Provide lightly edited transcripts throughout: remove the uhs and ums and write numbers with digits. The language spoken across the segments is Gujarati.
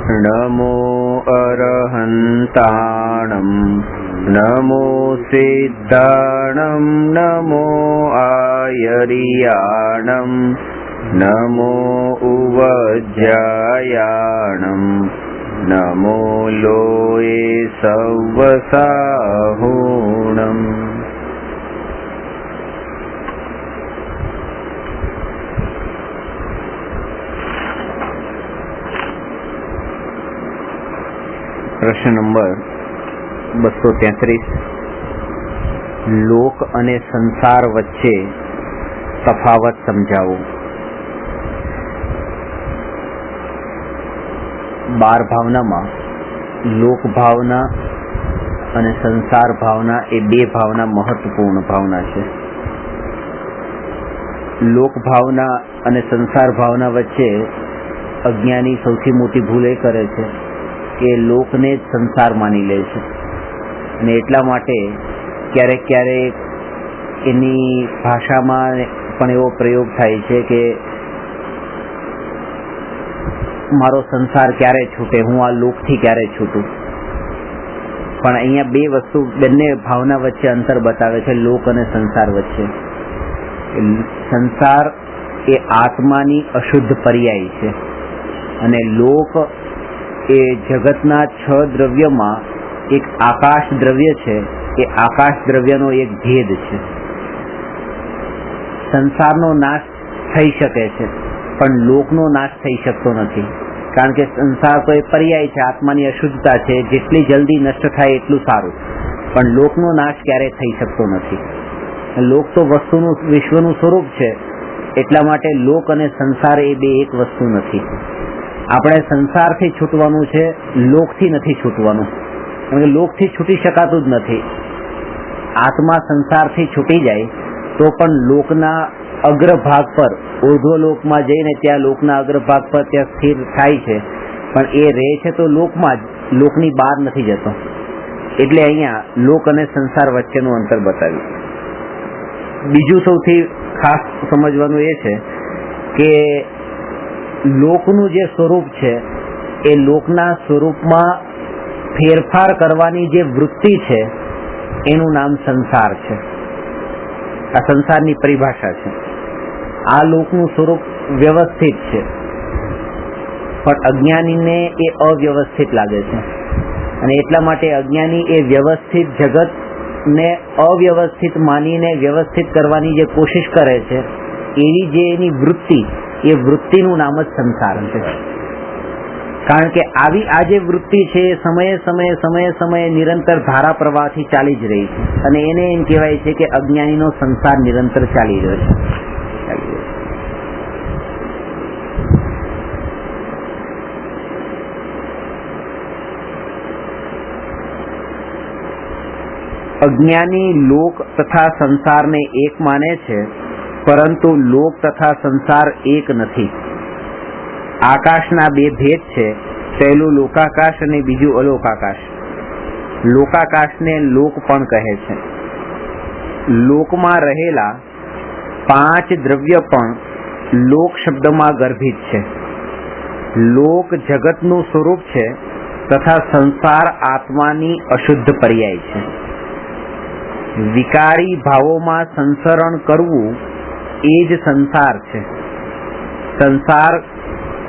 नमो अरहन्ताणं नमो सिद्धाणं नमो आयर्याणं नमो उवज्जायाणं नमो लोये सव्वसाहुणम्। प्रश्न नंबर 233 लोक અને સંસાર વચ્ચે તફાવત સમજાવો। 12 ભાવનામાં લોક ભાવના અને સંસાર ભાવના એ બે ભાવના મહત્વપૂર્ણ ભાવના છે। લોક ભાવના અને સંસાર ભાવના વચ્ચે અજ્ઞાની સૌથી મોટી ભૂલ એ કરે છે કે લોકને જ સંસાર માની લે છે અને એટલા માટે ક્યારેક ક્યારેક એની ભાષામાં પણ એવો પ્રયોગ થાય છે કે મારો સંસાર ક્યારે છૂટે, હું આ લોકથી ક્યારે છૂટું। પણ અહીંયા બે વસ્તુ, બંને ભાવના વચ્ચે અંતર બતાવે છે લોક અને સંસાર વચ્ચે। સંસાર એ આત્માની અશુદ્ધ પર્યાય છે અને લોક એ જગતના 6 દ્રવ્યમાં એક આકાશ દ્રવ્ય છે, એ આકાશ દ્રવ્યનો એક ભેદ છે। સંસારનો નાશ થઈ શકે છે પણ લોકનો નાશ થઈ શકતો નથી, કારણ કે સંસાર તો એ પર્યાય છે, આત્માની અશુદ્ધતા છે, જેટલી જલ્દી નષ્ટ થાય એટલું સારું, પણ લોકનો નાશ ક્યારેય થઈ શકતો નથી। લોક તો વસ્તુનું, વિશ્વનું સ્વરૂપ છે, એટલા માટે લોક અને સંસાર એ બે એક વસ્તુ નથી। આપણે સંસારથી છૂટવાનું છે, લોકથી નથી છૂટવાનું, કારણ કે લોકથી છૂટી શકાતું જ નથી। આત્મા સંસારથી છૂટી જાય તો પણ લોકના અગ્રભાગ પર, ઉર્ધ્વલોકમાં જઈને ત્યાં લોકના અગ્રભાગ પર ત્યાં સ્થિર થાય છે, પણ એ રહે છે તો લોકમાં જ, લોકની બહાર નથી જતો। એટલે અહીંયા લોક અને સંસાર વચ્ચેનું અંતર બતાવ્યું। બીજું સૌથી ખાસ સમજવાનું એ છે કે લોકનું જે સ્વરૂપ છે એ લોકના સ્વરૂપમાં ફેરફાર કરવાની જે વૃત્તિ છે એનું નામ સંસાર છે। આ સંસારની પરિભાષા છે। આ લોકનું સ્વરૂપ વ્યવસ્થિત છે પણ અજ્ઞાનીને એ અવ્યવસ્થિત લાગે છે અને એટલા માટે અજ્ઞાની એ વ્યવસ્થિત જગતને અવ્યવસ્થિત માનીને વ્યવસ્થિત કરવાની જે કોશિશ કરે છે, એવી જે એની વૃત્તિ, એ વૃત્તિનું નામ જ સંસાર છે। કારણ કે આવી આ જે વૃત્તિ છે એ સમયે નિરંતર ધારા પ્રવાહથી ચાલી જ રહી છે અને એને એમ કહેવાય છે કે અજ્ઞાનીનો સંસાર નિરંતર ચાલી રહ્યો છે। અજ્ઞાની લોક તથા સંસારને એક માને છે, પરંતુ લોક તથા સંસાર એક નથી। આકાશના બે ભેદ છે, પહેલું લોકાકાશ અને બીજું અલોકાકાશ। લોકાકાશને લોક પણ કહે છે। લોકમાં રહેલા 5 દ્રવ્ય પણ લોક શબ્દમાં ગર્ભિત છે। લોક જગતનું સ્વરૂપ છે તથા સંસાર આત્માની અશુદ્ધ પર્યાય છે। વિકારી ભાવોમાં સંસરણ કરવું એ જ સંસાર છે। સંસાર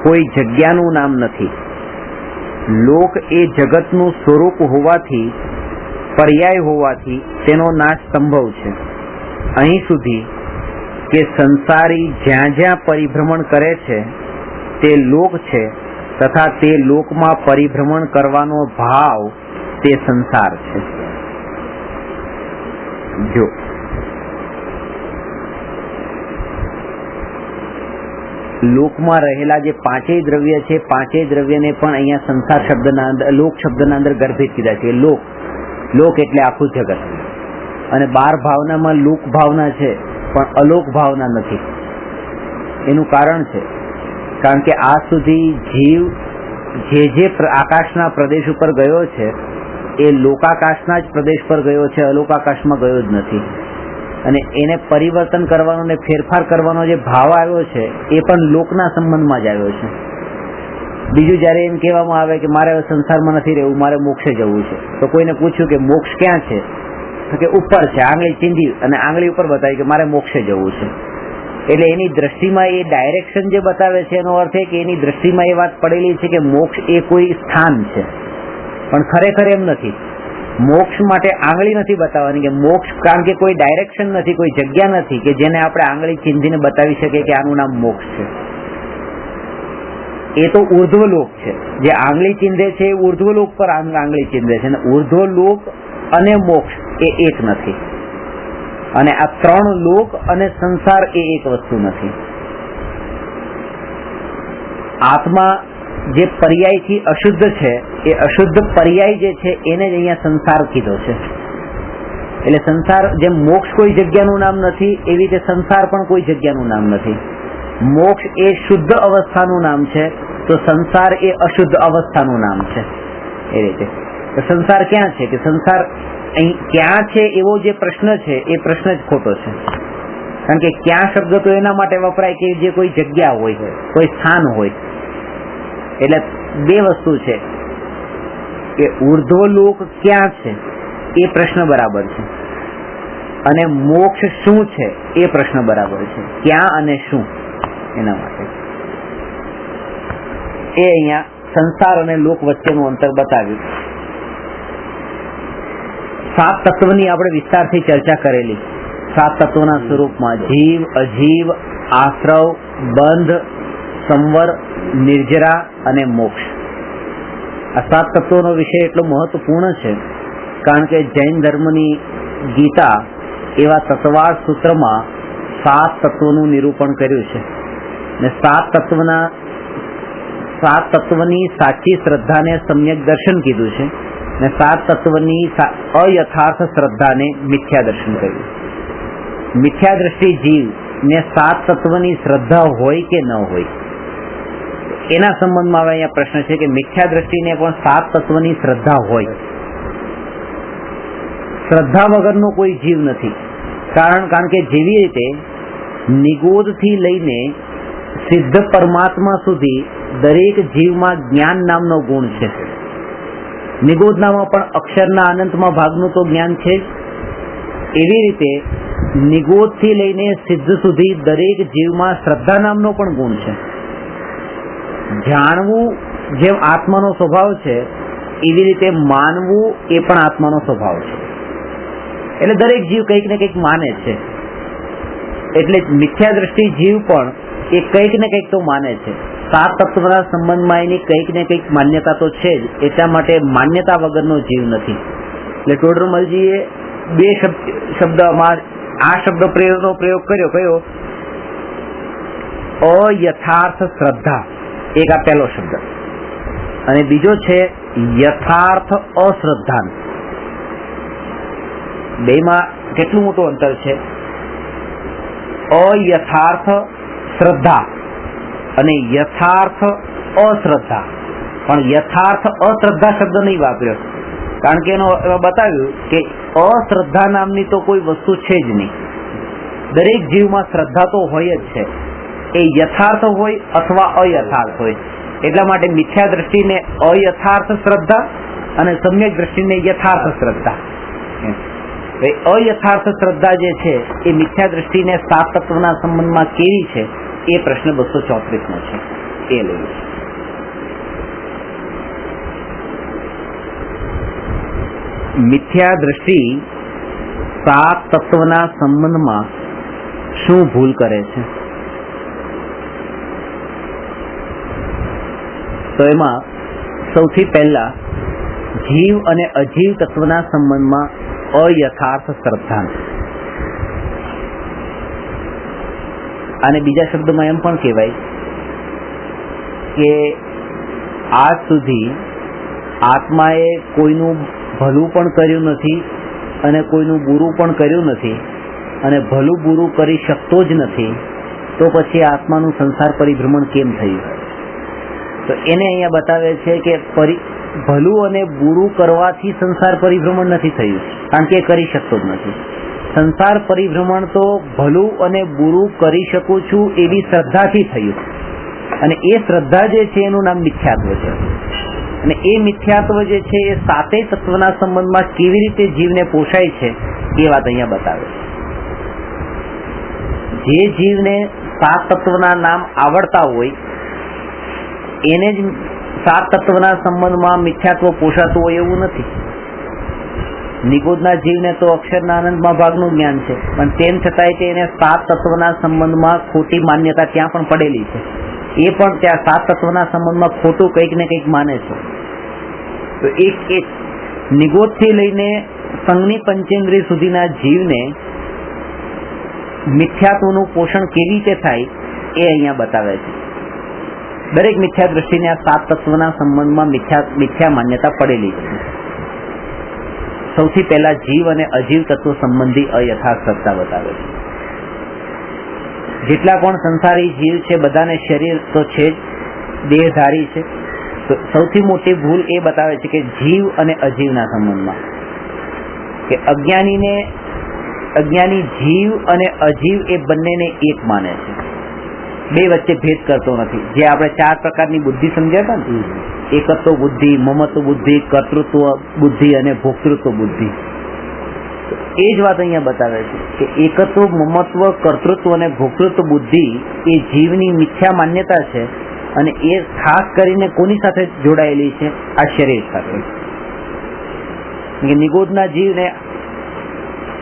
કોઈ જગ્યાનું નામ નથી। લોક એ જગતનું સ્વરૂપ હોવાથી, પર્યાય હોવાથી તેનો નાશ સંભવ છે। અહીં સુધી કે સંસારી જ્યાં જ્યાં પરિભ્રમણ કરે છે તે લોક છે તથા તે લોકમાં પરિભ્રમણ કરવાનો ભાવ તે સંસાર છે। જો લોકમાં રહેલા જે 5 દ્રવ્ય છે, 5 દ્રવ્યને પણ અહીંયા સંસાર શબ્દના અંદર, લોક શબ્દના અંદર ગર્ભિત કીધા છે। લોક, લોક એટલે આખું જગત। અને 12 ભાવનામાં લોક ભાવના છે પણ અલોક ભાવના નથી। એનું કારણ છે કારણ કે આજ સુધી જીવ જે આકાશના પ્રદેશ ઉપર ગયો છે એ લોકાકાશના જ પ્રદેશ પર ગયો છે, અલોકાકાશમાં ગયો જ નથી। અને એને પરિવર્તન કરવાનો ને ફેરફાર કરવાનો જે ભાવ આવ્યો છે એ પણ લોકના સંબંધમાં જ આવ્યો છે। બીજું જ્યારે એમ કહેવામાં આવે કે મારે સંસારમાં નથી રહેવું, મારે મોક્ષે જવું છે, તો કોઈને પૂછ્યું કે મોક્ષ ક્યાં છે, તો કે ઉપર છે, આંગળી ચીંધી અને આંગળી ઉપર બતાવી કે મારે મોક્ષે જવું છે. એટલે એની દ્રષ્ટિમાં એ ડાયરેક્શન જે બતાવે છે એનો અર્થ એ કે એની દ્રષ્ટિમાં એ વાત પડેલી છે કે મોક્ષ એ કોઈ સ્થાન છે, પણ ખરેખર એમ નથી. મોક્ષ માટે આંગળી નથી બતાવવાની કે મોક્ષ, કારણ કે કોઈ ડાયરેક્શન નથી, કોઈ જગ્યા નથી કે જેને આપણે આંગળી ચીંધીને બતાવી શકીએ કે આનું નામ મોક્ષ છે. એ તો ઉર્ધ્વલોક છે. જે આંગળી ચીંધે છે એ ઉર્ધ્વલોક પર આંગળી ચીંધે છે, અને ઉર્ધ્વલોક અને મોક્ષ એ એક નથી, અને આ ત્રણ લોક અને સંસાર એ એક વસ્તુ નથી. આત્મા જે પર્યાયથી અશુદ્ધ છે, એ અશુદ્ધ પર્યાય જે છે એને જ અહીંયા સંસાર કીધો છે. એટલે સંસાર, જેમ મોક્ષ કોઈ જગ્યાનું નામ નથી એવી રીતે સંસાર પણ કોઈ જગ્યાનું નામ નથી. મોક્ષ એ શુદ્ધ અવસ્થાનું નામ છે, તો સંસાર એ અશુદ્ધ અવસ્થાનું નામ છે. એ રીતે સંસાર ક્યાં છે, કે સંસાર અહીં ક્યાં છે એવો જે પ્રશ્ન છે એ પ્રશ્ન જ ખોટો છે. કારણ કે ક્યાં શબ્દ તો એના માટે વપરાય કે જે કોઈ જગ્યા હોય, કોઈ સ્થાન હોય. એટલે બે વસ્તુ છે કે ઉર્ધ્વલોક ક્યાં છે એ પ્રશ્ન બરાબર છે, અને મોક્ષ શું છે એ પ્રશ્ન બરાબર છે. ક્યાં અને શું, એના માટે એ અહીંયા સંસાર અને લોક વચ્ચેનું અંતર બતાવ્યું. 7 તત્વની આપણે વિસ્તારથી ચર્ચા કરેલી. 7 તત્વના સ્વરૂપમાં જીવ, અજીવ, આશ્રવ, બંધ, સંવર, નિર્જરા અને મોક્ષ. આ 7 તત્વોનો વિષય એટલો મહત્વપૂર્ણ છે કારણ કે જૈન ધર્મની ગીતા એવા તત્વાર્થ સૂત્રમાં 7 તત્વોનું નિરૂપણ કર્યું છે, ને 7 તત્વની સાચી શ્રદ્ધાને સમ્યક દર્શન કીધું છે, ને 7 તત્વની અયથાર્થ શ્રદ્ધાને મિથ્યા દર્શન કર્યું. મિથ્યા દ્રષ્ટિ જીવ ને 7 તત્વની શ્રદ્ધા હોય કે ન હોય, એના સંબંધમાં હવે અહીંયા પ્રશ્ન છે કે મિથ્યા દ્રષ્ટિને પણ 7 તત્વની શ્રદ્ધા હોય. શ્રદ્ધા વગરનો કોઈ જીવ નથી. કારણ કે જેવી રીતે નિગોદથી લઈને સિદ્ધ પરમાત્મા સુધી દરેક જીવમાં જ્ઞાન નામનો ગુણ છે. નિગોદનામાં પણ અક્ષરના અનંતમાં ભાગનું તો જ્ઞાન છે જ. એવી રીતે નિગોદથી લઈને સિદ્ધ સુધી દરેક જીવમાં શ્રદ્ધા નામનો પણ ગુણ છે. જાણવું જેમ આત્માનો સ્વભાવ છે, એવી રીતે માનવું એ પણ આત્માનો સ્વભાવ છે. એટલે દરેક જીવ કંઈક ને કંઈક માને છે. એટલે મિથ્યા દ્રષ્ટિ જીવ પણ એ કંઈક ને કંઈક તો માને છે. 7 તત્વના સંબંધમાં એની કંઈક ને કંઈક માન્યતા તો છે જ, એટલા માટે માન્યતા વગરનો જીવ નથી. એટલે ટોડરમલજીએ 2 શબ્દમાં આ શબ્દ પ્રયોગનો પ્રયોગ કર્યો. કયો? અયથાર્થ શ્રદ્ધા, એક આ પહેલો શબ્દ, અને બીજો છે યથાર્થ અશ્રદ્ધા. બેમાં કેટલું મોટું અંતર છે. અયથાર્થ શ્રદ્ધા અને યથાર્થ અશ્રદ્ધા. પણ યથાર્થ અશ્રદ્ધા શબ્દ નહીં વાપર્યો, કારણ કે એનો બતાવ્યું કે અશ્રદ્ધા નામની તો કોઈ વસ્તુ છે જ નહીં. દરેક જીવમાં શ્રદ્ધા તો હોય જ છે, એ યથાર્થ હોય અથવા અયથાર્થ હોય. એટલા માટે મિથ્યા દ્રષ્ટિને અયથાર્થ શ્રદ્ધા અને સમ્યક દ્રષ્ટિને યથાર્થ શ્રદ્ધા. અયથાર્થ શ્રદ્ધા જે છે એ મિથ્યા દ્રષ્ટિને 7 તત્વના સંબંધમાં કેવી છે એ પ્રશ્ન 234 છે. એ લઈએ. મિથ્યા દ્રષ્ટિ 7 તત્વના સંબંધમાં શું ભૂલ કરે છે? તો એમાં સૌથી પહેલા જીવ અને અજીવ તત્વના સંબંધમાં અયથાર્થ શ્રદ્ધા. અને બીજા શબ્દમાં એમ પણ કહેવાય કે આજ સુધી આત્માએ કોઈનું ભલું પણ કર્યું નથી અને કોઈનું બુરું પણ કર્યું નથી, અને ભલું બુરું કરી શકતો જ નથી, તો પછી આત્માનું સંસાર પરિભ્રમણ કેમ થયું? તો એને અહીંયા બતાવે છે કે ભલું અને બુરું કરવાથી સંસાર પરિભ્રમણ નથી થયું, કારણ કે એ કરી શકતો જ નથી. સંસાર પરિભ્રમણ તો ભલું અને બુરું કરી શકું છું એવી શ્રદ્ધાથી થયું. અને એ શ્રદ્ધા જે છે એનું નામ મિથ્યાત્વ છે. અને એ મિથ્યાત્વ જે છે એ સાતેય તત્વના સંબંધમાં કેવી રીતે જીવને પોષાય છે એ વાત અહીંયા બતાવે છે. જે જીવને સાત તત્વના નામ આવડતા હોય એને જ સાત તત્વના સંબંધમાં મિથ્યાત્વ પોષાતું હોય એવું નથી. નિગોદના જીવને તો અક્ષરના આનંદમાં ભાગનું જ્ઞાન છે, પણ તેમ છતાંય એને સાત તત્વના સંબંધમાં ખોટી માન્યતા ત્યાં પણ પડેલી છે. એ પણ ત્યાં સાત તત્વના સંબંધમાં ખોટું કંઈક ને કંઈક માને છે. તો એક નિગોદથી લઈને સંઘની પંચેન્દ્રિય સુધીના જીવને મિથ્યાત્વનું પોષણ કેવી રીતે થાય એ અહીંયા બતાવે છે. દરેક મિથ્યા દ્રષ્ટિને આ સાત તત્વના સંબંધમાં મિથ્યા માન્યતા પડેલી છે. સૌથી પહેલા જીવ અને અજીવ તત્વ સંબંધી અયથાર્થ સત્તા બતાવે છે. જેટલા પણ સંસારી જીવ છે બધાને શરીર તો છે જ, દેહધારી છે. તો સૌથી મોટી ભૂલ એ બતાવે છે કે જીવ અને અજીવના સંબંધમાં કે અજ્ઞાની જીવ અને અજીવ એ બંનેને એક માને છે, બે વચ્ચે ભેદ કરતો નથી. જે આપણે ચાર પ્રકારની બુદ્ધિ સમજ્યા હતા ને, એકત્વ બુદ્ધિ, મમત્વ બુદ્ધિ, કર્તૃત્વ બુદ્ધિ અને ભોક્તૃત્વ બુદ્ધિ, એ જ વાત અહીંયા બતાવે છે કે એકત્વ, મમત્વ, કર્તૃત્વ અને ભોક્તૃત્વ બુદ્ધિ એ જીવની મિથ્યા માન્યતા છે. અને એ ખાસ કરીને કોની સાથે જોડાયેલી છે? આ શરીર સાથે. નિગોદના જીવને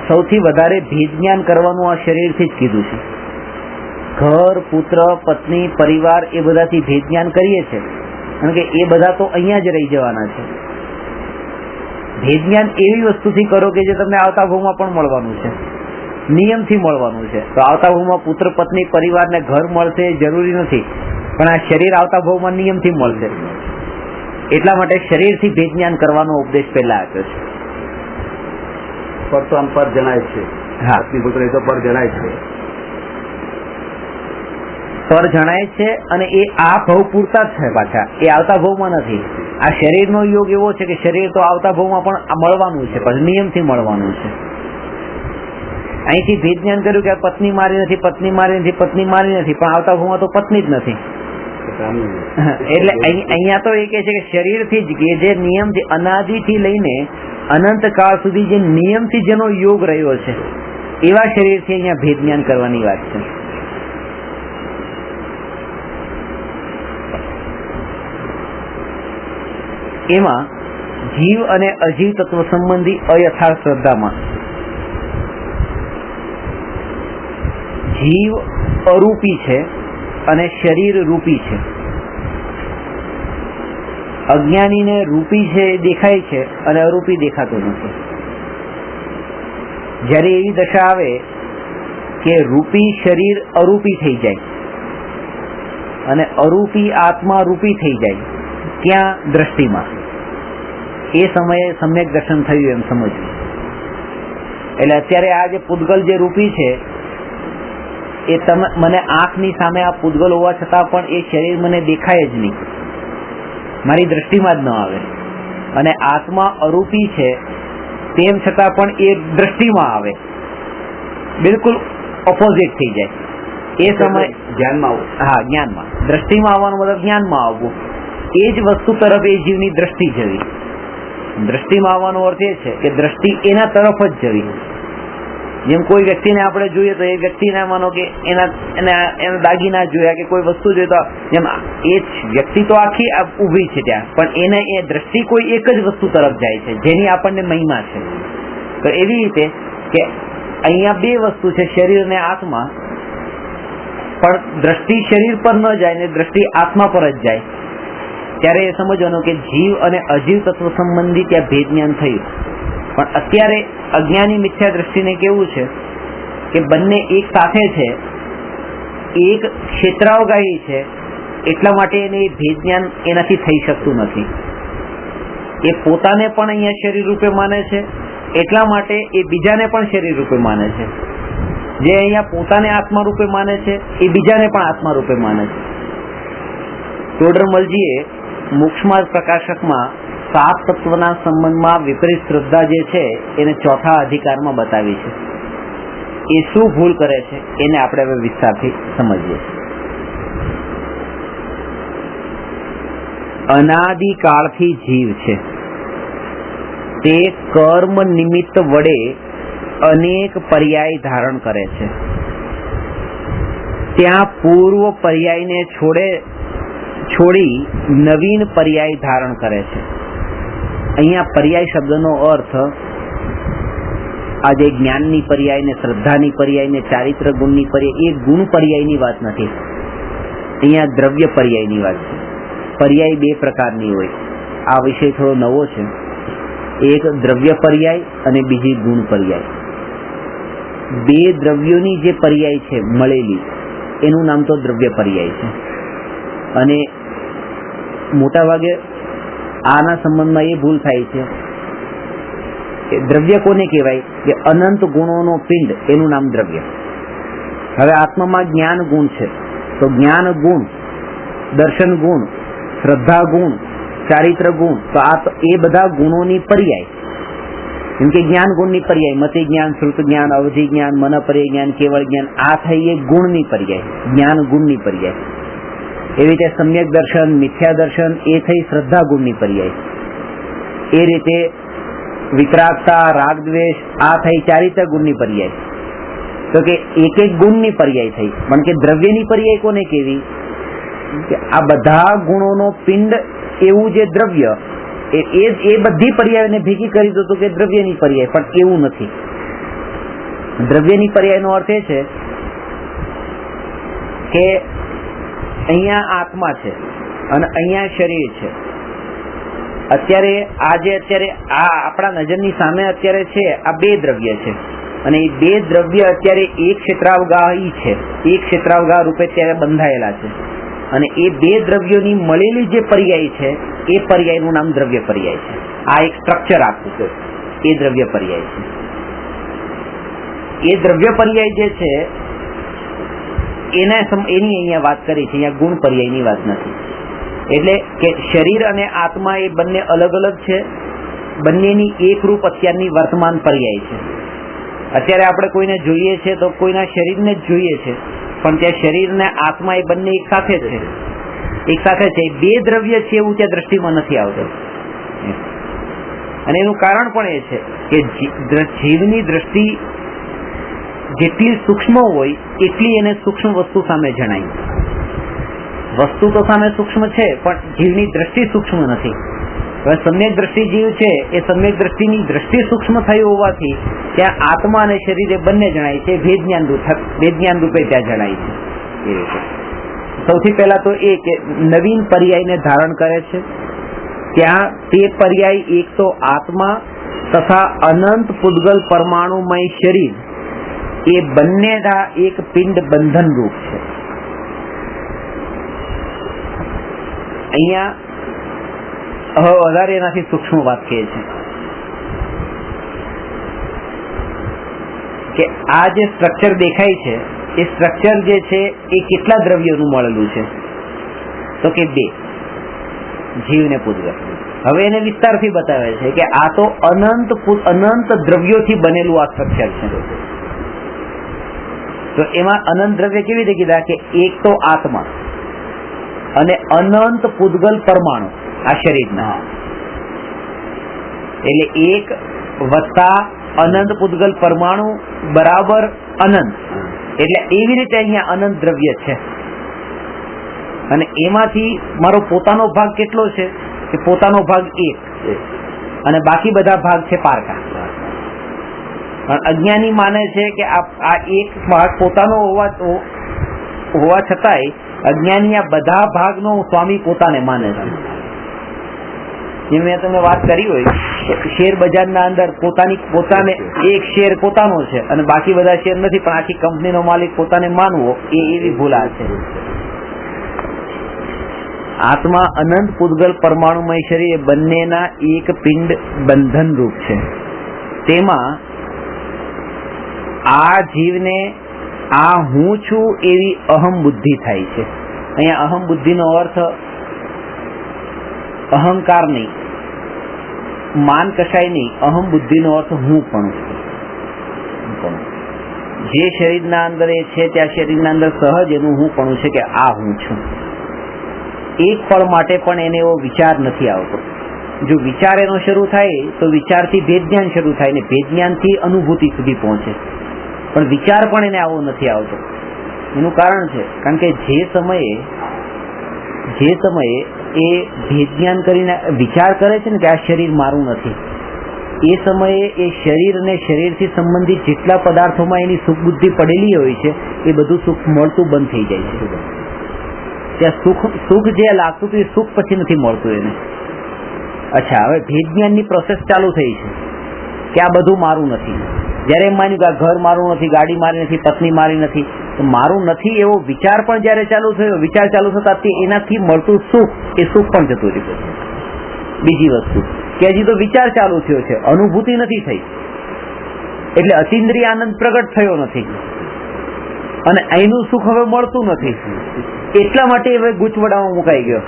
સૌથી વધારે ભેદ જ્ઞાન કરવાનું આ શરીરથી જ કીધું છે. ઘર, પુત્ર, પત્ની, પરિવાર એ બધાથી ભેદ જ્ઞાન કરીએ છીએ, કારણ કે એ બધા તો અહીંયા જ રહી જવાના છે. ભેદ જ્ઞાન એવી વસ્તુથી કરો કે જે તમને આવતા ભાવમાં પણ મળવાનું છે, નિયમથી મળવાનું છે. તો આવતા ભાવમાં પુત્ર, પત્ની, પરિવાર ને ઘર મળશે એ જરૂરી નથી, પણ આ શરીર આવતા ભાવમાં નિયમથી મળશે. એટલા માટે શરીરથી ભેદ જ્ઞાન કરવાનો ઉપદેશ પહેલા આપ્યો છે. પર તો આમ પર જણાય છે. હા, પુત્ર એ તો પર જણાય છે, પર જણાય છે. અને એ આ ભાવ પૂરતા જ છે, પાછા એ આવતા ભાવમાં નથી. આ શરીરનો યોગ એવો છે કે શરીર તો આવતા ભાવમાં પણ મળવાનું છે, પણ નિયમથી મળવાનું છે. અહીંથી ભેદ જ્ઞાન કર્યું કે પત્ની મારી નથી, પત્ની મારી નથી, પત્ની મારી નથી, પણ આવતા ભાવમાં તો પત્ની જ નથી. એટલે અહીંયા તો એ કે છે કે શરીરથી જ જે નિયમથી અનાદિથી લઈને અનંત કાળ સુધી જે નિયમથી જેનો યોગ રહ્યો છે એવા શરીરથી અહીંયા ભેદ જ્ઞાન કરવાની વાત છે. એમાં જીવ અને અજીવ તત્વ સંબંધી અયથાર્થ શ્રદ્ધામાં જીવ અરૂપી છે અને શરીર રૂપી છે. અજ્ઞાનીને રૂપી છે એ દેખાય છે અને અરૂપી દેખાતું નથી. જ્યારે એવી દશા આવે કે રૂપી શરીર અરૂપી થઈ જાય અને અરૂપી આત્મા રૂપી થઈ જાય, ક્યાં? દ્રષ્ટિમાં. એ સમયે સમ્યક દર્શન થયું એમ સમજવું. એટલે અત્યારે આ જે પૂતગલ જે રૂપી છે એ મને આંખની સામે આ પૂતગલ હોવા છતાં પણ એ શરીર મને દેખાય જ નહીં, મારી દ્રષ્ટિમાં જ ન આવે. અને આત્મા અરૂપી છે તેમ છતાં પણ એ દ્રષ્ટિમાં આવે, બિલકુલ ઓપોઝિટ થઈ જાય. એ સમય જ્ઞાનમાં આવું. હા, જ્ઞાનમાં. દ્રષ્ટિમાં આવવાનું મતલબ જ્ઞાનમાં આવવું. એ જ વસ્તુ તરફ એ જીવની દ્રષ્ટિ જવી. દ્રષ્ટિમાં આવવાનો અર્થ એ છે કે દ્રષ્ટિ એના તરફ જ જવી. જેમ કોઈ વ્યક્તિને આપણે જોઈએ તો એ વ્યક્તિને માનો કે એના દાગીના જોયા કે કોઈ વસ્તુ જોઈએ તો જેમ એ વ્યક્તિ તો આખી ઊભી છે ત્યાં, પણ એને એ દ્રષ્ટિ કોઈ એક જ વસ્તુ તરફ જાય છે જેની આપણને મહિમા છે. તો એવી રીતે કે અહીંયા બે વસ્તુ છે, શરીર અને આત્મા, પણ દ્રષ્ટિ શરીર પર ન જાય ને દ્રષ્ટિ આત્મા પર જ જાય. ત્યારે એ સમજવાનું કે જીવ અને અજીવ તત્વ સંબંધી ત્યાં ભેદ જ્ઞાન થયું. પણ અત્યારે અજ્ઞાની મિથ્યા દ્રષ્ટિને કેવું છે કે બંને એક સાથે છે, એક ક્ષેત્રાવગાહી છે, એટલા માટે એને ભેદ જ્ઞાન એનાથી થઈ શકતું નથી. એ પોતાને પણ અહીંયા શરીર રૂપે માને છે, એટલા માટે એ બીજાને પણ શરીર રૂપે માને છે. જે અહીંયા પોતાને આત્મા રૂપે માને છે એ બીજાને પણ આત્મા રૂપે માને છે. ટોડરમલજીએ મોક્ષમાર્ગ પ્રકાશકમાં સાત તત્વના સંબંધમાં વિપરીત શ્રદ્ધા જે છે એને ચોથા અધિકારમાં બતાવી છે. એ શું ભૂલ કરે છે એને આપણે હવે વિસ્તારથી સમજીએ. અનાદિકાળથી જીવ છે તે કર્મ નિમિત્ત વડે અનેક પર્યાય ધારણ કરે છે. ત્યાં પૂર્વ પર્યાયને છોડી નવીન પર્યાય ધારણ કરે છે. અહીંયા પર્યાય શબ્દનો અર્થ આજે જ્ઞાનની પર્યાય ને શ્રદ્ધાની પર્યાય ને ચારિત્ર ગુણની પર્યાય, એ ગુણ પર્યાયની વાત નથી. અહીંયા દ્રવ્ય પર્યાયની વાત છે. પર્યાય બે પ્રકારની હોય. આ વિષય થોડો નવો છે. એક દ્રવ્ય પર્યાય અને બીજી ગુણ પર્યાય. બે દ્રવ્યોની જે પર્યાય છે મળેલી, એનું નામ તો દ્રવ્ય પર્યાય છે. અને મોટા ભાગે આના સંબંધમાં એ ભૂલ થાય છે કે દ્રવ્ય કોને કહેવાય કે અનંત ગુણોનો પિંડ, એનું નામ દ્રવ્ય. હવે આત્મામાં જ્ઞાન ગુણ છે તો જ્ઞાન ગુણ, દર્શન ગુણ, શ્રદ્ધા ગુણ, ચારિત્ર ગુણ, તો આ એ બધા ગુણોની પર્યાય. કેમ કે જ્ઞાન ગુણની પર્યાય, મતિ જ્ઞાન, શ્રુત જ્ઞાન, અવધિ જ્ઞાન, મન પર્યાય જ્ઞાન, કેવળ જ્ઞાન, આ થઈ એ ગુણની પર્યાય, જ્ઞાન ગુણની પર્યાય. એવી રીતે સમ્યક દર્શન, મિથ્યા દર્શન, એ થઈ શ્રદ્ધા ગુણની પર્યાય. એ રીતે વિતરાગતા, રાગ દ્વેષ, આ થઈ ચારિત્ર ગુણની પર્યાય. તો કે એક એક ગુણની પર્યાય થઈ. પણ કે દ્રવ્યની પર્યાય કોને કેવી? કે આ બધા ગુણોનો પિંડ એવું જે દ્રવ્ય, એ બધી પર્યાયને ભેગી કરી દો તો કે દ્રવ્યની પર્યાય. પણ એવું નથી. દ્રવ્યની પર્યાયનો અર્થ એ છે કે અહીંયા આત્મા છે અને અહીંયા શરીર છે. અત્યારે આ આપણા નજરની સામે અત્યારે છે, આ બે દ્રવ્ય છે. અને એ બે દ્રવ્ય અત્યારે એક ક્ષેત્રાવગાહી છે, એક ક્ષેત્રાવગાહ રૂપે ત્યારે બંધાયેલા છે. અને એ બે દ્રવ્યોની મળેલી જે પર્યાય છે એ પર્યાયનું નામ દ્રવ્ય પર્યાય છે. આ એક સ્ટ્રક્ચર આખું છે, એ દ્રવ્ય પર્યાય છે. એ દ્રવ્ય પર્યાય જે છે એની અહીંયા વાત કરી છે, અહીંયા ગુણ પર્યાયની વાત નથી. એટલે કે શરીર અને આત્મા એ બંને અલગ અલગ છે. બંનેની એકરૂપ અત્યારની વર્તમાન પર્યાય છે. અત્યારે આપણે કોઈને જોઈએ છે તો કોઈના શરીરને જ જોઈએ છે, પણ ત્યાં શરીર ને આત્મા એ બંને એક સાથે છે. બે દ્રવ્ય છે એવું ત્યાં દ્રષ્ટિમાં નથી આવતું. અને એનું કારણ પણ એ છે કે જીવની દ્રષ્ટિ જેટલી સૂક્ષ્મ હોય એટલી એને સૂક્ષ્મ વસ્તુ સામે જણાય. વસ્તુ તો સામે સૂક્ષ્મ છે પણ જીવની દ્રષ્ટિ સૂક્ષ્મ નથી. હવે સમ્યક દ્રષ્ટિ જીવ છે એ સમ્યક દ્રષ્ટિની દ્રષ્ટિ સૂક્ષ્મ થઈ હોવાથી ત્યાં આત્મા અને શરીરે બંને જણાય છે. ભેદ જ્ઞાન રૂપે ત્યાં જણાય છે. એ રીતે સૌથી પહેલા તો એ કે નવીન પર્યાયને ધારણ કરે છે. ત્યાં તે પર્યાય એક તો આત્મા તથા અનંત પૂદગલ પરમાણુમય શરીર, એ બંનેના એક પિંડ બંધન રૂપ છે. અહીંયા હવે વધારે એનાથી સૂક્ષ્મ વાત કહે છે કે આ જે સ્ટ્રક્ચર દેખાય છે એ સ્ટ્રક્ચર જે છે એ કેટલા દ્રવ્યોનું મળેલું છે? તો કે બે, જીવ ને પૂદગલ. હવે એને વિસ્તારથી બતાવે છે કે આ તો અનંત દ્રવ્યોથી બનેલું આ સ્ટ્રક્ચર છે. તો એમાં અનંત દ્રવ્ય કેવી રીતે કીધા કે એક તો આત્મા અને અનંત પૂદગલ પરમાણુ આ શરીરના. એટલે એક વત્તા અનંત પૂદગલ પરમાણુ બરાબર અનંત. એટલે એવી રીતે અહીંયા અનંત દ્રવ્ય છે. અને એમાંથી મારો પોતાનો ભાગ કેટલો છે કે પોતાનો ભાગ એક, અને બાકી બધા ભાગ છે પારકા. અજ્ઞાની માને છે કે આ એક ભાગ પોતાનો હોવા છતાંય અજ્ઞાની આ બધા ભાગનો સ્વામી પોતાને માને છે. જે મેં તમને વાત કરી હોય શેર બજારના અંદર પોતાને એક શેર પોતાનો છે અને બાકી બધા શેર નથી, પણ આખી કંપનીનો માલિક પોતાને માનવો એ એવી ભૂલા છે. આત્મા અનંત પૂદગલ પરમાણુમય શરીર બંનેના એક પિંડ બંધન રૂપ છે. તેમાં આ જીવને આ હું છું એવી અહમ બુદ્ધિ થાય છે. અહીંયા અહમ બુદ્ધિનો અર્થ અહંકાર નહીં, માન કશાય નહીં. અહમ બુદ્ધિનો અર્થ હું પણ છું. જે શરીરના અંદર એ છે ત્યાં શરીરના અંદર સહજ એનું હું પણ છે કે આ હું છું. એક પળ માટે પણ એને એવો વિચાર નથી આવતો. જો વિચાર એનો શરૂ થાય તો વિચારથી ભેદ જ્ઞાન શરૂ થાય ને ભેદ જ્ઞાનથી અનુભૂતિ સુધી પહોંચે, પણ વિચાર પણ એને આવો નથી આવતો. એનું કારણ છે કારણ કે જે સમયે એ ભેદ જ્ઞાન કરીને વિચાર કરે છે ને કે આ શરીર મારું નથી, એ સમયે એ શરીર અને શરીરથી સંબંધિત જેટલા પદાર્થોમાં એની સુખ બુદ્ધિ પડેલી હોય છે એ બધું સુખ મળતું બંધ થઈ જાય છે. ત્યાં સુખ જે લાગતું હતું એ સુખ પછી નથી મળતું એને. અચ્છા, હવે ભેદ જ્ઞાનની પ્રોસેસ ચાલુ થઈ છે કે આ બધું મારું નથી. જયારે એમ માન્યું કે આ ઘર મારું નથી, ગાડી મારી નથી, પત્ની મારી નથી, તો મારું નથી એવો વિચાર પણ જયારે ચાલુ થયો, વિચાર ચાલુ થતા એનાથી મળતું સુખ એ સુખ પણ જતું રહ્યું. બીજી વસ્તુ કે હજી તો વિચાર ચાલુ થયો છે, અનુભૂતિ નથી થઈ, એટલે અતિન્દ્રિય આનંદ પ્રગટ થયો નથી અને અહીંનું સુખ હવે મળતું નથી. એટલા માટે હવે ગૂંચવડામાં મુકાઈ ગયો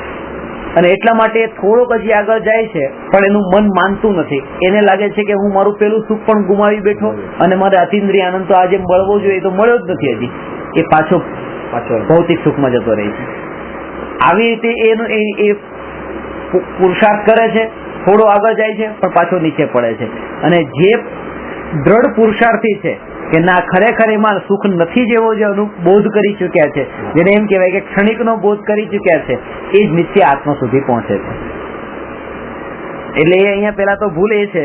અને એટલા માટે થોડોક હજી આગળ જાય છે પણ એનું મન માનતું નથી. એને લાગે છે કે હું મારું પેલું સુખ પણ ગુમાવી બેઠો અને મારે અતિન્દ્રિય આનંદ તો આજે મળવો જોઈએ તો મળ્યો જ નથી હજી. એ પાછો ભૌતિક સુખમાં જતો રહે છે. આવી રીતે એ પુરુષાર્થ કરે છે, થોડો આગળ જાય છે પણ પાછો નીચે પડે છે. અને જે દ્રઢ પુરુષાર્થી છે કે ના ખરેખર એમાં સુખ નથી જેવો જે બોધ કરી ચુક્યા છે, જેને એમ કહેવાય કે ક્ષણિકનો બોધ કરી ચુક્યા છે, એ જ નિત્ય આત્મા સુધી પહોંચે છે. એટલે એ અહીંયા પેલા તો ભૂલ એ છે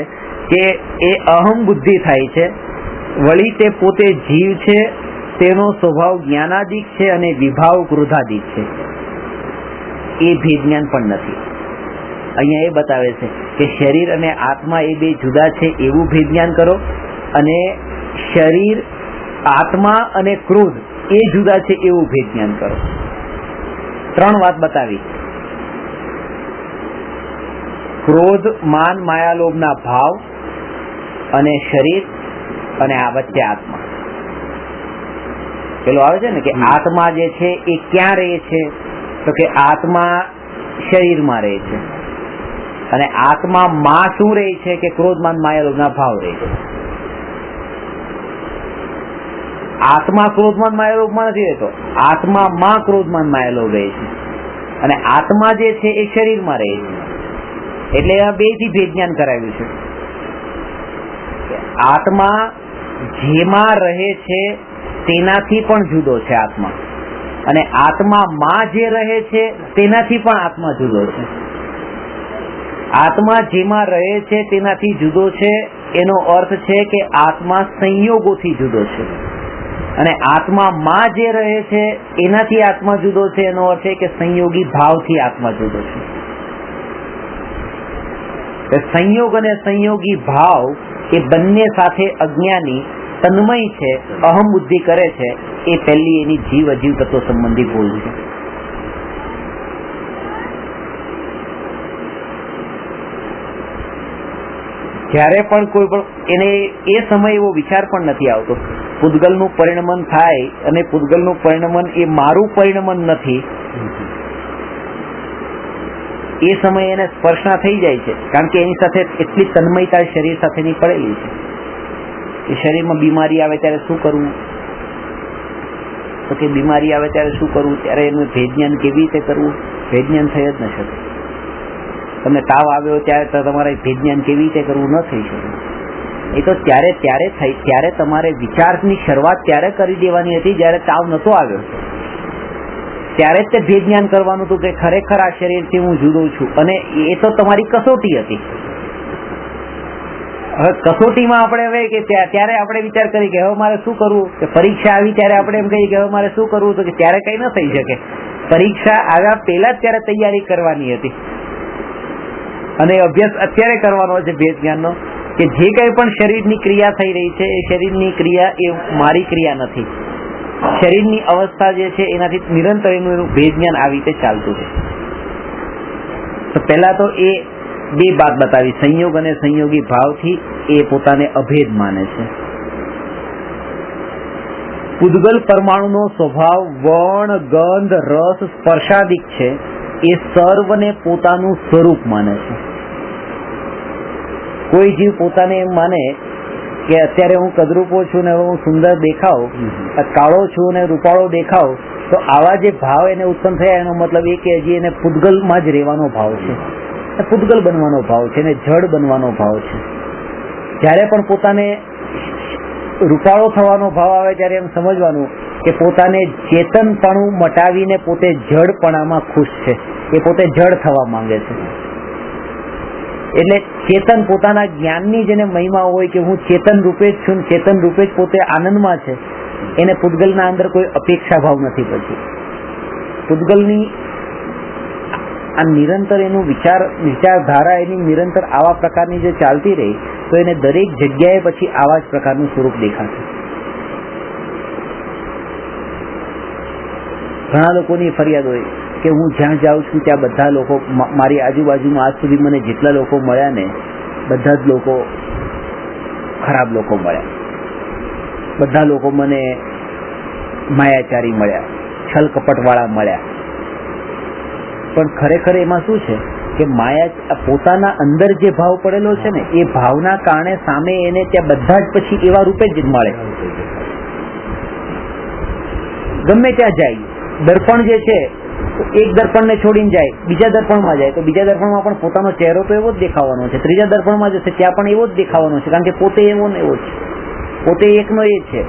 કે એ અહમ બુદ્ધિ થાય છે, વળી તે પોતે જીવ છે, તેનો સ્વભાવ જ્ઞાનાદિક છે અને વિભાવ ક્રોધાદિક છે. એ ભેદ જ્ઞાન પણ નથી. અહીંયા એ બતાવે છે કે શરીર અને આત્મા એ બે જુદા છે એવું ભેદ જ્ઞાન કરો, અને શરીર, આત્મા અને ક્રોધ એ જુદા છે એવું ભેદ જ્ઞાન કરો. ત્રણ વાત બતાવી: ક્રોધ, માન, માયા, લોભના ભાવ અને શરીર અને આ વચ્ચે આત્મા. પેલો આવે છે ને કે આત્મા જે છે એ ક્યાં રહે છે, તો કે આત્મા શરીરમાં રહે છે, અને આત્મા માં શું રહે છે કે ક્રોધ, માન, માયા, લોભના ભાવ રહે છે. આત્મા ક્રોધમાન માયા લોભમાં નથી રહેતો, આત્મા માં ક્રોધમાન માયા લોભ રહે છે, અને આત્મા જે છે એ શરીરમાં રહે છે. એટલે આ બે થી ભેદ જ્ઞાન કરાવ્યું છે. આત્મા જેમાં રહે છે તેનાથી પણ જુદો છે આત્મા, અને આત્મા માં જે રહે છે તેનાથી પણ આત્મા જુદો છે. આત્મા જેમાં રહે છે તેનાથી જુદો છે એનો અર્થ છે કે આત્મા સંયોગોથી જુદો છે, અને આત્મા માં જે રહે છે એનાથી આત્મા જુદો છે એનો અર્થ છે કે સંયોગી ભાવથી આત્મા જુદો છે. સંયોગ અને સંયોગી ભાવ એ બંને સાથે અજ્ઞાની તન્મય છે, અહમ બુદ્ધિ કરે છે, એ પહેલી એની જીવ અજીવ તત્વ સંબંધી ભૂલ છે. જ્યારે પણ કોઈ પણ એને એ સમય એવો વિચાર પણ નથી આવતો, પૂતગલનું પરિણમન થાય અને પૂતગલનું પરિણમન એ મારું પરિણમન નથી, એ સમયે એને સ્પર્શના થઈ જાય છે, કારણ કે એની સાથે એટલી તન્મયતા શરીર સાથેની પડેલી છે. એ શરીરમાં બીમારી આવે ત્યારે શું કરવું, તો કે બીમારી આવે ત્યારે શું કરવું, ત્યારે એનું ભેદ જ્ઞાન કેવી રીતે કરવું, ભેદ જ્ઞાન થઈ જ ન શકે. તમને તાવ આવ્યો ત્યારે તમારે ભેદ જ્ઞાન કેવી રીતે કરવું ન થઈ શકે. એ તો ત્યારે તમારે વિચારની શરૂઆત ત્યારે કરી દેવાની હતી જ્યારે તાવ નતો આવ્યો, ત્યારે જ તે ભેદ જ્ઞાન કરવાનું હતું કે ખરેખર આ શરીરથી હું જુદો છું. અને એ તો તમારી કસોટી હતી. હવે કસોટીમાં આપણે હવે કે ત્યારે આપણે વિચાર કરી કે હવે મારે શું કરવું, કે પરીક્ષા આવી ત્યારે આપણે એમ કહીએ કે હવે મારે શું કરવું, તો કે ત્યારે કઈ ન થઈ શકે. પરીક્ષા આવ્યા પહેલા જ ત્યારે તૈયારી કરવાની હતી, અને અભ્યાસ અત્યારે કરવાનો છે ભેદ જ્ઞાનનો, કે જે કઈ પણ શરીરની ક્રિયા થઈ રહી છે એ શરીરની ક્રિયા એ મારી ક્રિયા નથી. શરીરની અવસ્થા જે છે એનાથી નિરંતર એનું ભેદ જ્ઞાન આવી રીતે ચાલતું છે. તો પહેલા તો એ બે વાત બતાવી, સંયોગ અને સંયોગી ભાવથી એ પોતાને અભેદ માને છે. પૂતગલ પરમાણુનો સ્વભાવ વર્ણ, ગંધ, રસ, સ્પર્શાદિક છે, એ સર્વને પોતાનું સ્વરૂપ માને છે. કોઈ જીવ પોતાને એમ માને કે અત્યારે હું કદરૂપો છું ને હવે હું સુંદર દેખાવ, કાળો છું ને રૂપાળો દેખાવ, તો આવા જે ભાવ એને ઉત્પન્ન થયા એનો મતલબ એ કે હજી એને પૂતગલમાં જ રહેવાનો ભાવ છે, પૂતગલ બનવાનો ભાવ છે, એને જડ બનવાનો ભાવ છે. જ્યારે પણ પોતાને રૂપાળો થવાનો ભાવ આવે ત્યારે એમ સમજવાનું કે પોતાને ચેતનપણું મટાવીને પોતે જડપણામાં ખુશ છે, એ પોતે જડ થવા માંગે છે. એટલે ચેતન પોતાના જ્ઞાનની જેને મહિમા હોય કે હું ચેતન રૂપે જ છું, ચેતન રૂપે જ પોતે આનંદમાં છે, એને પૂતગલના અંદર કોઈ અપેક્ષા ભાવ નથી. પછી પૂતગલની આ નિરંતર એનું વિચારધારા એની નિરંતર આવા પ્રકારની જે ચાલતી રહી તો એને દરેક જગ્યાએ પછી આવા જ પ્રકારનું સ્વરૂપ દેખાશે. ઘણા લોકોની ફરિયાદ હોય કે હું જ્યાં જાઉં છું ત્યાં બધા લોકો, મારી આજુબાજુમાં આજ સુધી મને જેટલા લોકો મળ્યા ને બધા જ લોકો ખરાબ લોકો મળ્યા, બધા લોકો મને માયાચારી મળ્યા, છલ કપટવાળા મળ્યા. પણ ખરેખર એમાં શું છે કે માયા પોતાના અંદર જે ભાવ પડેલો છે ને એ ભાવના કારણે સામે એને ત્યાં બધા જ પછી એવા રૂપે જ મળે. ગમે ત્યાં જાય, દર્પણ જે છે એક દર્પણને છોડીને જાય બીજા દર્પણમાં જાય તો બીજા દર્પણમાં પણ પોતાનો ચહેરો તો એવો જ દેખાવાનો છે, ત્રીજા દર્પણમાં જશે ત્યાં પણ એવો જ દેખાવાનો છે, કારણ કે પોતે એવો ને એવો જ છે, પોતે એકનો એ છે.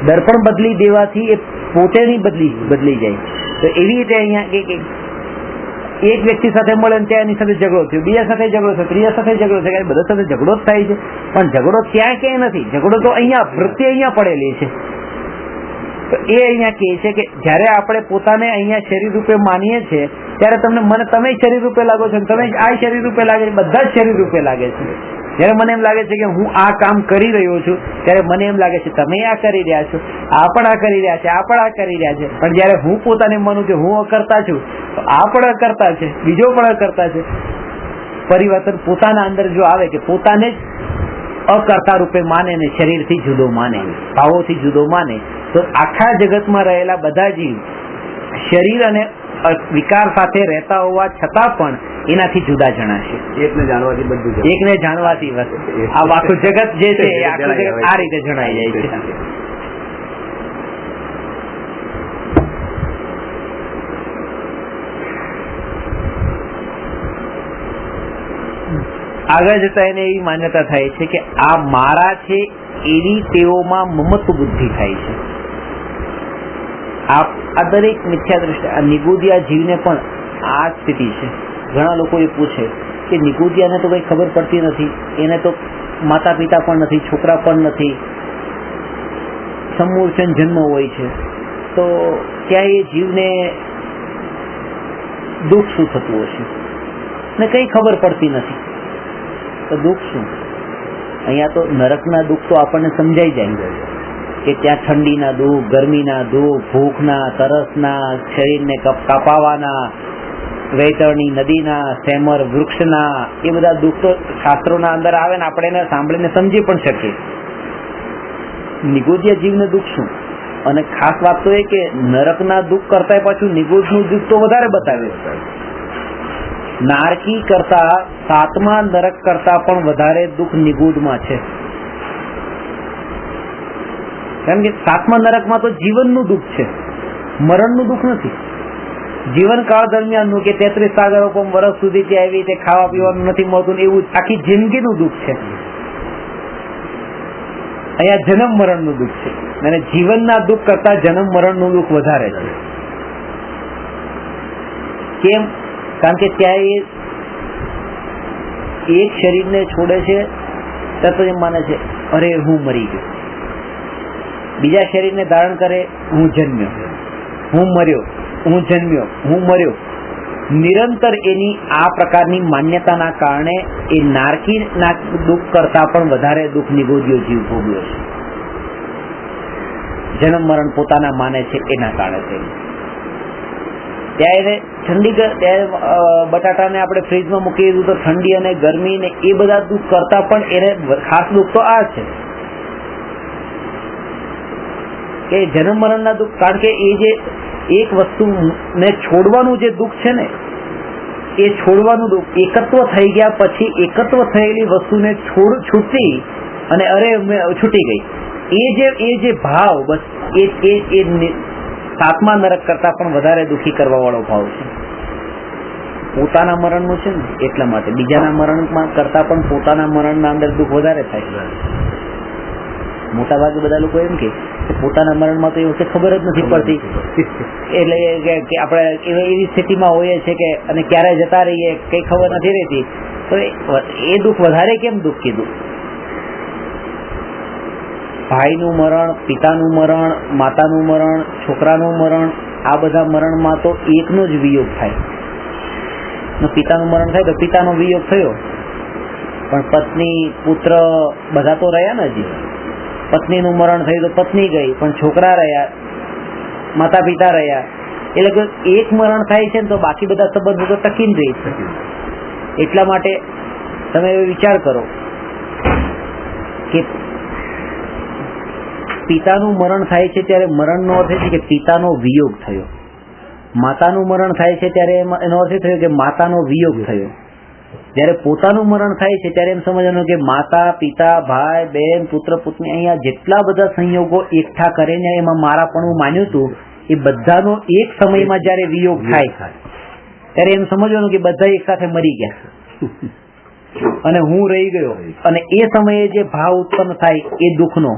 દર્પણ બદલી દેવાથી એ પોતેની બદલી જાય. તો એવી રીતે અહીંયા એક વ્યક્તિ સાથે મળે ને ત્યાં એની સાથે ઝઘડો થયો, બીજા સાથે ઝઘડો થયો, ત્રીજા સાથે ઝઘડો થયો, બધા સાથે ઝઘડો જ થાય છે. પણ ઝઘડો ત્યાં ક્યાંય નથી, ઝઘડો તો અહીંયા વૃત્તિ અહીંયા પડેલી છે. તો એ અહીંયા કહે છે કે જયારે આપણે પોતાને અહીંયા શરીર રૂપે માનીએ છીએ ત્યારે તમે શરીર રૂપે લાગો છો, તમે આ શરીર રૂપે લાગે છે, બધા જ શરીર રૂપે લાગે છે. જયારે મને એમ લાગે છે કે હું આ કામ કરી રહ્યો છું ત્યારે મને એમ લાગે છે તમે આ કરી રહ્યા છો, આ પણ આ કરી રહ્યા છે, આ પણ આ કરી રહ્યા છે. પણ જયારે હું પોતાને માનું કે હું અકર્તા છું તો આ પણ અકર્તા છે, બીજો પણ અકર્તા છે. પરિવર્તન પોતાના અંદર જો આવે કે પોતાને જ અકર્તા રૂપે માને ને શરીરથી જુદો માને, ભાવોથી જુદો માને, તો આખા જગતમાં રહેલા બધા જીવ શરીર અને વિકાર સાથે રહેતા હોવા છતાં પણ એનાથી જુદા જણાશે. એકને જાણવાથી બધું, એકને જાણવાથી આ આખું જગત જે છે એ આખું જગત આ રીતે જણાઈ જાય છે. આગળ જતા એને એવી માન્યતા થાય છે કે આ મારા છે એવી તેઓમાં મમત્વ બુદ્ધિ થાય છે. આ દરેક મિથ્યા દ્રષ્ટિ, આ નિગુદિયા જીવને પણ આ સ્થિતિ છે. ઘણા લોકો એ પૂછે કે નિગુદિયાને તો કઈ ખબર પડતી નથી, એને તો માતા પિતા પણ નથી, છોકરા પણ નથી, સમૂર્છન જન્મ હોય છે, તો ત્યાં એ જીવને દુઃખ શું થતું હશે ને કઈ ખબર પડતી નથી. તો દુઃખ શું? અહીંયા તો નરકના દુઃખ તો આપણને સમજાઈ જાય કે ત્યાં ઠંડીના દુઃખ, ગરમીના દુઃખ, ભૂખના, તરસના, શરીરને કાપાવાના, વૈતરણી નદીના, સેમર વૃક્ષના, એ બધા દુઃખ તો શાસ્ત્રોના અંદર આવે ને આપણે એને સાંભળીને સમજી પણ શકીએ. નિગોદિયા જીવને દુઃખ શું? અને ખાસ વાત તો એ કે નરકના દુઃખ કરતા પાછું નિગોદનું દુઃખ તો વધારે બતાવે. નારકી કરતા, સાતમા નરક કરતા પણ વધારે દુઃખ નિગૂઢમાં છે. કારણ કે સાતમા નરકમાં તો જીવનનું દુઃખ છે, મરણનું દુઃખ નથી. જીવનકાળ દરમિયાનનું કે 33 સાગરો વર્ષ સુધી ત્યાં આવી રીતે ખાવા પીવાનું નથી મળતું એવું આખી જિંદગીનું દુઃખ છે. અહીંયા જન્મ મરણનું દુઃખ છે અને જીવનના દુઃખ કરતા જન્મ મરણનું દુઃખ વધારે છે. કેમ? કારણ કે ત્યાં એક શરીરને છોડે છે તરત એમ માને છે અરે હું મરી ગયો. બીજા શરીરને ધારણ કરે, હું જન્મ્યો, હું મર્યો, હું જન્મ્યો, હું મર્યો. નિરંતર એની આ પ્રકારની માન્યતાના કારણે એ નારકીના દુઃખ કરતા પણ વધારે દુઃખ નિગોદિયો જીવ ભોગવ્યો છે. જન્મ મરણ પોતાના માને છે એના કારણે. ત્યારે બટાટાને આપણે ફ્રીજમાં મૂકી દીધું તો ઠંડી અને ગરમી ને એ બધા દુઃખ કરતા પણ એને ખાસ દુઃખ તો આ છે કે જન્મ મરણના દુઃખ. કારણ કે એ જે એક વસ્તુને છોડવાનું જે દુઃખ છે ને એ છોડવાનું દુઃખ, એકત્વ થઈ ગયા પછી એકત્વ થયેલી વસ્તુને છૂટતી અને અરે છૂટી ગઈ, એ જે ભાવ બસ સાતમા નરક કરતા પણ વધારે દુઃખી કરવા વાળો ભાવ છે. પોતાના મરણનું છે ને એટલા માટે બીજાના મરણમાં કરતા પણ પોતાના મરણના અંદર દુઃખ વધારે થાય. મોટા ભાગે બધા લોકો એમ કે પોતાના મરણમાં તો એ વખતે ખબર જ નથી પડતી, એટલે કે આપણે એવી સ્થિતિમાં હોઈએ છીએ કે અને ક્યારે જતા રહીએ કઈ ખબર નથી રહેતી, તો એ દુઃખ વધારે કેમ દુઃખ કીધું? ભાઈનું મરણ, પિતાનું મરણ, માતાનું મરણ, છોકરાનું મરણ, આ બધા મરણમાં તો એકનો જ વિયોગ થાય. પિતાનું મરણ થાય તો પિતાનો વિયોગ થયો, પણ પત્ની, પુત્ર બધા તો રહ્યા ને. હજી પત્નીનું મરણ થયું તો પત્ની ગઈ, પણ છોકરા રહ્યા, માતા પિતા રહ્યા. એટલે એક મરણ થાય છે ને તો બાકી બધા સંબંધો તો ટકીને રહી છે. એટલા માટે તમે વિચાર કરો કે પિતાનું મરણ થાય છે ત્યારે મરણનો અર્થ છે કે પિતાનો વિયોગ થયો. માતાનું મરણ થાય છે ત્યારે એનો અર્થ થયો કે માતાનો વિયોગ થયો. જયારે પોતાનું મરણ થાય છે ત્યારે એમ સમજવાનું કે માતા, પિતા, ભાઈ, બહેન, પુત્ર, પુત્ની, અહીંયા જેટલા બધા સંયોગો એકઠા કરીને એમાં મારાપણું માન્યું હતું, એ બધાનો એક સમયમાં જયારે વિયોગ થાય ત્યારે એમ સમજવાનું કે બધા એક સાથે મરી ગયા અને હું રહી ગયો. અને એ સમયે જે ભાવ ઉત્પન્ન થાય એ દુઃખનો,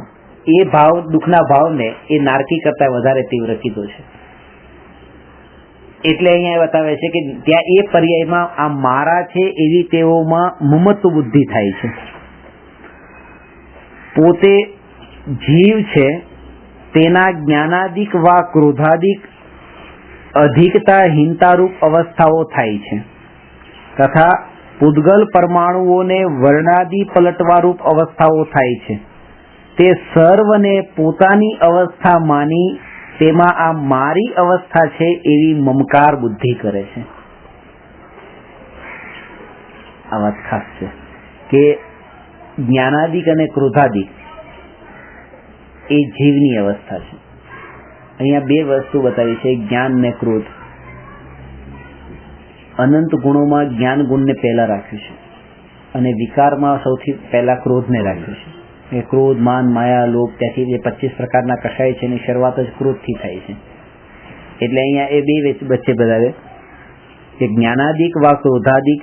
એ ભાવ, દુઃખના ભાવને એ નારકી કરતા વધારે તીવ્ર કીધો છે. એટલે અહીંયા બતાવે છે કે ત્યાં એ પર્યાયમાં આ મારા છે એવી તેઓમાં મમત્વ બુદ્ધિ થાય છે. પોતે જીવ છે તેના જ્ઞાનાદિક વા ક્રોધાદિક અધિકતા હીનતારૂપ અવસ્થાઓ થાય છે, તથા પૂદગલ પરમાણુઓને વર્ણાદિ પલટવારૂપ અવસ્થાઓ થાય છે. તે સર્વને પોતાની અવસ્થા માની તેમાં આ મારી અવસ્થા છે એવી મમકાર બુદ્ધિ કરે છે. આ વાત ખાસ છે કે જ્ઞાનાદિક અને ક્રોધાદિક એ જીવની અવસ્થા છે. અહીંયા બે વસ્તુ બતાવી છે, જ્ઞાન ને ક્રોધ. અનંત ગુણોમાં જ્ઞાન ગુણને પહેલા રાખ્યું છે અને વિકારમાં સૌથી પહેલા ક્રોધને રાખ્યું છે. એ ક્રોધ, માન, માયા, લોભ, ત્યાંથી જે 25 પ્રકારના કષાય છે એની શરૂઆત જ ક્રોધથી થાય છે. એટલે અહીંયા એ બે વચ્ચે બતાવે કે જ્ઞાનાદિક વા ક્રોધાદિક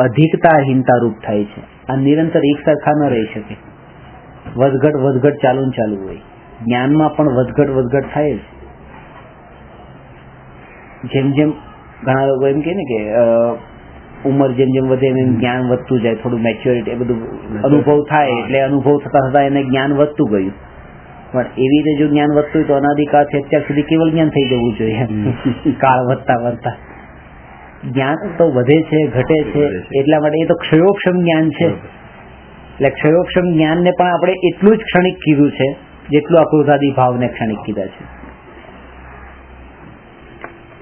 અધિકતા રૂપ થાય છે. આ નિરંતર એક સરખા ન રહી શકે, વધઘટ ચાલુ હોય. જ્ઞાનમાં પણ વધઘટ થાય જ. જેમ જેમ ઘણા લોકો એમ કે ને કે ઉંમર જેમ જેમ વધે એમ જ્ઞાન વધતું જાય, થોડું મેચ્યોરિટી, એ બધું અનુભવ થાય, એટલે અનુભવ થતા એને જ્ઞાન વધતું ગયું. પણ એવી રીતે જો જ્ઞાન વધતું હોય તો અનાદિકાળથી અત્યાર સુધી કેવલ જ્ઞાન થઈ જવું જોઈએ. કાળ વધતા જ્ઞાન તો વધે છે, ઘટે છે, એટલા માટે એ તો ક્ષયોક્ષમ જ્ઞાન છે. એટલે ક્ષયોક્ષમ જ્ઞાનને પણ આપણે એટલું જ ક્ષણિક કીધું છે જેટલું આ ક્રોધાદી ભાવને ક્ષણિક કીધા છે.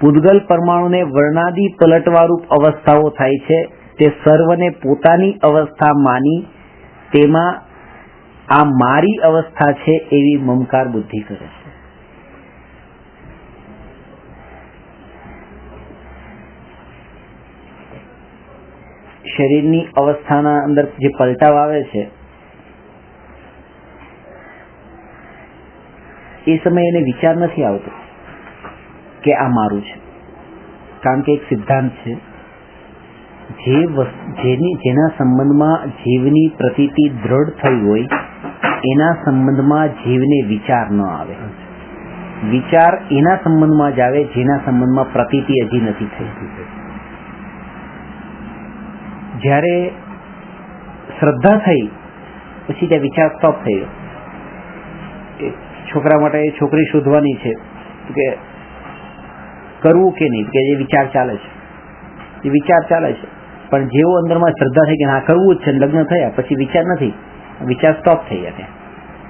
પૂદગલ પરમાણુને વર્ણાદી પલટવારૂપ અવસ્થાઓ થાય છે. તે સર્વને પોતાની અવસ્થા માની તેમાં આ મારી અવસ્થા છે એવી મમકાર બુદ્ધિ કરે છે. શરીરની અવસ્થાના અંદર જે પલટાવ આવે છે એ સમયે એને વિચાર નથી આવતો કે આ મારું છે, કારણ કે એક સિદ્ધાંત છે, જેના સંબંધમાં જીવની પ્રતીતિ દ્રઢ થઈ હોય એના સંબંધમાં જીવને વિચાર ન આવે. વિચાર એના સંબંધમાં જ આવે જેના સંબંધમાં પ્રતીતિ હજી નથી થઈ. જ્યારે શ્રદ્ધા થઈ પછી ત્યાં વિચાર સ્ટોપ થઈ ગયો. છોકરા માટે છોકરી શોધવાની છે કે કરવું કે નહીં, કે જે વિચાર ચાલે છે એ વિચાર ચાલે છે, પણ જેવો અંદરમાં શ્રદ્ધા થઈ કે હા કરવું જ છે, લગ્ન થયા પછી વિચાર નથી, વિચાર સ્ટોપ થઈ ગયા ત્યાં.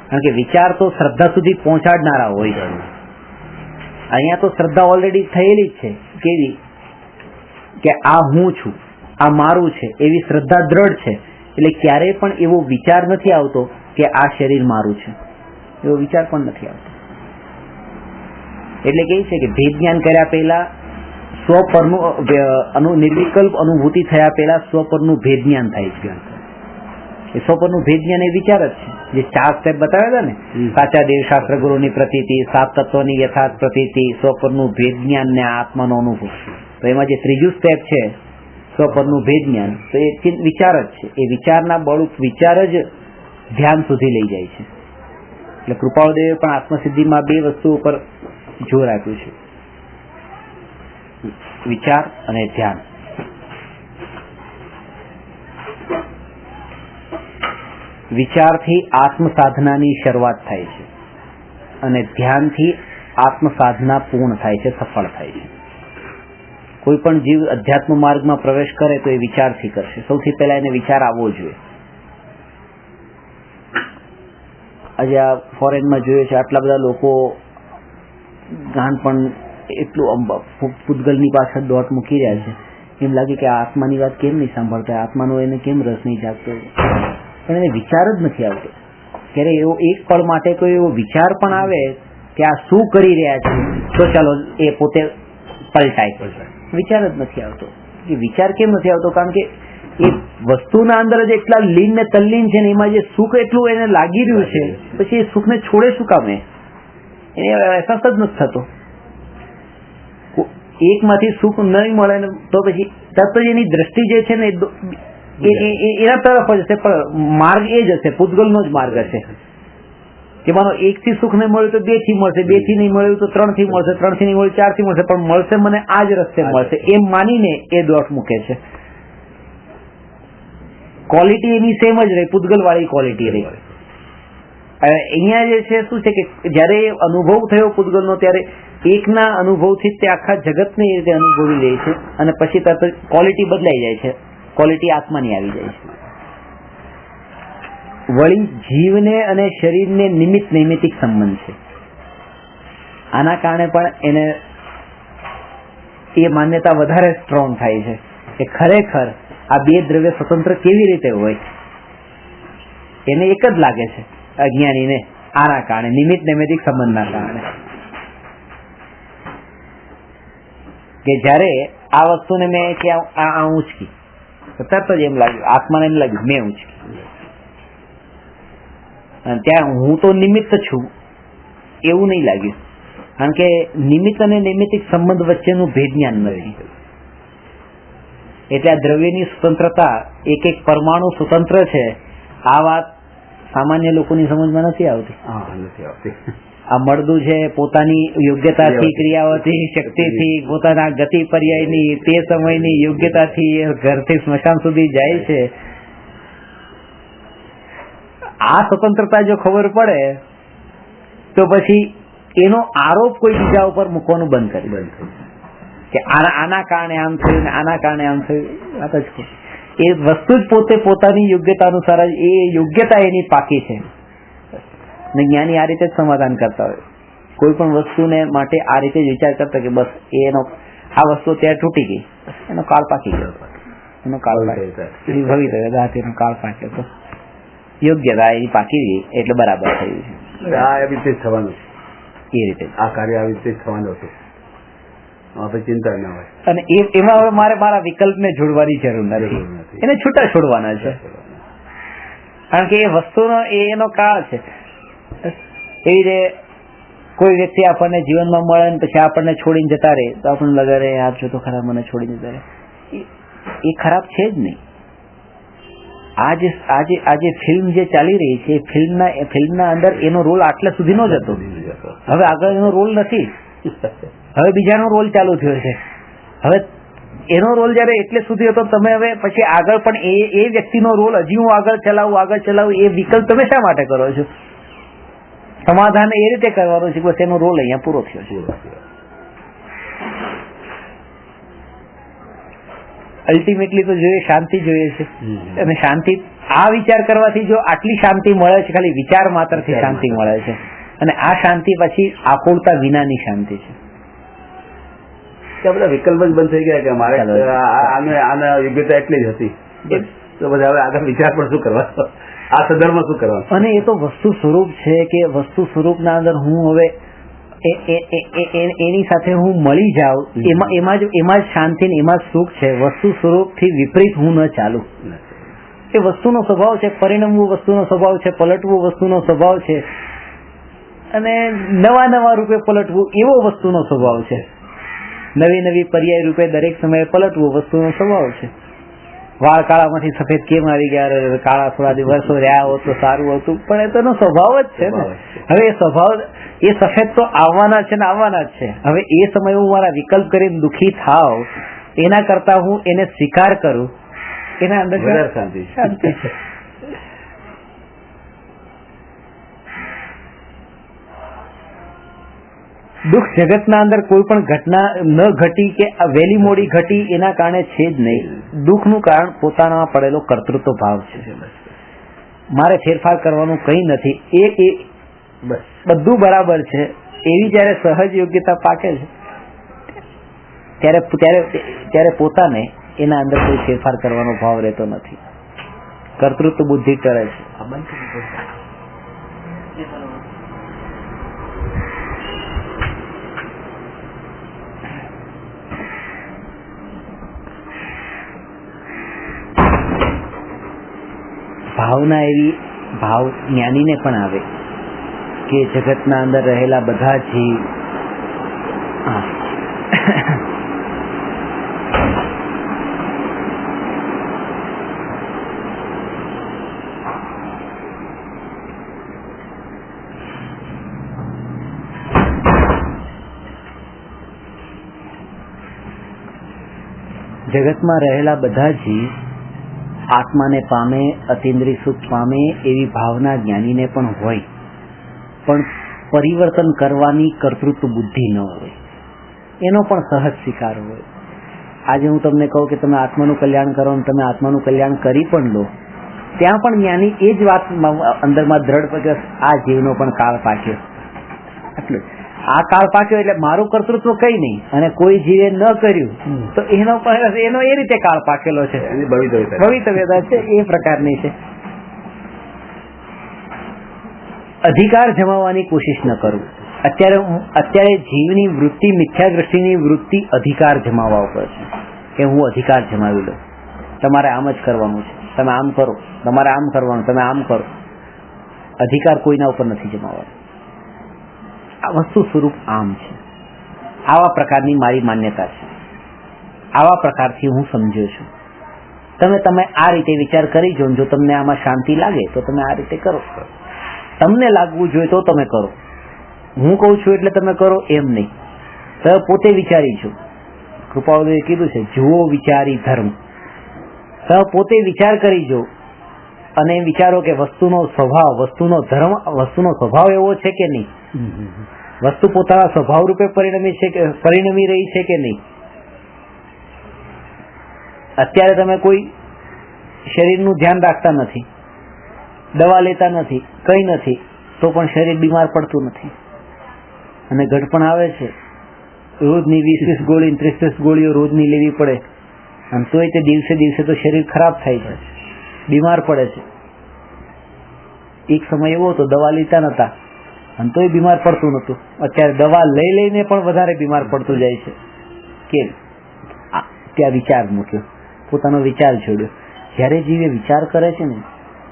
કારણ કે વિચાર તો શ્રદ્ધા સુધી પહોંચાડનારા હોય છે. અહીંયા તો શ્રદ્ધા ઓલરેડી થયેલી જ છે. કેવી કે આ હું છું, આ મારું છે, એવી શ્રદ્ધા દ્રઢ છે. એટલે ક્યારેય પણ એવો વિચાર નથી આવતો કે આ શરીર મારું છે, એવો વિચાર પણ નથી આવતો. એટલે કે છે કે ભેદ જ્ઞાન કર્યા પહેલા સ્વપરનું નિર્વિકલ્પ અનુભૂતિ થયા પહેલા સ્વપરનું ભેદ જ્ઞાન થાય છે. એ સ્વપરનું ભેદ જ્ઞાન એ વિચાર જ છે. જે 4 સ્ટેપ બતાવ્યા હતા ને, સાચા દેવશાસ્ત્ર ગુરુની પ્રતીતિ, 7 તત્વોની યથાર્થ પ્રતીતિ, સ્વપરનું ભેદ જ્ઞાન ને આત્માનો અનુભવ. તો એમાં જે ત્રીજું સ્ટેપ છે સ્વપરનું ભેદ જ્ઞાન, તો એ વિચાર જ છે. એ વિચારના બળ, વિચાર જ ધ્યાન સુધી લઈ જાય છે. એટલે કૃપાળુદેવે પણ આત્મસિદ્ધિમાં 2 વસ્તુ ઉપર જોર આપ્યું છે, વિચાર અને ધ્યાન. વિચારથી આત્મ સાધનાની શરૂઆત થાય છે અને ધ્યાનથી આત્મ સાધના પૂર્ણ થાય છે, સફળ થાય છે. કોઈ પણ જીવ અધ્યાત્મ માર્ગમાં પ્રવેશ કરે તો એ વિચારથી કરશે. સૌથી પહેલા એને વિચાર આવવો જોઈએ. આજે આ ફોરેનમાં જોઈએ છે, આટલા બધા લોકો ગાનપણ એટલું પૂતગલની પાછળ દોટ મૂકી રહ્યા છે. એમ લાગે કે આ આત્માની વાત કેમ નહીં સાંભળતા, આત્માનો એને કેમ રસ નહીં જાગતો, પણ એને વિચાર જ નથી આવતો. ત્યારે એવો એક પળ માટે કોઈ એવો વિચાર પણ આવે કે આ શું કરી રહ્યા છે, તો ચાલો એ પોતે પલટાય. વિચાર જ નથી આવતો. એ વિચાર કેમ નથી આવતો? કારણ કે એ વસ્તુના અંદર જ એટલા લીન ને તલ્લીન છે ને, એમાં જે સુખ એટલું એને લાગી રહ્યું છે, પછી એ સુખને છોડે શું કામે? એને અહેસાસ જ નથી થતો. એકમાંથી સુખ નહીં મળે તો પછી તરત જ એની દ્રષ્ટિ જે છે ને એના તરફ જ હશે, પણ માર્ગ એ જ હશે, પૂતગલનો જ માર્ગ હશે. કે માનો 1 થી સુખ નહીં મળ્યું તો 2 થી મળશે, 2 થી નહીં મળ્યું તો 3 થી મળશે, 3 થી નહીં મળ્યું 4 થી મળશે, પણ મળશે મને આ જ રસ્તે મળશે એમ માનીને એ દોટ મૂકે છે. ક્વોલિટી એની સેમ જ રહી, પૂતગલ વાળી ક્વોલિટી રહી. અહીંયા જે છે શું છે કે જયારે અનુભવ થયો પૂતગલનો, ત્યારે એકના અનુભવથી તે આખા જગતને એ રીતે અનુભવી લે છે અને પછી તરત ક્વોલિટી બદલાઈ જાય છે, ક્વોલિટી આત્માની આવી જાય છે. વળી જીવને અને શરીરને નિમિત્ત નૈમિતિક સંબંધ છે. આના કારણે પણ એને એ માન્યતા વધારે સ્ટ્રોંગ થાય છે કે ખરેખર આ 2 દ્રવ્ય સ્વતંત્ર કેવી રીતે હોય. એને એક જ લાગે છે અજ્ઞાનીને, આના કારણે, નિમિત્ત નૈમિતિક સંબંધના કારણે. કે જયારે આ વસ્તુને મેં કે આ ઉંચકી, તરત જ એમ લાગ્યું, આત્માને એમ લાગ્યું મેં ઉંચકી, અને ત્યાં હું તો નિમિત્ત છું એવું નહીં લાગ્યું. કારણ કે નિમિત્ત અને નૈમિતિક સંબંધ વચ્ચેનું ભેદ જ્ઞાન નથી. એટલે આ દ્રવ્યની સ્વતંત્રતા, એક એક પરમાણુ સ્વતંત્ર છે, આ વાત સામાન્ય લોકોની સમજમાં નથી આવતી. આ મળદું છે પોતાની યોગ્યતાથી, ક્રિયાઓથી, શક્તિથી, પોતાના ગતિ પર્યાયની, તે સમયની યોગ્યતાથી ઘરથી સ્મશાન સુધી જાય છે. આ સ્વતંત્રતા જો ખબર પડે તો પછી એનો આરોપ કોઈ બીજા ઉપર મૂકવાનું બંધ કરી કે આના કારણે આમ થયું ને આના કારણે આમ થયું. વાત જ એ વસ્તુ જ પોતે પોતાની યોગ્યતા અનુસાર જ એ યોગ્યતા એની પાકી છે. ને જ્ઞાની આ રીતે જ સમાધાન કરતા હોય. કોઈ પણ વસ્તુને માટે આ રીતે જ વિચાર કરતા કે બસ એનો આ વસ્તુ ત્યાં તૂટી ગઈ, એનો કાળ પાકી ગયો, એનો કાળ ભવી થયો, એનો કાળ પાક્યો, તો યોગ્યતા એની પાકી ગઈ એટલે બરાબર થયું છે. આ રીતે થવાનું, એ રીતે આ કાર્ય આવી રીતે થવાનું હતું, આપણે ચિંતા ના હોય. અને એમાં હવે મારે મારા વિકલ્પને જોડવાની જરૂર નથી, એને છૂટા છોડવાના છે. કારણ કે એ વસ્તુનો એનો કાળ છે. એવી રીતે કોઈ વ્યક્તિ આપણને જીવનમાં મળે ને પછી આપણને છોડીને જતા રહે તો આપણને લગે રે યાર જો તો ખરાબ મને છોડીને જતા રહે, એ ખરાબ છે જ નહીં. આજે ફિલ્મ જે ચાલી રહી છે, ફિલ્મના અંદર એનો રોલ આટલા સુધીનો જ હતો, હવે આગળ એનો રોલ નથી, હવે બીજાનો રોલ ચાલુ થયો છે. હવે એનો રોલ જયારે એટલે સુધી હતો, તમે હવે પછી આગળ પણ એ વ્યક્તિનો રોલ હજી હું આગળ ચલાવું એ વિકલ્પ તમે શા માટે કરો છો? સમાધાન એ રીતે કરવાનું છે કે બસ એનો રોલ અહીંયા પૂરો થયો છે. અલ્ટિમેટલી તો જોઈએ શાંતિ જોઈએ છે, અને શાંતિ આ વિચાર કરવાથી જો આટલી શાંતિ મળે છે, ખાલી વિચાર માત્રથી શાંતિ મળે છે, અને આ શાંતિ પછી આકુળતા વિનાની શાંતિ છે. બધા વિકલ્પ જ બંધ થઈ ગયા કે મારે આને યોગ્યતા એટલી જ હતી, તો બધા હવે આગળ વિચાર પણ શું કરવા, આ સંદર્ભમાં શું કરવા? અને એ તો વસ્તુ સ્વરૂપ છે કે વસ્તુ સ્વરૂપના અંદર હું હવે એની સાથે હું મળી જાઉં, એમાં જ શાંતિ ને એમાં જ સુખ છે. વસ્તુ સ્વરૂપથી વિપરીત હું ન ચાલુ. એ વસ્તુનો સ્વભાવ છે, પરિણમવું વસ્તુનો સ્વભાવ છે, પલટવું વસ્તુનો સ્વભાવ છે, અને નવા નવા રૂપે પલટવું એવો વસ્તુનો સ્વભાવ છે. નવી નવી પર્યાય રૂપે દરેક સમયે પલટવું વસ્તુનો સ્વભાવ છે. વાળ કાળામાંથી સફેદ કેમ આવી ગયા, કાળા થોડા વર્ષો રહ્યા હોત તો સારું હતું, પણ એ તો એનો સ્વભાવ જ છે ને. હવે એ સ્વભાવ, એ સફેદ તો આવવાના છે ને આવવાના જ છે. હવે એ સમયે હું મારા વિકલ્પ કરીને દુઃખી થાવ એના કરતા હું એને સ્વીકાર કરું, એના અંદર શાંતિ છે. દુઃખ જગતના અંદર કોઈ પણ ઘટના ન ઘટી કે વહેલી મોડી ઘટી એના કારણે છે જ નહીં. દુઃખનું કારણ પોતાનામાં પડેલો કર્તૃત્વ ભાવ છે. મારે ફેરફાર કરવાનું કંઈ નથી, એ બધું બરાબર છે. એવી જયારે સહજ યોગ્યતા પાકે છે ત્યારે પોતાને એના અંદર કોઈ ફેરફાર કરવાનો ભાવ રહેતો નથી. કર્તૃત્વ બુદ્ધિ ટળે છે. ભાવના એવી ભાવ જ્ઞાનીને પણ આવે કે જગતના અંદર રહેલા બધા જીવ જગતમાં રહેલા બધા જીવ આત્માને પામે, અતિન્દ્રિય સુખ પામે એવી ભાવના જ્ઞાનીને પણ હોય, પણ પરિવર્તન કરવાની કર્તૃત્વ બુદ્ધિ ન હોય, એનો પણ સહજ સ્વીકાર હોય. આજે હું તમને કહું કે તમે આત્માનું કલ્યાણ કરો અને તમે આત્માનું કલ્યાણ કરી પણ લો, ત્યાં પણ જ્ઞાની એ જ વાત અંદરમાં દ્રઢ કે આ જીવનો પણ કાળ પાક્યો, એટલે આ કાળ પાક્યો એટલે મારું કર્તૃત્વ કઈ નહીં, અને કોઈ જીવે ન કર્યું તો એનો એ રીતે કાળ પાકેલો છે, ભવિતવ્યતા છે, એ પ્રકારની છે. અધિકાર જમાવવાની કોશિશ ન કરવું. અત્યારે જીવની વૃત્તિ, મિથ્યા દ્રષ્ટિની વૃત્તિ અધિકાર જમાવવા ઉપર છે કે હું અધિકાર જમાવી લઉં, તમારે આમ જ કરવાનું છે, તમે આમ કરો, તમારે આમ કરવાનું, તમે આમ કરો. અધિકાર કોઈના ઉપર નથી જમાવવાનો. આ વસ્તુ સ્વરૂપ આમ છે. આવા પ્રકારની મારી માન્યતા છે, આવા પ્રકારથી હું સમજ્યો છું. તમે આ રીતે વિચાર કરી જો, જો તમને આમાં શાંતિ લાગે તો તમે આ રીતે કરો. તમને લાગવું જોઈએ તો તમે કરો. હું કહું છું એટલે તમે કરો એમ નહીં. તમે પોતે વિચારી છો. કૃપાળુએ કીધું છે જુઓ વિચારી ધર્મ. તમે પોતે વિચાર કરી જો અને વિચારો કે વસ્તુનો સ્વભાવ, વસ્તુનો ધર્મ, વસ્તુનો સ્વભાવ એવો છે કે નહીં, વસ્તુ પોતાના સ્વભાવ રૂપે પરિણમી રહી છે કે નહીં. અત્યારે તમે કોઈ શરીરનું ધ્યાન રાખતા નથી, દવા લેતા નથી, કંઈ નથી, તો પણ શરીર બીમાર પડતું નથી. અને ઘટપણ આવે છે, રોજની 20-20 ગોળી, 30-30 ગોળીઓ રોજની લેવી પડે, અને તોય તે દિવસે દિવસે તો શરીર ખરાબ થાય છે, બીમાર પડે છે. એક સમય એવો હતો દવા લેતા નતા અને તોય બીમાર પડતું નતું. અત્યારે દવા લઈ લઈને પણ વધારે બીમાર પડતું જાય છે. કેમ? ત્યાં વિચાર મૂક્યો, પોતાનો વિચાર છોડ્યો. જ્યારે જીવે વિચાર કરે છે ને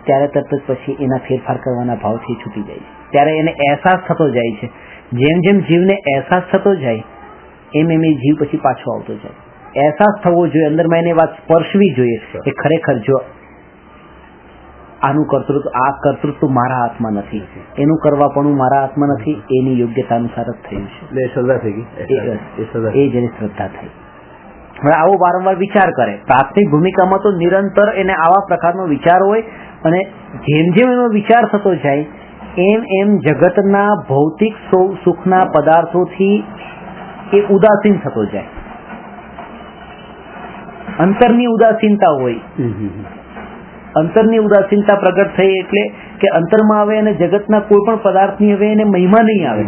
ત્યારે તરત જ પછી એના ફેરફાર કરવાના ભાવથી છૂટી જાય છે. ત્યારે એને અહેસાસ થતો જાય છે. જેમ જેમ જીવને અહેસાસ થતો જાય એમ એ જીવ પછી પાછો આવતો જાય. અહેસાસ થવો જોઈએ, અંદરમાં એને વાત સ્પર્શવી જોઈએ કે ખરેખર જો આનું કર્તૃત્વ, આ કર્તૃત્વ મારા હાથમાં નથી, એનું કરવાપણું મારા હાથમાં નથી, એની યોગ્યતા અનુસાર જ થયું છે. શ્રદ્ધા થઈ ગઈ, એ જેની શ્રદ્ધા થઈ. હવે આવો વારંવાર વિચાર કરે. પ્રાથમિક ભૂમિકામાં તો નિરંતર એને આવા પ્રકારનો વિચાર હોય, અને જેમ જેમ એનો વિચાર થતો જાય એમ એમ જગતના ભૌતિક સુખના પદાર્થોથી એ ઉદાસીન થતો જાય. અંતરની ઉદાસીનતા હોય. અંતરની ઉદાસીનતા પ્રગટ થઈ એટલે કે અંતરમાં આવે અને જગતના કોઈ પણ પદાર્થની હવે એને મહિમા નહીં આવે.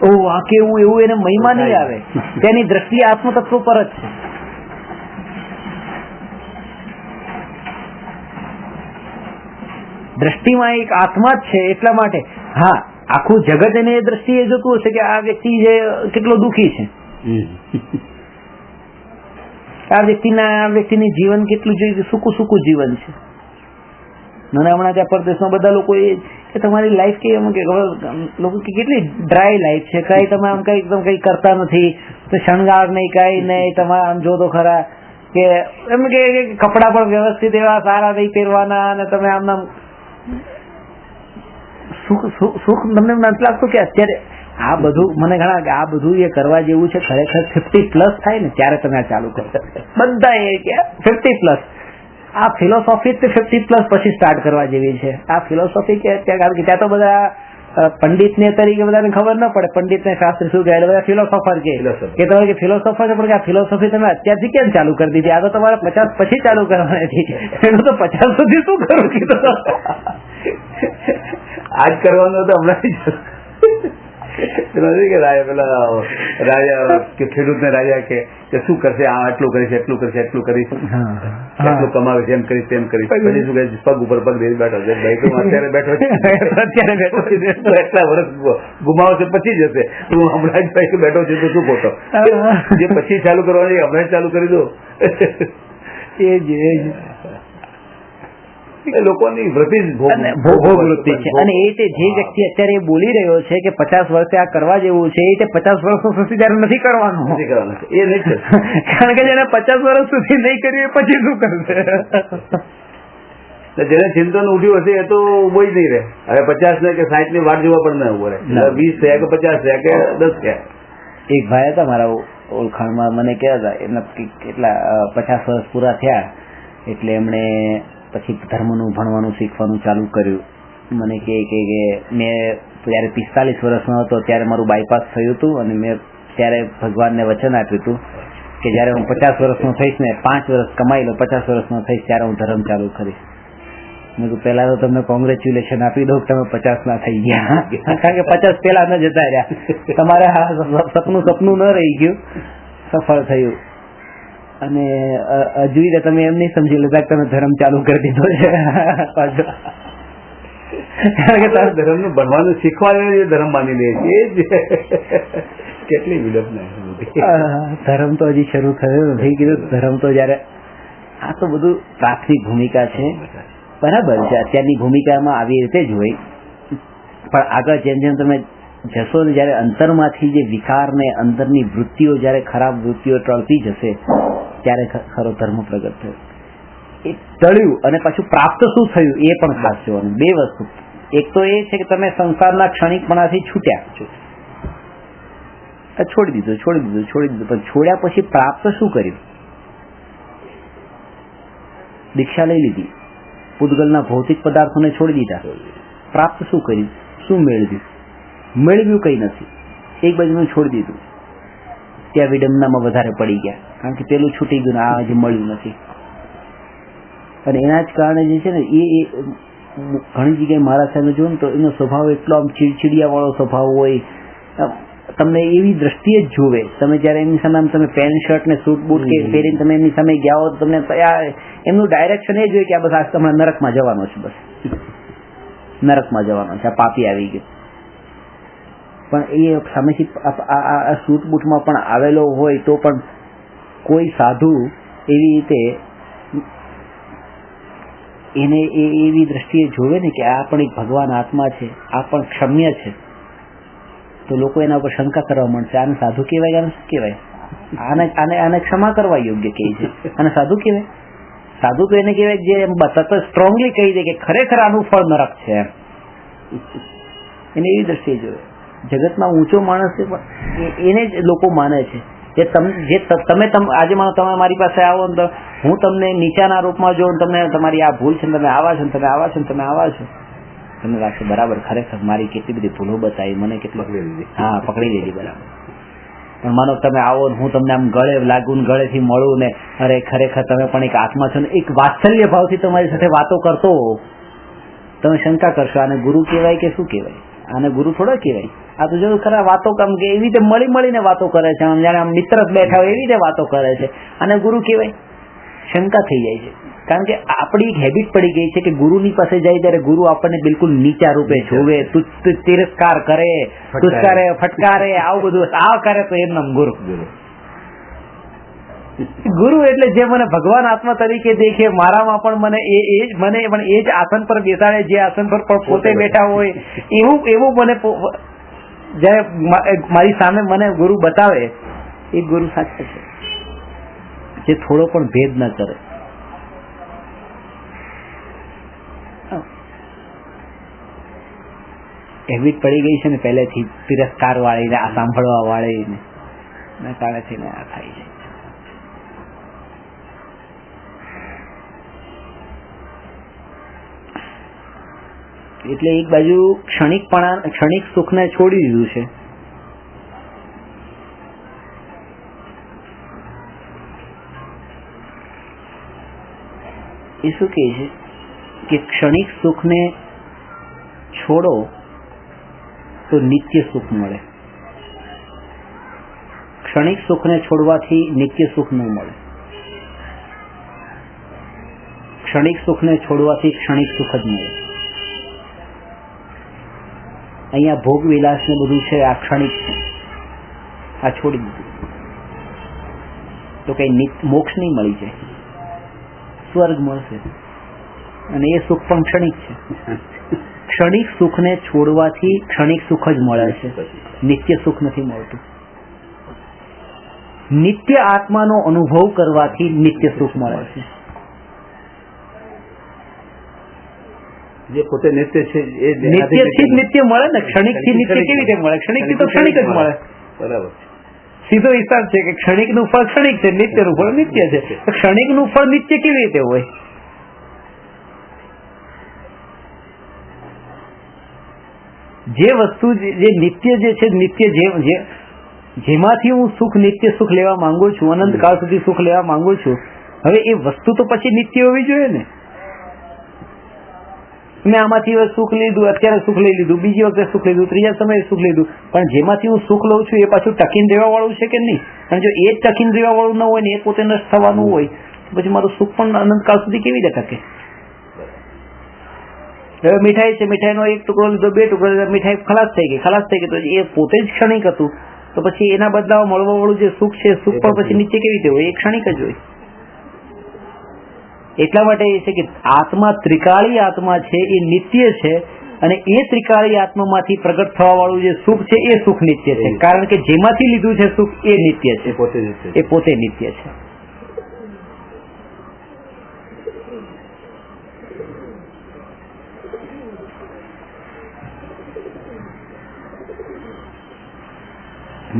ઓહ આ કેવું, એવું એને મહિમા નહીં આવે. તેની દ્રષ્ટિ આત્મતત્વ પર જ છે. દ્રષ્ટિમાં એક આત્મા જ છે. એટલા માટે હા, આખું જગત એને એ દ્રષ્ટિએ જોતું હશે કે આ વ્યક્તિ જે કેટલો દુઃખી છે, આ વ્યક્તિની જીવન કેટલું જોઈએ, સૂકું જીવન છે. મને હમણાં ત્યાં પરદેશમાં બધા લોકો કે તમારી લાઈફ કે એમ કે લોકો કેટલી ડ્રાય લાઈફ છે, કઈ તમે આમ કઈ એકદમ કઈ કરતા નથી, તો શણગાર નહીં, કઈ નહીં, તમારે આમ જો તો ખરા કે એમ કે કપડા પણ વ્યવસ્થિત એવા સારા નહીં પહેરવાના, અને તમે આમ સુખ તમને નથી લાગતું કે અત્યારે આ બધું મને ઘણા આ બધું એ કરવા જેવું છે ખરેખર 50+ થાય ને ત્યારે તમે આ ચાલુ કરો. બધા એ કે 50+. આ ફિલોસોફી 50+ પછી સ્ટાર્ટ કરવા જેવી છે. આ ફિલોસોફી કે કારણ કે ત્યાં તો બધા પંડિત ને તરીકે બધાને ખબર ન પડે, પંડિત ને શાસ્ત્રી શું કહે, બધા ફિલોસોફર કે તમે કે ફિલોસોફર છે, પણ આ ફિલોસોફી તમે અત્યારથી કેમ ચાલુ કરી દીધી? આ તો તમારે 50 પછી ચાલુ કરવાની હતી. એનું તો 50 સુધી શું કરું કીધું? આજ કરવાનું તો હમણાં રાજા કે ખેડૂત ને રાજા કે શું કરશે, આ આટલું કરીશ, એટલું કરીશ, એટલું કરીશ, એટલું કમાવે છે, એમ કરીશ, તેમ કરીશ. પછી શું કહે, પગ ઉપર પગ દઈ બેઠો છે. ભાઈ તો અત્યારે બેઠો છે, એટલા વર્ષ ગુમાવશે પછી જશે. હું હમણાં જ ભાઈ બેઠો છું તો શું ખોટો? જે પછી ચાલુ કરવાની હમણાં જ ચાલુ કરી દો. લોકોની વૃત્તિ ભોગવૃત્તિ છે. અને એ જે વ્યક્તિ અત્યારે બોલી રહ્યો છે કે 50 વર્ષે આ કરવા જેવું છે, એ 50 વર્ષ સુધી ત્યારે નથી કરવાનું. એ નહીં, કારણ કે જેને 50 વર્ષ સુધી નહીં કર્યું એ પછી શું કરશે? જેને ચિંતન ઉઠ્યું હશે એ તો ઉભો જ નહીં રહે. હવે 50 ને કે 60 ની વાટ જોવા પણ ના ઉભો રહે. 20 થયા કે 50 થયા કે 10 થયા. એક ભાઈ હતા મારા ઓળખાણમાં, મને કહેતા હતા એમના કેટલા 50 વર્ષ પૂરા થયા એટલે એમણે પછી ધર્મનું ભણવાનું શીખવાનું ચાલુ કર્યું. મને કે મેં ત્યારે 45 વર્ષનો હતો ત્યારે મારું બાયપાસ થયું હતું, અને મેં ત્યારે ભગવાનને વચન આપ્યું હતું કે જયારે હું 50 વર્ષનો થઈશ ને 5 વર્ષ કમાઈ લો, 50 વર્ષનો થઈશ ત્યારે હું ધર્મ ચાલુ કરીશ. મેં કહ્યું પહેલા તો તમને કોંગ્રેચ્યુલેશન આપી દઉં તમે 50 ના થઈ ગયા, કારણ કે 50 પહેલા ન જતા રહ્યા. તમારે સપનું ન રહી ગયું, સફળ થયું. અને હજુ તમે એમ નહીં સમજી લેતા કે તમે ધર્મ ચાલુ કરી દીધો છે. કારણ કે તારે ધર્મ નું ભણવાનું શીખવાનું ધર્મ માની લે છે. કેટલી વિડપ ધર્મ તો હજી શરૂ થયો નથી. કીધું ધર્મ તો જયારે આ તો બધું પ્રાથમિક ભૂમિકા છે, બરાબર છે, અત્યારની ભૂમિકામાં આવી રીતે જ હોય. પણ આગળ જેમ જેમ તમે જશો ને જયારે અંતરમાંથી જે વિકાર ને અંદરની વૃત્તિઓ જયારે ખરાબ વૃત્તિઓ ટળતી જશે ત્યારે ખરો ધર્મ પ્રગટ થયો. એ ટળ્યું અને પાછું પ્રાપ્ત શું થયું એ પણ ખાસ જોવાનું. બે વસ્તુ, એક તો એ છે કે તમે સંસારના ક્ષણિકપણાથી છૂટ્યા, છોડી દીધું, પણ છોડ્યા પછી પ્રાપ્ત શું કર્યું? દીક્ષા લઈ લીધી, પૂતગલના ભૌતિક પદાર્થોને છોડી દીધા, પ્રાપ્ત શું કર્યું? શું મેળવ્યું કઈ નથી. એક બાજુ છોડી દીધું, ત્યાં વિડંબનામાં વધારે પડી ગયા, કારણ કે પેલું છૂટી ગયું, આ હજી મળ્યું નથી. અને એના જ કારણે જે છે ને એ ઘણી જગ્યાએ મારા સામે જોઉં તો એનો સ્વભાવ એટલો આમ ચીડચીડિયા વાળો સ્વભાવ હોય, તમને એવી દ્રષ્ટિએ જ જોવે. તમે જયારે એમની સામે આમ તમે પેન્ટ શર્ટ ને સૂટ બૂટ કે પહેરીને તમે એમની સામે ગયા હો, તમને એમનું ડાયરેક્શન એ જોઈએ કે આ બસ આજ તમારે નરકમાં જવાનો છે, બસ નરકમાં જવાનો છે, આ પાપી આવી ગયું. પણ એ સામેથી આ સૂટ બૂટમાં પણ આવેલો હોય તો પણ કોઈ સાધુ એવી રીતે એને એવી દ્રષ્ટિએ જોવે ને કે આ પણ એક ભગવાન આત્મા છે, આ પણ ક્ષમ્ય છે, તો લોકો એના ઉપર શંકા કરવા મળશે. આને સાધુ કહેવાય, આને શું કહેવાય? આને ક્ષમા કરવા યોગ્ય કહે છે, અને સાધુ કહેવાય? સાધુ તો એને કહેવાય જે સતત સ્ટ્રોંગલી કહી દે કે ખરેખર આનું ફળ નરક છે, એને એવી દ્રષ્ટિએ જોવે. જગતમાં ઊંચો માણસ છે પણ એને જ લોકો માને છે. તમે આજે તમે મારી પાસે આવો ને તો હું તમને નીચાના રૂપમાં જોઉં, તમને તમારી આ ભૂલ છે, તમે આવા છો, તમે આવા છો, તમે આવા છો, તમને લાગશે બરાબર ખરેખર મારી કેટલી બધી ભૂલો બતાવી, મને કેટલો પકડી લીધી બરાબર. પણ માનો તમે આવો ને હું તમને આમ ગળે લાગુ ને ગળેથી મળું ને અરે ખરેખર તમે પણ એક આત્મા છો ને એક વાત્સલ્ય ભાવથી તમારી સાથે વાતો કરતો હોવ, તમે શંકા કરશો આને ગુરુ કહેવાય કે શું કહેવાય? આને ગુરુ થોડો કહેવાય. આ તો જો ખરા વાતો કામ કે એવી રીતે મળીને વાતો કરે છે, આમ જાણે આમ મિત્ર બેઠા હોય એવી રીતે વાતો કરે છે, અને ગુરુ કહેવાય? શંકા થઈ જાય છે. કારણ કે આપણી એક હેબિટ પડી ગઈ છે કે ગુરુની પાસે જાય ત્યારે ગુરુ આપણને બિલકુલ નીચા રૂપે જોવે, તિરસ્કાર કરે, ફટકારે, આવું બધું આ કરે તો એમ નામ ગુરુ. ગુરુ એટલે જે મને ભગવાન આત્મા તરીકે દેખે, મારામાં પણ મને એ જ આસન પર બેસાડે, જે આસન પર પણ પોતે બેઠા હોય, એવું મને જયારે મારી સામે મને ગુરુ બતાવે, એ ગુરુ સાચો છે, જે થોડો પણ ભેદ ન કરે. હેબિટ પડી ગઈ છે ને પહેલેથી, તિરસ્કાર વાળી ને આ સાંભળવા વાળી ને, એના કારણે થઈને આ થાય છે. એટલે એક બાજુ ક્ષણિક સુખને છોડી દીધું છે, એ શું કહે છે કે ક્ષણિક સુખને છોડો તો નિત્ય સુખ મળે. ક્ષણિક સુખને છોડવાથી નિત્ય સુખ ન મળે. ક્ષણિક સુખને છોડવાથી ક્ષણિક સુખ જ મળે. અહીંયા ભોગ વિલાસ ને બધું છે, આ ક્ષણિક છે, આ છોડી દીધું તો કઈ મોક્ષ નહીં મળી જાય, સ્વર્ગ મળશે, અને એ સુખ પણ ક્ષણિક છે. ક્ષણિક સુખને છોડવાથી ક્ષણિક સુખ જ મળે છે, નિત્ય સુખ નથી મળતું. નિત્ય આત્માનો અનુભવ કરવાથી નિત્ય સુખ મળે છે. જે પોતે નિત્ય છે એ નિત્યથી નિત્ય મળે ને, ક્ષણિક થી નિત્ય કેવી રીતે મળે? ક્ષણિક થી તો ક્ષણિક જ મળે. બરાબર. સીધો હિસાબ છે કે ક્ષણિક નું ફળ ક્ષણિક છે, નિત્ય નું ફળ નિત્ય છે. ક્ષણિક નું ફળ નિત્ય કેવી રીતે હોય? જે વસ્તુ જે નિત્ય જે છે, નિત્ય જેમાંથી હું સુખ, નિત્ય સુખ લેવા માંગુ છું, અનંત કાળ સુધી સુખ લેવા માંગુ છું, હવે એ વસ્તુ તો પછી નિત્ય હોવી જોઈએ ને. મેં આમાંથી સુખ લીધું, અત્યારે સુખ લઈ લીધું, બીજી વખતે સુખ લીધું, ત્રીજા સમયે સુખ લીધું, પણ જેમાંથી હું સુખ લઉં છું એ પાછું ટકીને રહેવા વાળું છે કે નહીં? અને જો એ જ ટકીને રહેવા વાળું ન હોય ને, એ પોતે નષ્ટ થવાનું હોય, પછી મારું સુખ પણ અનંતકાળ સુધી કેવી રીતે ટકે? હવે મીઠાઈ છે, મીઠાઈનો એક ટુકડો લીધો, 2 ટુકડો, મીઠાઈ ખલાસ થઈ ગઈ તો એ પોતે જ ક્ષણિક હતું, તો પછી એના બદલામાં મળવા વાળું જે સુખ છે, સુખ પણ પછી નીચે કેવી રીતે હોય? એ ક્ષણિક જ હોય. એટલા માટે એ છે કે આત્મા ત્રિકાળી આત્મા છે, એ નિત્ય છે, અને એ ત્રિકાળી આત્મામાંથી પ્રગટ થવા વાળું જે સુખ છે એ સુખ નિત્ય છે, કારણ કે જેમાંથી લીધું છે સુખ એ નિત્ય છે, એ પોતે નિત્ય છે.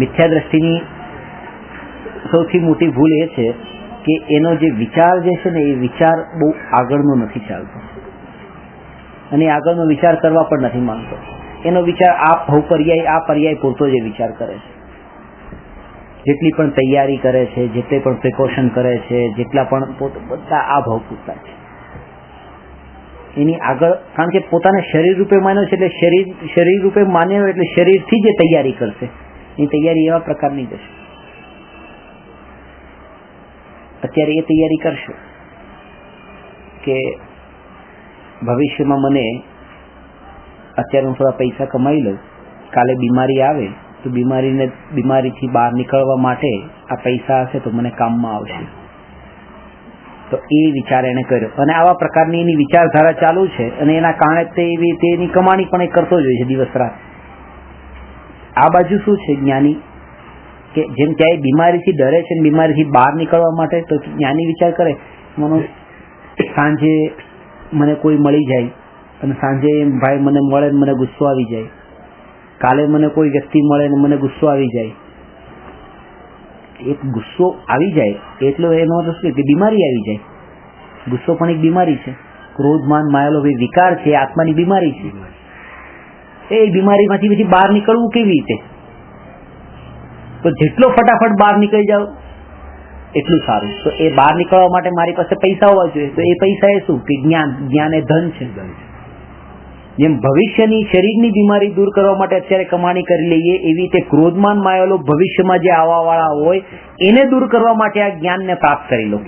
મિથ્યા દ્રષ્ટિની સૌથી મોટી ભૂલ એ છે કે એનો જે વિચાર જે છે ને, એ વિચાર બહુ આગળનો નથી ચાલતો, અને આગળનો વિચાર કરવા પણ નથી માંગતો. એનો વિચાર આ પર્યાય પૂરતો જે વિચાર કરે છે. જેટલી પણ તૈયારી કરે છે, જેટલી પણ પ્રિકોશન કરે છે, જેટલા પણ બધા આ ભાવ પૂરતા છે. એની આગળ, કારણ કે પોતાને શરીર રૂપે માન્યો છે, એટલે શરીર રૂપે માન્યો એટલે શરીરથી જે તૈયારી કરશે, એની તૈયારી એવા પ્રકારની જશે. અત્યારે એ તૈયારી કરશે કે ભવિષ્યમાં મને અત્યારે હું થોડા પૈસા કમાઈ લઉં, કાલે બીમારી આવે તો બીમારીથી બહાર નીકળવા માટે આ પૈસા હશે તો મને કામમાં આવશે. તો એ વિચાર એને કર્યો, અને આવા પ્રકારની એની વિચારધારા ચાલુ છે, અને એના કારણે તેની કમાણી પણ એ કરતો જ હોય છે દિવસ રાત. આ બાજુ શું છે જ્ઞાની, કે જેમ ક્યાંય બીમારીથી ડરે છે, બીમારીથી બહાર નીકળવા માટે, તો જ્ઞાની વિચાર કરે, સાંજે મને કોઈ મળી જાય, અને સાંજે ભાઈ મને મળે ને મને ગુસ્સો આવી જાય, કાલે મને કોઈ વ્યક્તિ મળે ને મને ગુસ્સો આવી જાય. એક ગુસ્સો આવી જાય એટલો એનો અર્થ શું કે બીમારી આવી જાય. ગુસ્સો પણ એક બીમારી છે. ક્રોધ, માન, માયાલોભ એ વિકાર છે, આત્માની બીમારી છે. એ બીમારીમાંથી પછી બહાર નીકળવું કેવી રીતે? તો જેટલો ફટાફટ બહાર નીકળી જાવ એટલું સારું. તો એ બહાર નીકળવા માટે મારી પાસે પૈસા હોવા જોઈએ. તો એ પૈસા એ શું કે જ્ઞાન એ ધન છે. જેમ ભવિષ્યની શરીરની બીમારી દૂર કરવા માટે અત્યારે કમાણી કરી લઈએ, એવી રીતે ક્રોધમાન માયેલો ભવિષ્યમાં જે આવવા વાળા હોય એને દૂર કરવા માટે આ જ્ઞાનને પ્રાપ્ત કરી લો.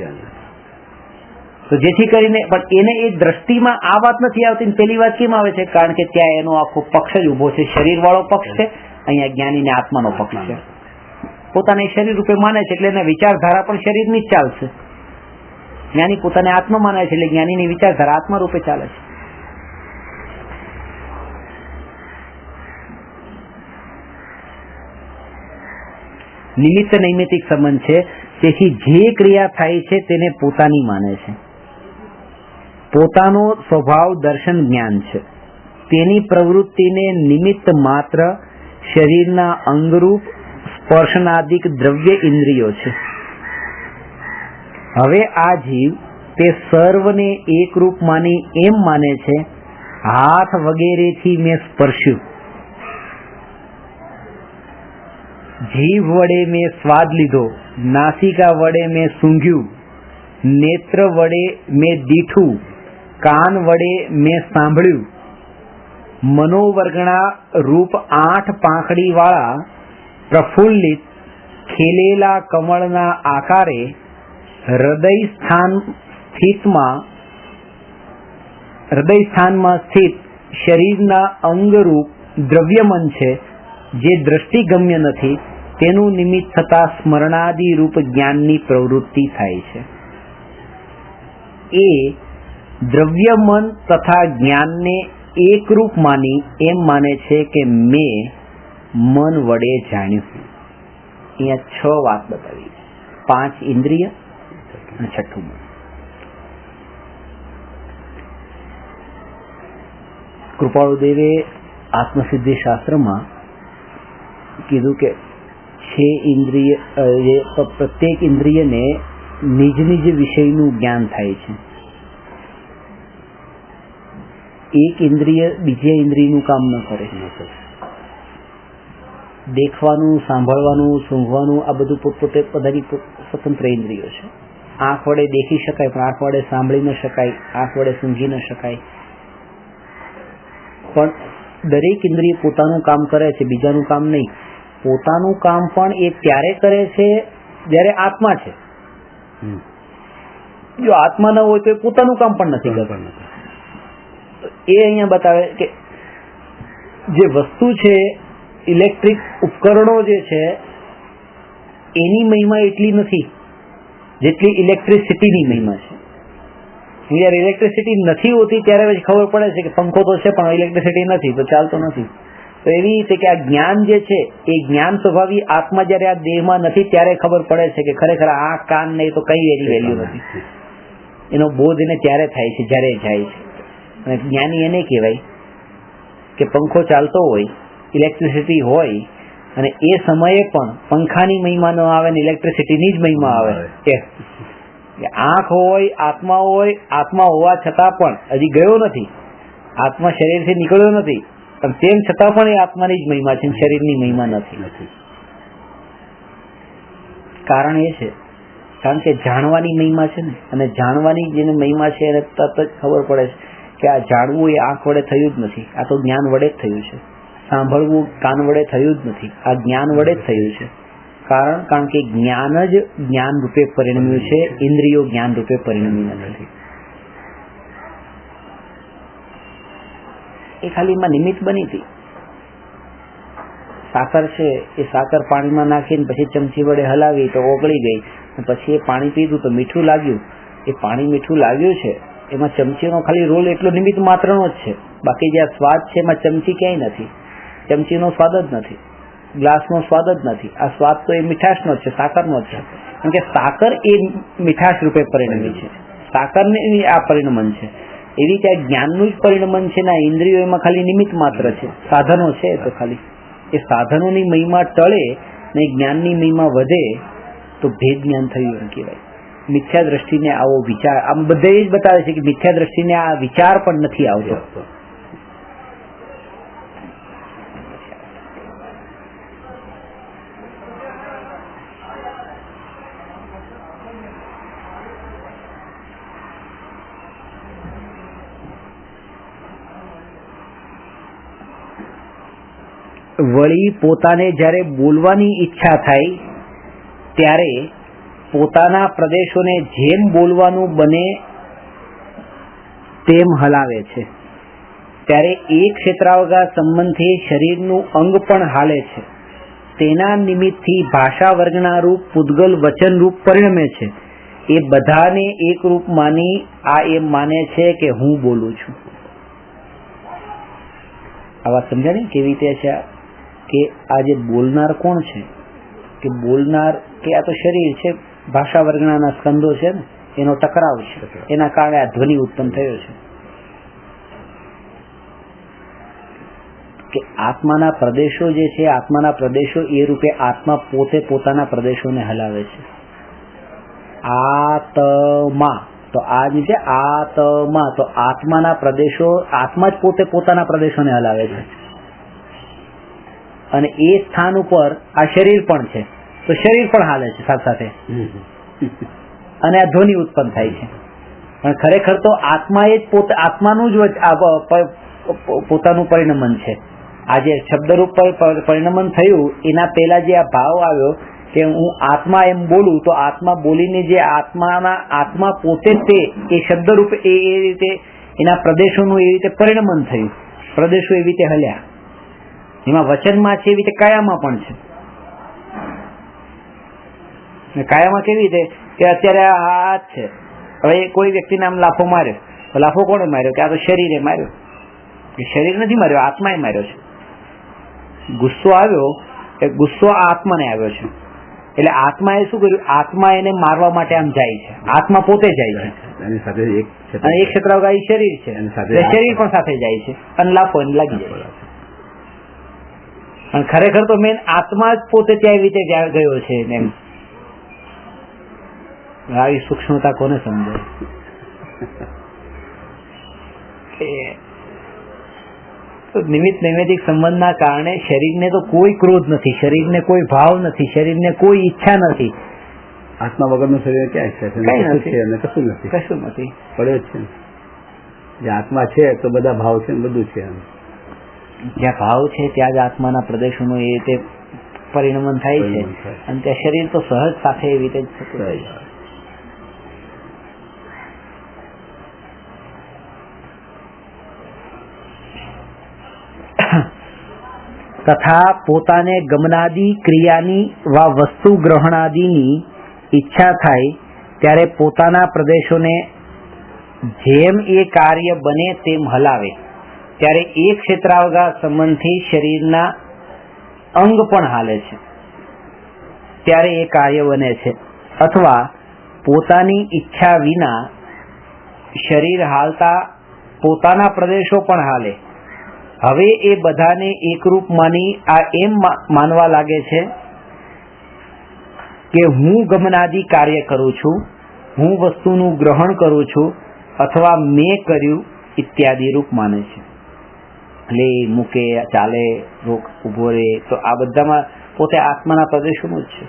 તો જેથી કરીને, પણ એને એ દ્રષ્ટિમાં આ વાત નથી આવતી. પેલી વાત કેમ આવે છે? કારણ કે ત્યાં એનો આખો પક્ષ જ ઉભો છે, શરીર વાળો પક્ષ છે, અહીંયા જ્ઞાનીને આત્માનો પક્ષ છે. પોતાને શરીર રૂપે માને છે એટલે એના વિચારધારા પણ શરીરની જ ચાલશે. જ્ઞાની પોતાને આત્મા માને છે એટલે જ્ઞાનીની વિચારધારા આત્મા રૂપે ચાલે છે. નિમિત્ત નૈમિતિક સંબંધ છે. તેથી જે ક્રિયા થાય છે તેને પોતાની માને છે. પોતાનો સ્વભાવ દર્શન જ્ઞાન છે. તેની પ્રવૃત્તિને નિમિત્ત માત્ર શરીરના અંગરૂપ સ્પર્શનાદિક દ્રવ્ય ઇન્દ્રિયો છે. હવે આ જીવ તે સર્વને એકરૂપ માની એમ માને છે, હાથ વગેરેથી મેં સ્પર્શ્યું, જીભ વડે મેં સ્વાદ લીધો, નાસિકા વડે મેં સૂંઘ્યું, નેત્ર વડે મેં દીઠું, કાન વડે મેં સાંભળ્યું, મનોવર્ગણા રૂપ 8 પાંખડી વાળા પ્રફુલ્લિત ખેલેલા કમળના આકારે હૃદય સ્થાનમાં સ્થિત શરીરના અંગરૂપ દ્રવ્યમન છે, જે દ્રષ્ટિગમ્ય નથી, તેનું નિમિત્ત થતા સ્મરણાદિ રૂપ જ્ઞાનની પ્રવૃત્તિ થાય છે. એ દ્રવ્યમન તથા જ્ઞાનને એકરૂપ માની એમ માને છે કે મેં મન વડે જાણ્યું. અહીંયા 6 વાત બતાવી, 5 ઇન્દ્રિય અને 6ઠું મન. કૃપાળુદેવે આત્મસિદ્ધિ શાસ્ત્રમાં કીધું કે 6 ઇન્દ્રિય, પ્રત્યેક ઇન્દ્રિયને નિજ નિજ વિષયનું જ્ઞાન થાય છે. એક ઇન્દ્રિય બીજા ઇન્દ્રિયનું કામ ન કરે. દેખવાનું, સાંભળવાનું, સૂંઘવાનું આ બધું પોતપોતે બધાની સ્વતંત્ર ઇન્દ્રિયો છે. આંખ વડે દેખી શકાય પણ આંખ વડે સાંભળી ન શકાય, આંખ વડે સૂંઘી ન શકાય. પણ દરેક ઇન્દ્રિય પોતાનું કામ કરે છે, બીજાનું કામ નહીં. પોતાનું કામ પણ એ ત્યારે કરે છે જ્યારે આત્મા છે. જો આત્મા ન હોય તો એ પોતાનું કામ પણ નથી કરતો. એ અહીંયા બતાવે કે જે વસ્તુ છે, ઇલેક્ટ્રિક ઉપકરણો જે છે એની મહિમા એટલી નથી જેટલી ઇલેક્ટ્રિસિટીની મહિમા છે. જ્યારે ઇલેક્ટ્રિસિટી નથી હોતી ત્યારે પછી ખબર પડે છે કે પંખો તો છે પણ ઇલેક્ટ્રિસિટી નથી તો ચાલતો નથી. તો એવી રીતે કે આ જ્ઞાન જે છે એ જ્ઞાન સ્વભાવી આત્મા જ્યારે આ દેહમાં નથી ત્યારે ખબર પડે છે કે ખરેખર આ કાન નહીં તો કઈ એની વેલ્યુ નથી. એનો બોધ એને ત્યારે થાય છે જ્યારે જાય છે. અને જ્ઞાની એને કહેવાય કે પંખો ચાલતો હોય, ઇલેક્ટ્રિસિટી હોય અને એ સમયે પણ પંખાની મહિમા ન આવે ને ઇલેક્ટ્રિસિટીની જ મહિમા આવે. કે આંખ હોય, આત્મા હોવા છતાં પણ હજી ગયો નથી, આત્મા શરીરથી નીકળ્યો નથી, પણ તેમ છતાં પણ એ આત્માની જ મહિમા છે, શરીરની મહિમા નથી. કારણ એ છે કારણ કે જાણવાની મહિમા છે ને, અને જાણવાની જેને મહિમા છે એને તરત જ ખબર પડે છે કે આ જાણવું એ આંખ વડે થયું જ નથી, આ તો જ્ઞાન વડે જ થયું છે. સાંભળવું કાન વડે થયું જ નથી, આ જ્ઞાન વડે જ થયું છે. કારણ કે જ્ઞાન જ જ્ઞાન રૂપે પરિણમ્યું છે, ઇન્દ્રિયો જ્ઞાન રૂપે પરિણમી નથી. એ ખાલી એમાં નિમિત્ત બની હતી. સાકર છે એ સાકર પાણીમાં નાખીને પછી ચમચી વડે હલાવી તો ઓગળી ગઈ, પછી એ પાણી પીધું તો મીઠું લાગ્યું. એ પાણી મીઠું લાગ્યું છે એમાં ચમચીનો ખાલી રોલ એટલો નિમિત્ત માત્રનો જ છે. બાકી જે સ્વાદ છે એમાં ચમચી ક્યાંય નથી, ચમચીનો સ્વાદ જ નથી, ગ્લાસનો સ્વાદ જ નથી. આ સ્વાદ તો એ મીઠાશનો જ છે, સાકરનો જ છે. કારણ કે સાકર એ મીઠાશ રૂપે પરિણમી છે, સાકરને આ પરિણમન છે. એવી રીતે આ જ્ઞાનનું જ પરિણમન છે ને આ ઇન્દ્રિયો એમાં ખાલી નિમિત્ત માત્ર છે, સાધનો છે. તો ખાલી એ સાધનોની મહિમા ટળે ને જ્ઞાનની મહિમા વધે તો ભેદ જ્ઞાન થયું એમ કહેવાય. મિથ્યા દ્રષ્ટિને આવો વિચાર, આમ બધે જ બતાવે છે કે મિથ્યા દ્રષ્ટિને આ વિચાર પણ નથી આવતો. વળી પોતાને જ્યારે બોલવાની ઈચ્છા થાય ત્યારે પોતાના પ્રદેશોને જેમ બોલવાનું બને તેમ હલાવે છે. ત્યારે એક ક્ષેત્રાવકાશ સંબંધથી શરીરનું અંગ પણ હાલે છે. તેના નિમિત્તથી ભાષા વર્ગના રૂપ પૂદગલ વચન રૂપ પરિણમે છે, એ બધાને એક રૂપ માની આ એમ માને છે કે હું બોલું છું. આ વાત સમજાણી કેવી રીતે છે? કે આ જે બોલનાર કોણ છે? કે બોલનાર કે આ તો શરીર છે, ભાષા વર્ગના સ્કંદો છે ને, એનો ટકરાવ છે, એના કારણે આ ધ્વનિ ઉત્પન્ન થયો છે. કે આત્માના પ્રદેશો જે છે, આત્માના પ્રદેશો એ રૂપે આત્મા પોતે પોતાના પ્રદેશોને હલાવે છે. આત્મા તો આ જે છે આત્મા, તો આત્માના પ્રદેશો, આત્મા જ પોતે પોતાના પ્રદેશોને હલાવે છે. અને એ સ્થાન ઉપર આ શરીર પણ છે, તો શરીર પણ હાલે છે સાથે સાથે, અને આ ધ્વનિ ઉત્પન્ન થાય છે. પણ ખરેખર તો આત્મા એ જ પોતે, આત્માનું જ પોતાનું પરિણમન છે. આ જે શબ્દરૂપ પરિણમન થયું એના પહેલા જે આ ભાવ આવ્યો કે હું આત્મા એમ બોલું, તો આત્મા બોલીને જે આત્મા પોતે તે એ શબ્દરૂપ એ રીતે એના પ્રદેશોનું એ રીતે પરિણમન થયું, પ્રદેશો એવી રીતે હલ્યા. એમાં વચનમાં છે, એવી રીતે કાયામાં પણ છે. કાયામાં કેવી રીતે કે અત્યારે આ હાથ છે, હવે કોઈ વ્યક્તિને આમ લાફો માર્યો, તો લાફો કોણે માર્યો? કે આ તો શરીરે માર્યો. શરીર નથી માર્યો, આત્માએ માર્યો છે. ગુસ્સો આવ્યો, એ ગુસ્સો આત્માને આવ્યો છે. એટલે આત્માએ શું કર્યું? આત્મા એને મારવા માટે આમ જાય છે, આત્મા પોતે જાય છે. અને એક ક્ષેત્રાવગાહી શરીર છે, શરીર પણ સાથે જાય છે, અને લાફો એને લાગી જાય. અને ખરેખર તો મેન આત્મા જ પોતે ત્યાં એવી રીતે ગયો છે. એમ આવી સૂક્ષ્મતા કોને સમજાય? નિમિત્ત નૈમિત્તિક સંબંધના કારણે શરીરને તો કોઈ ક્રોધ નથી, શરીરને કોઈ ભાવ નથી, શરીરને કોઈ ઈચ્છા નથી. આત્મા વગરનું શરીર ક્યાં ઈચ્છા છે? કશું નથી, કશું નથી, પડ્યો જ છે. જે આત્મા છે તો બધા ભાવ છે, બધું છે. જ્યાં ભાવ છે ત્યાં જ આત્માના પ્રદેશોનું એ રીતે પરિણમન થાય છે, અને ત્યાં શરીર તો સહજ સાથે એવી રીતે જ થતું હોય છે. તથા પોતાને ગમનાદી ક્રિયાની વા વસ્તુ ગ્રહણાદિની ઈચ્છા થાય ત્યારે પોતાના પ્રદેશોને જેમ એ કાર્ય બને તેમ હલાવે, ત્યારે એ ક્ષેત્રાવગાહ સંબંધથી શરીરના અંગ પણ હાલે છે, ત્યારે એ કાર્ય બને છે. અથવા પોતાની ઈચ્છા વિના શરીર હાલતા પોતાના પ્રદેશો પણ હાલે. હવે એ બધાને એકરૂપ માની આ એમ માનવા લાગે છે કે હું ગમનાદી કાર્ય કરું છું, હું વસ્તુનું ગ્રહણ કરું છું, અથવા મેં કર્યું ઇત્યાદિ રૂપ માને છે. લે, મૂકે, ચાલે, રોક, ઉભો રહે, તો આ બધામાં પોતે આત્માના પ્રદેશોનું જ છે.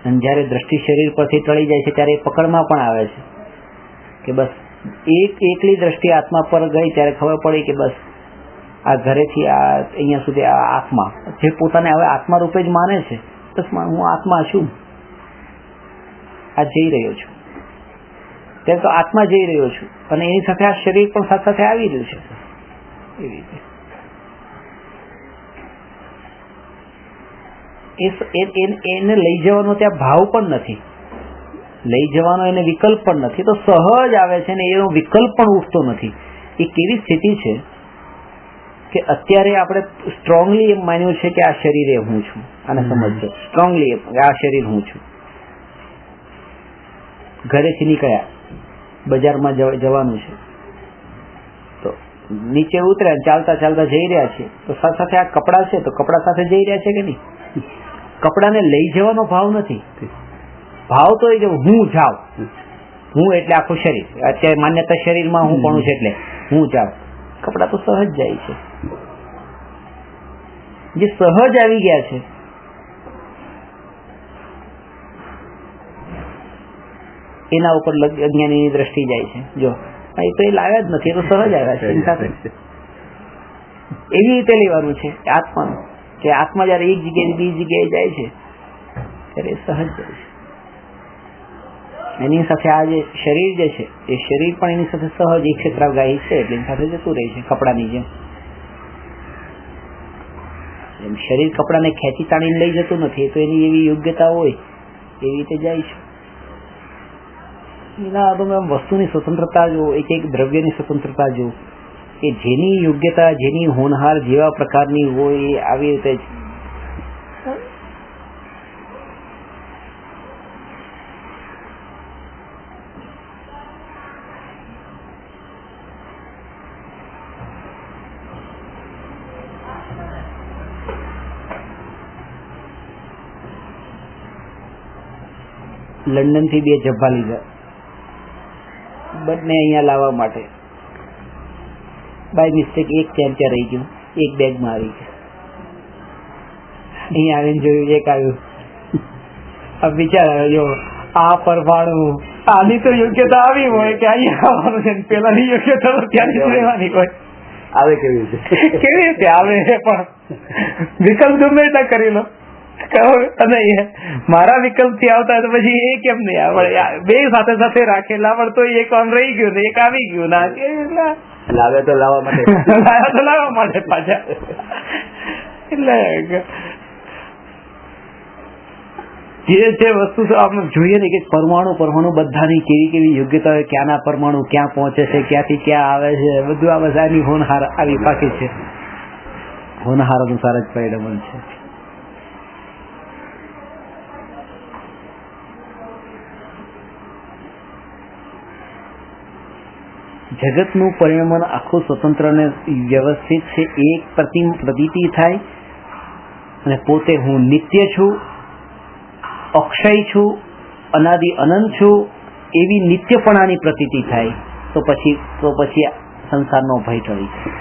અને જયારે દ્રષ્ટિ શરીર પરથી ટળી જાય છે ત્યારે એ પકડમાં પણ આવે છે કે બસ એકલી દ્રષ્ટિ આત્મા પર ગઈ ત્યારે ખબર પડી કે બસ આ ઘરેથી આ અહીંયા સુધી આ આત્મા જે પોતાને હવે આત્મા રૂપે જ માને છે, બસ હું આત્મા છું, આ જઈ રહ્યો છું, ત્યારે તો આત્મા જઈ રહ્યો છું, અને એની સાથે આ શરીર પણ સાથે સાથે આવી રહ્યું છે. એવી રીતે એને લઈ જવાનો ત્યાં ભાવ પણ નથી, લઈ જવાનો એને વિકલ્પ પણ નથી, તો સહજ આવે છે ને એનો વિકલ્પ પણ ઉઠતો નથી. એ કેવી સ્થિતિ છે કે અત્યારે આપણે સ્ટ્રોંગલી એમ માન્યું છે કે આ શરીર એ હું છું, આને સમજજો, સ્ટ્રોંગલી આ શરીર હું છું. ઘરેથી નીકળ્યા, બજારમાં જવાનું છે, તો નીચે ઉતર્યા, ચાલતા ચાલતા જઈ રહ્યા છે, તો સાથે સાથે આ કપડા છે, તો કપડા સાથે જઈ રહ્યા છે કે નહીં? કપડાને લઈ જવાનો ભાવ નથી, ભાવ તો એ હું જાઉં, હું એટલે આખું શરીર, અત્યારે માન્યતા શરીરમાં હું પણ છે એટલે હું જાઉં. કપડા તો સહજ જાય છે, જે સહજ આવી ગયા છે એના ઉપર અજ્ઞાનીની દ્રષ્ટિ જાય છે. જો એ તો એ લાવ્યા જ નથી, એ તો સહજ આવ્યા છે એની સાથે. એવી રીતે લેવાનું છે આત્માનું, કે આત્મા જયારે એક જગ્યાએ બીજી જગ્યાએ જાય છે ત્યારે સહજ જાય છે. એની સાથે આ જે શરીર જે છે એ શરીર પણ એની સાથે સહજ એક ક્ષેત્રાવગાહી છે એટલે એની સાથે જતું રહે છે કપડાની જેમ. શરીર કપડાને ખેંચી તાણીને લઈ જતું નથી, તો એની એવી યોગ્યતા હોય એવી રીતે જાય છે. એના તમે વસ્તુની સ્વતંત્રતા જો, એક એક દ્રવ્યની સ્વતંત્રતા જો, કે જેની યોગ્યતા, જેની હોનહાર જેવા પ્રકારની હોય એ આવી રીતે જ. લંડન થી 2 જબ્બા લીધા, બંને અહીંયા લાવવા માટે. બાય મિસ્ટેક એક ચેમ્પિયર રહી ગયું, એક બેગમાં આવી ગયું. અહીંયા આવીને જોયું, એક આવ્યું. अब વિચાર આવ્યો, આ પરમાણુ, આની તો યોગ્યતા આવી હોય કે અહીંયા આવવાનું છે, પેલાની યોગ્યતા તો ત્યાં જ રહેવાની હોય. આવે કેવી રીતે? કેવી રીતે આવે? પણ વિકલ્પ ગમે એટલા કરી લો. અને મારા વિકલ્પ થી આવતા તો પછી એ કેમ નહીં આવડે? બે સાથે સાથે રાખેલા, પણ તો એક આમ રહી ગયું ને એક આવી ગયું ના, લાવે તો લાવવા માટે, લાવ્યા તો લાવવા માટે પાછા. એટલે જે જે વસ્તુ આપણે જોઈએ ને કે પરમાણુ બધાની કેવી કેવી યોગ્યતા હોય, ક્યાંના પરમાણુ ક્યાં પહોંચે છે, ક્યાંથી ક્યાં આવે છે, બધું આ બધાની હોનહાર આવી પાકી છે. હોનહાર અનુસાર જ પરિણમન છે. જગતનું પરિણમન આખું સ્વતંત્ર અને વ્યવસ્થિત છે. એક પ્રતીતિ થાય અને પોતે હું નિત્ય છું, અક્ષય છું, અનાદિ અનંત છું, એવી નિત્યપણાની પ્રતીતિ થાય તો પછી સંસારનો ભય ટળી જાય.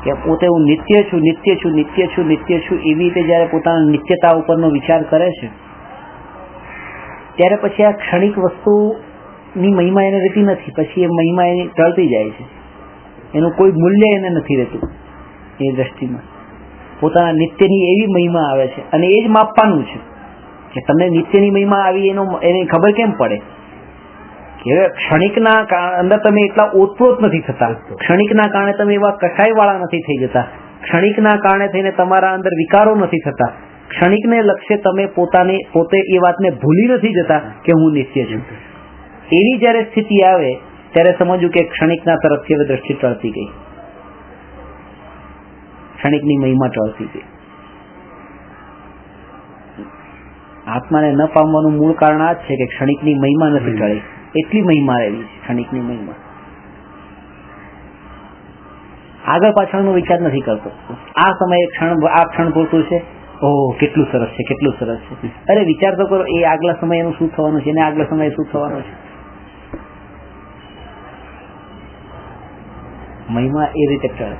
કે પોતે હું નિત્ય છું, નિત્ય છું, નિત્ય છું, નિત્ય છું, એવી રીતે જયારે પોતાના નિત્યતા ઉપરનો વિચાર કરે છે, ત્યારે પછી આ ક્ષણિક વસ્તુની મહિમા એને રહેતી નથી. પછી એ મહિમા એની ટળતી જાય છે, એનું કોઈ મૂલ્ય એને નથી રહેતું. એ દ્રષ્ટિમાં પોતાના નિત્યની એવી મહિમા આવે છે, અને એ જ માપવાનું છે કે તમને નિત્યની મહિમા આવી એની ખબર કેમ પડે કે ક્ષણિકના અંદર તમે એટલા ઓતપ્રોત નથી થતા, ક્ષણિકના કારણે તમે એવા કસાય વાળા નથી થઈ જતા, ક્ષણિકના કારણે થઈને તમારા અંદર વિકારો નથી થતા, ક્ષણિકને લક્ષ્ય તમે પોતે એ વાતને ભૂલી નથી જતા કે હું નિત્ય છું. એવી જયારે સ્થિતિ આવે ત્યારે સમજવું કે ક્ષણિકના તરફથી હવે દ્રષ્ટિ ટળતી ગઈ, ક્ષણિકની મહિમા ટળતી ગઈ. આત્માને ન પામવાનું મૂળ કારણ આ જ છે કે ક્ષણિકની મહિમા નથી ટળી. એટલી મહિમા રહેલી છે ક્ષણિકની મહિમા. આગળ પાછળનો વિચાર નથી કરતો. આ સમયે આ ક્ષણ પૂરતું છે, ઓહ કેટલું સરસ છે, કેટલું સરસ છે. અરે વિચાર તો કરો, એ આગલા સમયનું શું થવાનું છે, એને આગલા સમયે શું થવાનું છે. મહિમા એ રીતે ટળે.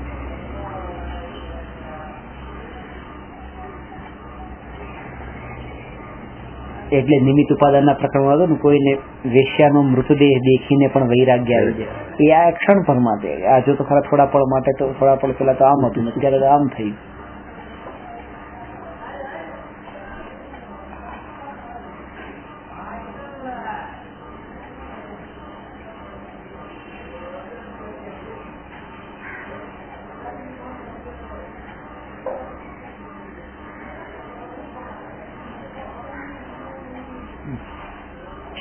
એટલે નિમિત્ત ઉપાદાનના પ્રકરણમાં હતું ને, કોઈને વેશ્યાનો મૃતદેહ દેખીને પણ વૈરાગ્ય આવી જાય. એ આ ક્ષણ પર માટે, આ જો તો ખરા થોડા પળ માટે, તો થોડા પળ પેલા તો આમ હતું, અત્યારે આમ થયું.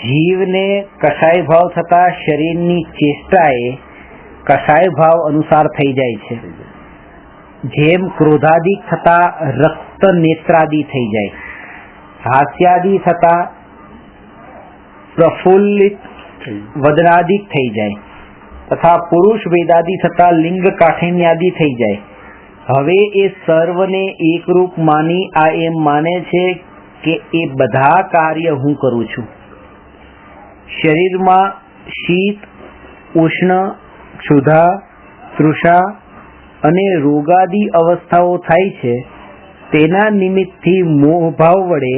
જીવને કસાય ભાવ થતા શરીરની ચેષ્ટાએ કસાય ભાવ અનુસાર થઈ જાય છે. જેમ ક્રોધાદિક થતા રક્ત નેત્રાદિ થઈ જાય, હાસ્યાદિ થતા પ્રફુલ્લિત વદનાદિક થઈ જાય, તથા પુરુષ વેદાદિ થતા લિંગ કાઠિન્યાદિ થઈ જાય. હવે એ સર્વને એકરૂપ માની આ એમ માને છે કે એ બધા કાર્ય હું કરું છું. શરીરમાં શીત, ઉષ્ણ, ક્ષુધા, તૃષા અને રોગાદી અવસ્થાઓ થાય છે, તેના નિમિત્તથી મોહભાવ વડે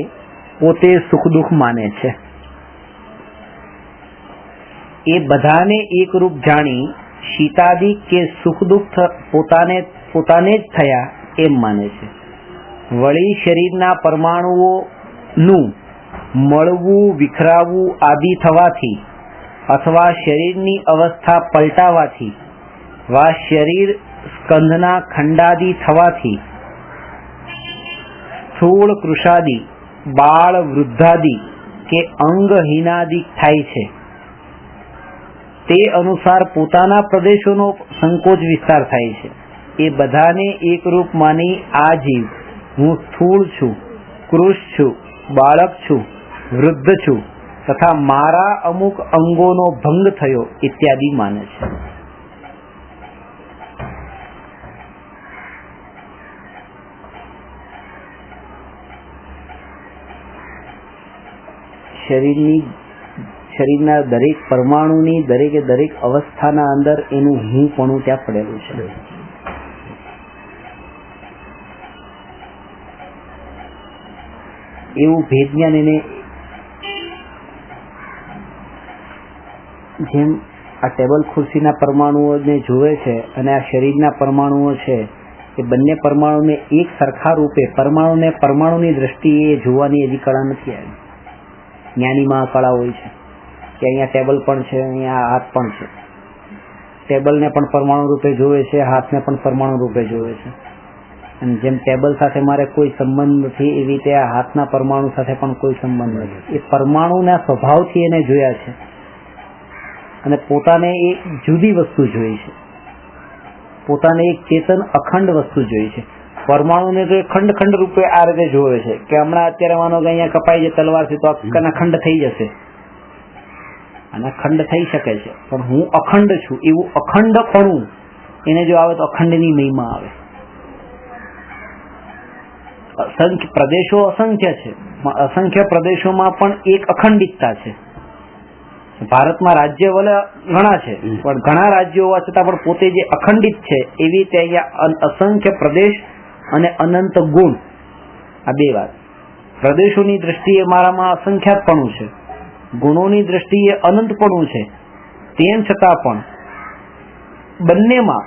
પોતે સુખ દુઃખ માને છે. એ બધાને એકરૂપ જાણી શીતાદિક કે સુખ દુઃખ પોતાને જ થયા એમ માને છે. વળી શરીરના પરમાણુઓનું મળવું, વિખરાવું આદિ થવાથી અથવા શરીરની અવસ્થા પલટાવાથી વા શરીર સ્કંધના ખંડાદિ થવાથી સ્થૂળ કૃષાદિ, બાળ વૃદ્ધાદિ કે અંગહીનાદિ થાય છે તે અનુસાર પોતાના પ્રદેશોનો સંકોચ વિસ્તાર થાય છે. એ બધાને એકરૂપ માની આ જીવ હું સ્થૂળ છું, કૃશ છું, બાળક છું, વૃદ્ધ છું તથા મારા અમુક અંગોનો ભંગ થયો ઇત્યાદિ માને છે. શરીરના દરેક પરમાણુની દરેકે દરેક અવસ્થાના અંદર એનું હું પણ ત્યાં પડેલું છે. એવું ભેદ જ્ઞાન એને જેમ આ ટેબલ ખુરશીના પરમાણુઓને જોવે છે અને આ શરીરના પરમાણુઓ છે એ બંને પરમાણુને એક સરખા રૂપે પરમાણુને પરમાણુની દ્રષ્ટિએ જોવાની હજી કળા નથી આવી. જ્ઞાનીમાં કળા હોય છે કે અહીંયા ટેબલ પણ છે, અહીંયા હાથ પણ છે. ટેબલને પણ પરમાણુ રૂપે જોવે છે, હાથને પણ પરમાણુ રૂપે જોવે છે. અને જેમ ટેબલ સાથે મારે કોઈ સંબંધ નથી એવી રીતે આ હાથના પરમાણુ સાથે પણ કોઈ સંબંધ નથી. એ પરમાણુના સ્વભાવથી એને જોયા છે અને પોતાને એક જુદી વસ્તુ જોઈ છે, પોતાને એક ચેતન અખંડ વસ્તુ જોઈ છે. પરમાણુને તો ખંડ ખંડ રૂપે આ રીતે જોવે છે કે હમણાં અત્યારે માનો કે અહીંયા કપાઈ જાય તલવારથી તો આખા ખંડ થઈ જશે, આના ખંડ થઈ શકે છે, પણ હું અખંડ છું એવું અખંડપણું એને જો આવે તો અખંડની મહિમા આવે. પ્રદેશો અસંખ્ય છે, અસંખ્ય પ્રદેશોમાં પણ એક અખંડિતતા છે. ભારતમાં રાજ્ય ભલે ઘણા છે પણ ઘણા રાજ્યો હોવા છતાં પણ પોતે જે અખંડિત છે એવી રીતે અહીંયા અસંખ્ય પ્રદેશ અને અનંત ગુણ, આ બે વાત. પ્રદેશોની દ્રષ્ટિએ મારામાં અસંખ્યાતપણું છે, ગુણોની દ્રષ્ટિએ અનંતપણું છે. તેમ છતાં પણ બંનેમાં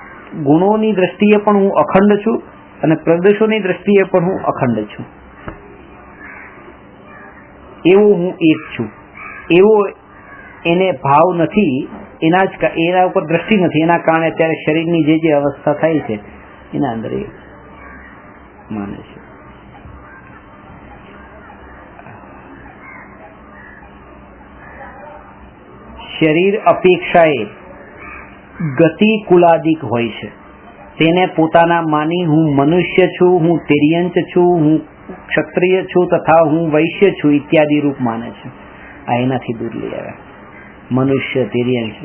ગુણોની દ્રષ્ટિએ પણ હું અખંડ છું અને પ્રદેશોની દ્રષ્ટિએ પણ હું અખંડ છું. એવો હું એક છું એવો એને ભાવ નથી, એના ઉપર દ્રષ્ટિ નથી. એના કારણે અત્યારે શરીરની જે અવસ્થા થાય છે એના અંદર એ માને છે. શરીર અપેક્ષાએ ગતિ કુલાદિક હોય છે. તેને પોતાના માની હું મનુષ્ય છું, હું તિર્યંચ છું, હું ક્ષત્રિય છું તથા હું વૈશ્ય છું ઇત્યાદિ રૂપ માને છે. આ એનાથી દૂર લઈ આવ્યા. મનુષ્ય, તિર્યંચ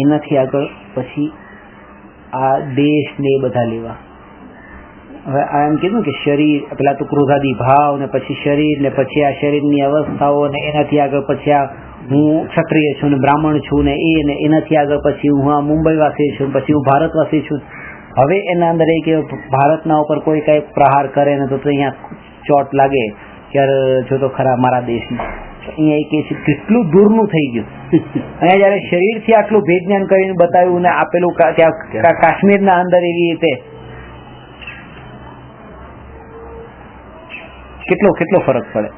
એનાથી આગળ પછી આ દેશ ને બધા લેવા. હવે આ એમ કીધું કે શરીર પેલા તો ક્રોધાદી ભાવ ને પછી શરીર ને પછી આ શરીરની અવસ્થાઓ ને એનાથી આગળ પછી આ હું ક્ષત્રિય છું ને બ્રાહ્મણ છું ને એનાથી આગળ પછી હું આ મુંબઈવાસી છું, પછી હું ભારતવાસી છું. હવે એના અંદર એ કે ભારતના ઉપર કોઈ કઈ પ્રહાર કરે ને તો અહીંયા ચોટ લાગે કે જો તો ખરા મારા દેશમાં. અહીંયા એ કે છે કેટલું દૂરનું થઈ ગયું. અહીંયા જયારે શરીરથી આટલું ભેદ જ્ઞાન કરીને બતાવ્યું ને આપેલું ત્યાં કાશ્મીરના અંદર એવી રીતે કેટલો ફરક પડે.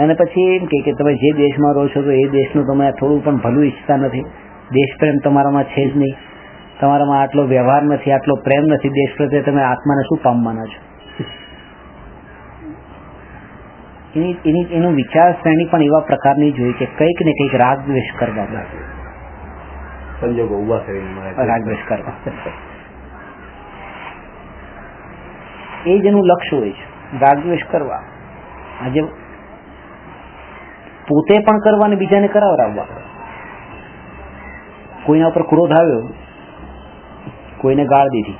અને પછી એમ કે તમે જે દેશમાં રહો છો તો એ દેશનું તમે થોડું પણ ભલું ઈચ્છતા નથી, દેશ પ્રેમ તમારામાં છે જ નહીં, તમારામાં આટલો વ્યવહાર નથી, આટલો પ્રેમ નથી દેશ પ્રત્યે, તમે આત્માને શું પામવાના છો? એનું વિચાર શ્રેણી પણ એવા પ્રકારની જોઈ કે કંઈક ને કંઈક રાગ દ્વેષ કરવા, સંજોગો ઉભા કરીને રાગ દ્વેષ કરવા, એ જ એનું લક્ષ્ય હોય છે, રાગ દ્વેષ કરવા. આજે પોતે પણ કરવા અને બીજાને કરાવરાવવા. કોઈના ઉપર ક્રોધ આવ્યો, કોઈને ગાળ દીધી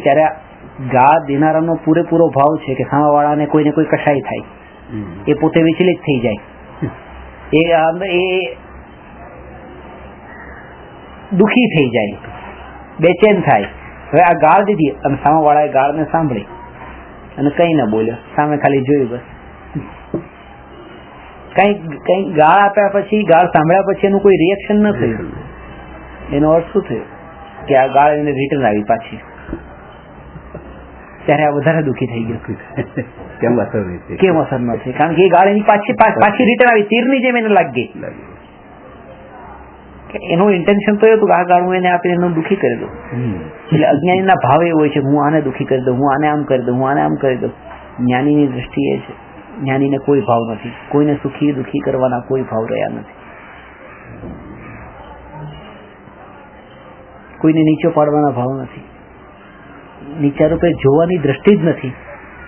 ત્યારે ગાળ દેનારાનો પૂરેપૂરો ભાવ છે કે સામાવાળાને કોઈને કોઈ કશાય થાય, એ પોતે વિચલિત થઈ જાય, એ દુખી થઈ જાય, બેચેન થાય. હવે આ ગાળ દીધી અને સામાવાળાએ ગાળને સાંભળી અને કઈ ના બોલ્યો, સામે ખાલી જોયું બસ. કઈ ગાળ આપ્યા પછી, ગાળ સાંભળ્યા પછી એનું કોઈ રિએક્શન ન થયું. એનો અર્થ શું થયો કે આ ગાળ એને રિટર્ન આવી પાછી. ત્યારે આ વધારે દુઃખી થઈ ગયો. કેમ અસર નથી? કેમ અસર નથી? કારણ કે એ ગાળીની પાછી રિટર્ન આવી, તીરની જેમ એને લાગી ગઈ. એનું ઇન્ટેન્શન તો એ હતું કે આ ગાળું એને આપીને એનું દુઃખી કરી દઉં. એટલે અજ્ઞાનીના ભાવ એ હોય છે, હું આને દુઃખી કરી દઉં, હું આને આમ કરી દઉં, હું આને આમ કરી દઉં. જ્ઞાનીની દ્રષ્ટિ એ છે, જ્ઞાનીને કોઈ ભાવ નથી, કોઈને સુખી દુઃખી કરવાના કોઈ ભાવ રહ્યા નથી, કોઈને નીચો પાડવાના ભાવ નથી, નીચા રૂપે જોવાની દ્રષ્ટિ જ નથી.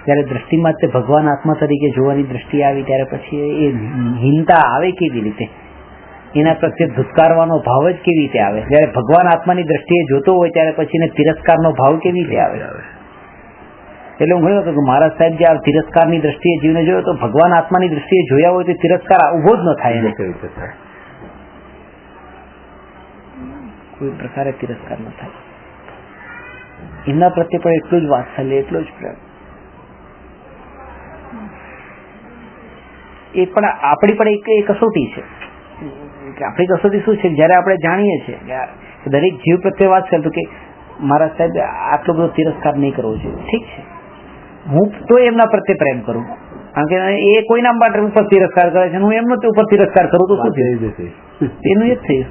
ત્યારે દ્રષ્ટિમાં તે ભગવાન આત્મા તરીકે જોવાની દ્રષ્ટિ આવી ત્યારે પછી એ હીનતા આવે કેવી રીતે? એના પ્રત્યે ધુત્કારવાનો ભાવ જ કેવી રીતે આવે? જયારે ભગવાન આત્માની દ્રષ્ટિએ જોતો હોય ત્યારે પછી એને તિરસ્કારનો ભાવ કેવી રીતે આવે? એટલે હું કહ્યું કે મહારાજ સાહેબ જે આ તિરસ્કારની દ્રષ્ટિએ જીવને જોયો તો ભગવાન આત્માની દ્રષ્ટિએ જોયા હોય તો તિરસ્કાર ઉભો જ ન થાય એને, કોઈ પ્રકારે તિરસ્કાર ન થાય. એમના પ્રત્યે પણ એટલું જ વાત્સલ્ય, એટલો જ પ્રેમ. એ પણ આપણી પણ એક કસોટી છે. આપણી કસોટી શું છે? જયારે આપણે જાણીએ છીએ કે દરેક જીવ પ્રત્યે વાત કરતો કે મારા સાહેબ આટલો બધો તિરસ્કાર નહીં કરવો જોઈએ, ઠીક છે, હું તો એમના પ્રત્યે પ્રેમ કરું, કારણ કે એ કોઈના માટે ઉપર તિરસ્કાર કરે છે, હું એમનો ઉપર તિરસ્કાર કરું તો શું થયું? એનું એ જ થયું,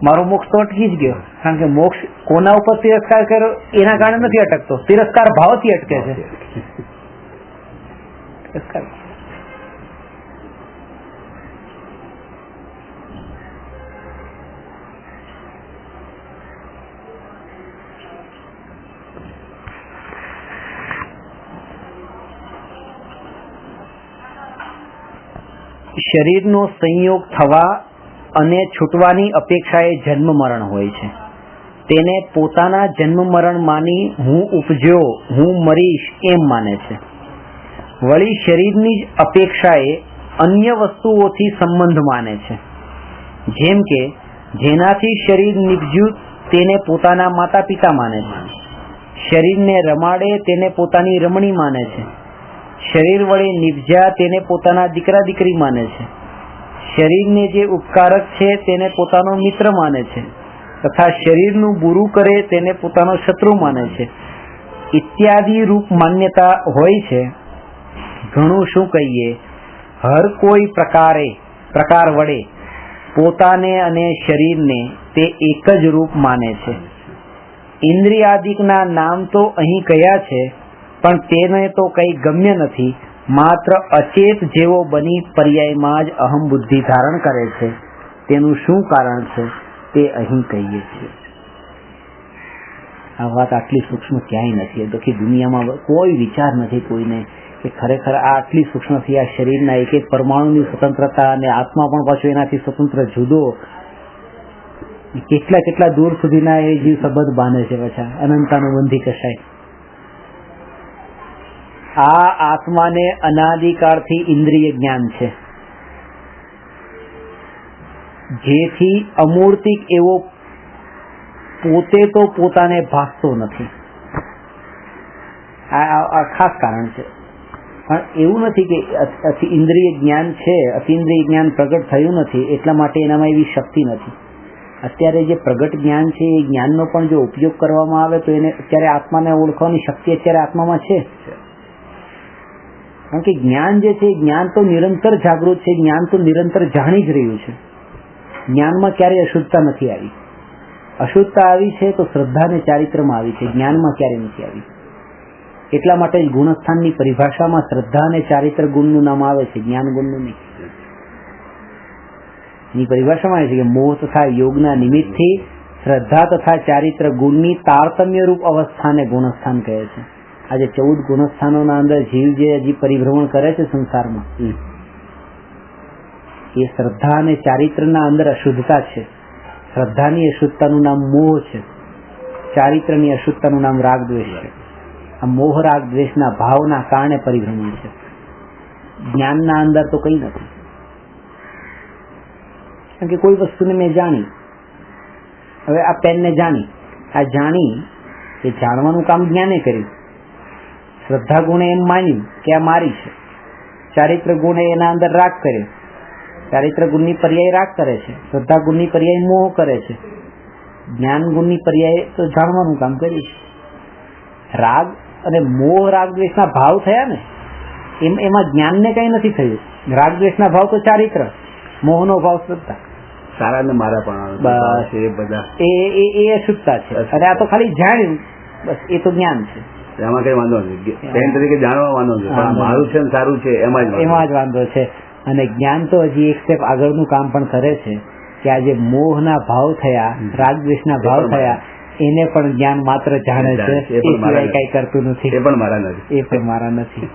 મારો મોક્ષ તો અટકી જ ગયો. કારણ કે મોક્ષ કોના ઉપર તિરસ્કાર કર્યો એના કારણે નથી અટકતો, તિરસ્કાર ભાવથી અટકે છે. તિરસ્કાર શરીરનો સંયોગ થવા અને છૂટવાની અપેક્ષાએ જન્મ મરણ હોય છે. તેને પોતાના જન્મ મરણ માની હું ઉપજ્યો, હું મરીશ એમ માને છે. વળી શરીરની જ અપેક્ષાએ અન્ય વસ્તુઓથી સંબંધ માને છે. જેમ કે જેનાથી શરીર નિપજ્યું તેને પોતાના માતા પિતા માને છે. શરીરને રમાડે તેને પોતાની રમણી માને છે. શરીર વડે નિપજ્યા તેને પોતાના દીકરા દીકરી માને છે. શરીરને જે ઉપકારક છે તેને પોતાનો મિત્ર માને છે, તથા શરીરનું બુરું કરે તેને પોતાનો શત્રુ માને છે. ઇત્યાદિ રૂપ માન્યતા હોય છે. ઘણું શું કહીએ, હર કોઈ પ્રકાર વડે પોતાને અને શરીરને તે એક જ રૂપ માને છે. ઇન્દ્રિયાદિકના નામ તો અહીં કયા છે, પણ તેને તો કંઈ ગમ્ય નથી. માત્ર અચેત જેવો બની પર્યાયમાં જ અહમ બુદ્ધિ ધારણ કરે છે. તેનું શું કારણ છે તે અહીં કહીએ છીએ. આ વાત આટલી સૂક્ષ્મ ક્યાંય નથી. તો કે દુનિયામાં કોઈ વિચાર નથી કોઈને કે ખરેખર આ આટલી સૂક્ષ્મથી આ શરીરના એક એક પરમાણુની સ્વતંત્રતા અને આત્મા પણ પાછો એનાથી સ્વતંત્ર જુદો, કેટલા કેટલા દૂર સુધીના એ જીવ સંબંધ બાંધે છે. પાછા અનંતાનુબંધી કશાય. આ આત્માને અનાદિકાળથી ઇન્દ્રિય જ્ઞાન છે, જેથી અમૂર્તિક એવો પોતે તો પોતાને ભાસતો નથી. આ ખાસ કારણ છે. પણ એવું નથી કે અતિ ઇન્દ્રિય જ્ઞાન છે, અતિન્દ્રિય જ્ઞાન પ્રગટ થયું નથી એટલા માટે એનામાં એવી શક્તિ નથી. અત્યારે જે પ્રગટ જ્ઞાન છે એ જ્ઞાનનો પણ જો ઉપયોગ કરવામાં આવે તો એને અત્યારે આત્માને ઓળખવાની શક્તિ અત્યારે આત્મામાં છે. કારણ કે જ્ઞાન જે છે જ્ઞાન તો નિરંતર જાગૃત છે, જ્ઞાન તો નિરંતર જાણી જ રહ્યું છે. જ્ઞાનમાં ક્યારેય અશુદ્ધતા નથી આવી. અશુદ્ધતા આવી છે તો શ્રદ્ધા અને ચારિત્રમાં આવી છે, જ્ઞાનમાં ક્યારેય નથી આવી. એટલા માટે જ ગુણસ્થાનની પરિભાષામાં શ્રદ્ધા અને ચારિત્ર ગુણનું નામ આવે છે, જ્ઞાન ગુણનું નહીં. એની પરિભાષામાં આવે છે કે મોહ તથા યોગના નિમિત્તથી શ્રદ્ધા તથા ચારિત્ર ગુણની તારતમ્ય રૂપ અવસ્થાને ગુણસ્થાન કહે છે. આજે 14 ગુણસ્થાનોના અંદર જીવ જે હજી પરિભ્રમણ કરે છે સંસારમાં, એ શ્રદ્ધા અને ચારિત્રના અંદર અશુદ્ધતા છે. શ્રદ્ધાની અશુદ્ધતાનું નામ મોહ છે, ચારિત્રની અશુદ્ધતાનું નામ રાગ દ્વેષ છે. આ મોહ રાગ દ્વેષના ભાવના કારણે પરિભ્રમણ છે. જ્ઞાનના અંદર તો કંઈ નથી. કારણ કે કોઈ વસ્તુને મેં જાણી, હવે આ પેનને જાણી, આ જાણી એ જાણવાનું કામ જ્ઞાને કર્યું. શ્રદ્ધા ગુણે એમ માન્યું કે આ મારી છે. ચારિત્ર ગુણે એના અંદર રાગ કર્યો. ચારિત્ર ગુણની પર્યાય રાગ કરે છે, શ્રદ્ધા ગુણની પર્યાય મોહ કરે છે. જ્ઞાન ગુણની પર્યાય તો જાણવાનું કામ કર્યું છે. રાગ અને મોહ રાગ દ્વેષના ભાવ થયા ને, એમાં જ્ઞાનને કઈ નથી થયું. રાગ દ્વેષના ભાવ તો ચારિત્ર, મોહનો ભાવ શ્રદ્ધા, સારા ને મારા પણ એ બધા એ અશુદ્ધતા છે. અને આ તો ખાલી જાણ્યું, બસ એ તો જ્ઞાન છે. એમાં કઈ વાંધો નથી, બેન તરીકે જાણવા વાંધો નથી, પણ મારું છે ને સારું છે એમાં જ વાંધો છે. અને જ્ઞાન તો હજી એક સ્ટેપ આગળનું કામ પણ કરે છે કે આ જે મોહના ભાવ થયા, રાગ દ્વેષના ભાવ થયા, એને પણ જ્ઞાન માત્ર જાણે છે, એ સિવાય કઈ કરતું નથી. એ પણ મારા નથી, એ પણ મારા નથી.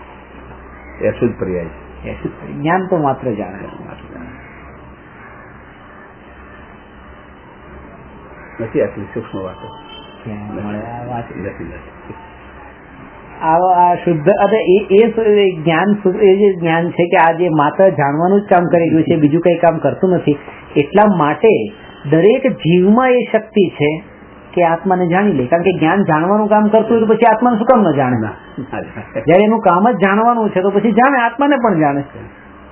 એ શુદ્ધ પર્યાય છે. જ્ઞાન તો માત્ર જાણે નથી. આટલી સૂક્ષ્મ વાતો આ શુદ્ધ અને એ જ્ઞાન, એ જે જ્ઞાન છે કે આ જે માત્ર જાણવાનું જ કામ કરી રહ્યું છે, બીજું કઈ કામ કરતું નથી. એટલા માટે દરેક જીવમાં એ શક્તિ છે કે આત્માને જાણી લે. કારણ કે જ્ઞાન જાણવાનું કામ કરતું હોય તો પછી આત્માને શું કામ ન જાણે? જયારે એનું કામ જ જાણવાનું છે તો પછી જાણે, આત્માને પણ જાણે,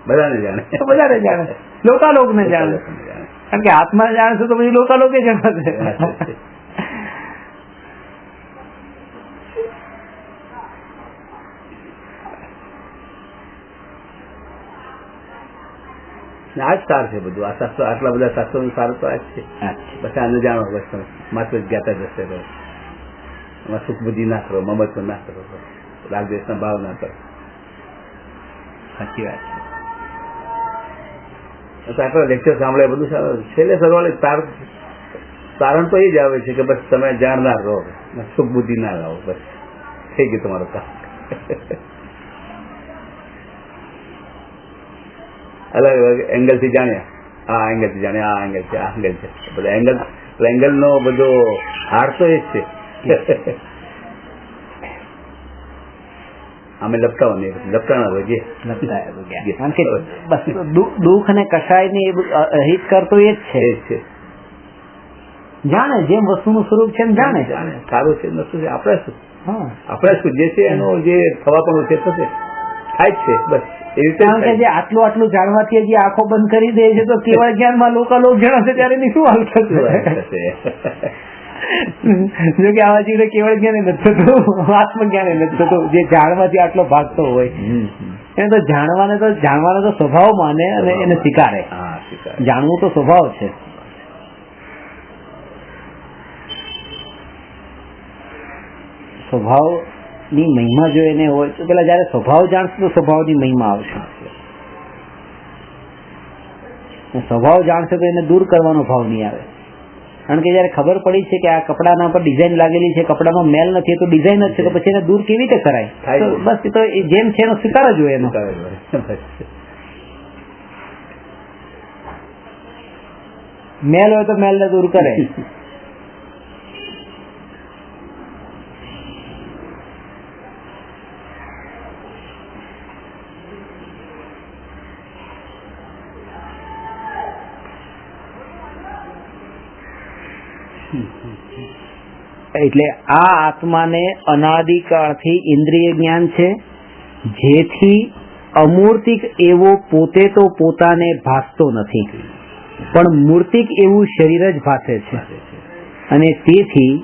બધાને જાણે, બધાને જાણે, લોકાલોક ને જાણે. કારણ કે આત્મા જાણશે તો પછી લોકાલોકે જાણશે. આ જ સાર છે બધું. આ શાસ્ત્રો, આટલા બધા શાસ્ત્રો નું સાર તો આ જ છે. પછી આને જાણો, બસ તમે માત્ર જ્ઞાતા જશે. એમાં સુખ બુદ્ધિ ના કરો, મમત્વ ના કરો, રાગદ્વેષ ના ભાવ ના કરો. સાચી વાત છે. આટલા લેક્ચર સાંભળે બધું છેલ્લે સરવાળે તારણ તો એ જ આવે છે કે બસ તમે જાણનાર રહો, સુખ બુદ્ધિ ના લાવો, બસ થઈ ગયું તમારું કામ. અલગ અલગ એંગલ થી જાણ્યા, આ એંગલ થી જાણ્યા, આ એંગલ છે, આ એંગલ છે, બધા એંગલ નો બધો હાર તો એ જ છે. અમે લપટાવાની લપટાણા રોજે દુઃખ અને કસાય ને હિત કરતો એ જ છે. જાણે જેમ વસ્તુનું સ્વરૂપ છે એમ જાણે, સારું છે નતું છે. આપણે શું, આપણે શું જે છે એનો જે થવા પણ છે થશે, થાય જ છે બસ. કારણ કે જે આટલું જાણવાથી જે આંખો બંધ કરી દે છે તો કેવળ જ્ઞાનમાં લોકાલોક જણાશે ત્યારે એની શું હાલ થશે? જો કે આવા જીવને કેવળ જ્ઞાન નથી થતું, આત્મજ્ઞાન નથી થતું. જે જાણવાથી આટલો ભાગતો હોય એને તો જાણવાનો તો સ્વભાવ માને અને એને સ્વીકારે. જાણવું તો સ્વભાવ છે. સ્વભાવ ની મહિમા જો એને હોય તો પેલા જયારે સ્વભાવ જાણશે તો સ્વભાવની મહિમા આવશે. સ્વભાવ જાણશે તો એને દૂર કરવાનો ભાવ નહીં આવે. કારણ કે જયારે ખબર પડી છે કે આ કપડાના પર ડિઝાઇન લાગેલી છે, કપડામાં મેલ નથી, તો ડિઝાઇન જ છે, તો પછી એને દૂર કેવી રીતે કરાય? બસ એ તો જેમ છે એનો સ્વીકાર જ હોય એનો. મેલ હોય તો મેલ ને દૂર કરે. એટલે આ આત્માને અનાદિકાળથી ઇન્દ્રિય જ્ઞાન છે, જેથી અમૂર્તિક એવો પોતે તો પોતાને ભાસતો નથી, પણ મૂર્તિક એવું શરીર જ ભાસે છે. અને તેથી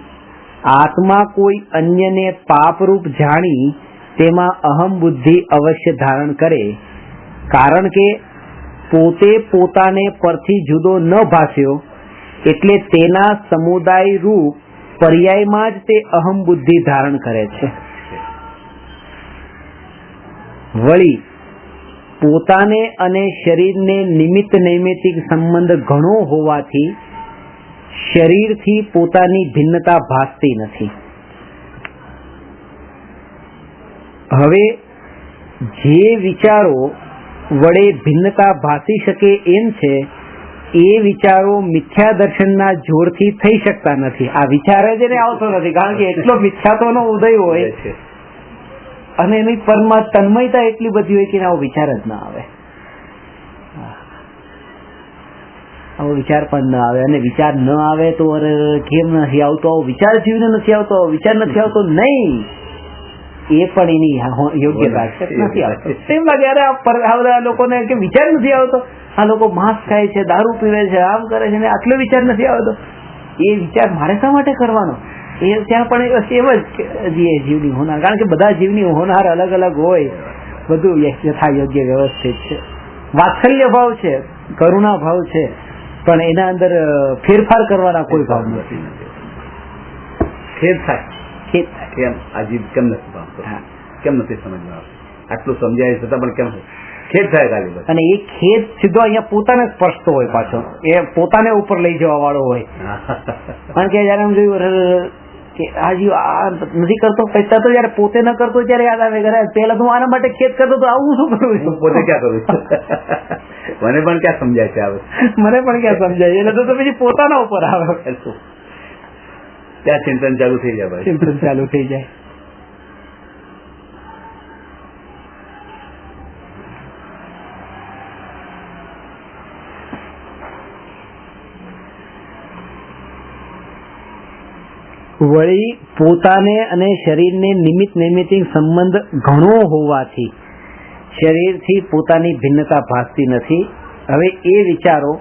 આત્મા કોઈ અન્યને પાપરૂપ જાણી તેમાં અહમ બુદ્ધિ અવશ્ય ધારણ કરે. કારણ કે પોતે પોતાને પરથી જુદો ન ભાસ્યો એટલે તેના સમુદાય રૂપ પર્યાયમાં જ તે અહમ બુદ્ધિ ધારણ કરે છે. વળી પોતાને અને શરીરને નિમિત્ત નૈમિત્તિક સંબંધ ઘણો હોવાથી શરીરથી પોતાની ભિન્નતા ભાસતી નથી. હવે જે વિચારો વડે ભિન્નતા ભાસી શકે એમ છે એ વિચારો મિથ્યા દર્શનના જોરથી થઈ શકતા નથી. આ વિચાર જ એને આવતો નથી, કારણ કે એટલો મિથ્યાત્વનો ઉદય હોય અને એની પરમાં તન્મયતા એટલી બધી હોય કે આવો વિચાર જ ના આવે. આવો વિચાર પણ ન આવે. અને વિચાર ન આવે તો કેમ નથી આવતો? આવો વિચાર જીવને નથી આવતો, વિચાર નથી આવતો નહીં, એ પણ એની યોગ્યતા છે, નથી આવતો. તેમ લાગે અરે આ બધા લોકોને કે વિચાર નથી આવતો, આ લોકો માંસ ખાય છે, દારૂ પીવે છે, આમ કરે છે, આટલો વિચાર નથી આવતો. એ વિચાર મારે શા માટે કરવાનો? એ ત્યાં પણ એમ જ જીવની હોનાર, કારણ કે બધા જીવની હોનાર અલગ અલગ હોય, બધું યથા યોગ્ય વ્યવસ્થિત છે. વાત્સલ્ય ભાવ છે, કરુણા ભાવ છે, પણ એના અંદર ફેરફાર કરવાના કોઈ ભાવ નથી. ખેદ થાય કેમ આ જીવ કેમ નથી પામતો, કેમ નથી સમજમાં આવતું, આટલું સમજાય છતાં પણ કેમ ખેદ થાય ખાલી. અને એ ખેદ સીધો અહીંયા પોતાને સ્પર્શતો હોય, પાછો એ પોતાને ઉપર લઈ જવા વાળો હોય. કારણ કે જયારે એમ જોયું કે આ જીવ આ નથી કરતો, પૈસા તો જયારે પોતે ન કરતો ત્યારે યાદ આવે, પેલા તો આના માટે ખેદ કરતો તો આવું શું કરું છું, પોતે ક્યાં કરું છું, મને પણ ક્યાં સમજાય છે આવે, મને પણ ક્યાં સમજાય, એટલે તો પછી પોતાના ઉપર આવે, ત્યાં ચિંતન ચાલુ થઈ જાય, ચિંતન ચાલુ થઈ જાય. વળી પોતાને અને શરીરને નિમિત્ત નૈમિત્તિક સંબંધ ઘણો હોવાથી શરીરથી પોતાની ભિન્નતા ભાસતી નથી. હવે એ વિચારો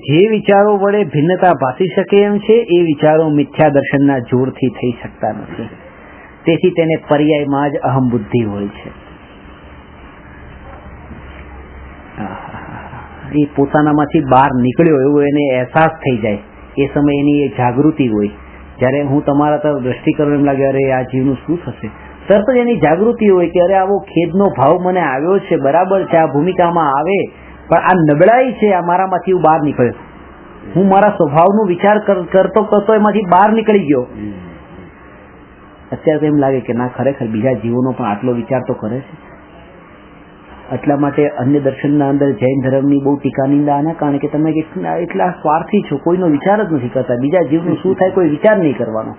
જે વિચારો વડે ભિન્નતા ભાસી શકે એમ છે એ વિચારો મિથ્યા દર્શનના જોરથી થઈ શકતા નથી. તેથી તેને પર્યાયમાં જ અહમ બુદ્ધિ હોય છે. એ પોતાનામાંથી બહાર નીકળ્યો એવો એને અહેસાસ થઈ જાય, એ સમય એની એ જાગૃતિ હોય. જયારે હું તમારા તરફ દ્રષ્ટિ કરું એમ લાગે અરે આ જીવનું શું થશે, તરત જ એની જાગૃતિ હોય કે અરે આવો ખેદનો ભાવ મને આવ્યો છે, બરાબર છે, આ ભૂમિકામાં આવે, પણ આ નબળાઈ છે, આ મારામાંથી હું બહાર નીકળ્યો, હું મારા સ્વભાવનો વિચાર કરતો કરતો એમાંથી બહાર નીકળી ગયો. અત્યારે તો એમ લાગે કે ના, ખરેખર બીજા જીવોનો પણ આટલો વિચાર તો કરે છે. એટલા માટે અન્ય દર્શનના અંદર જૈન ધર્મની બહુ ટીકા નિંદા આના કારણ કે તમે એટલા સ્વાર્થી છો, કોઈનો વિચાર જ નથી કરતા, બીજા જીવનું શું થાય કોઈ વિચાર નહીં કરવાનો,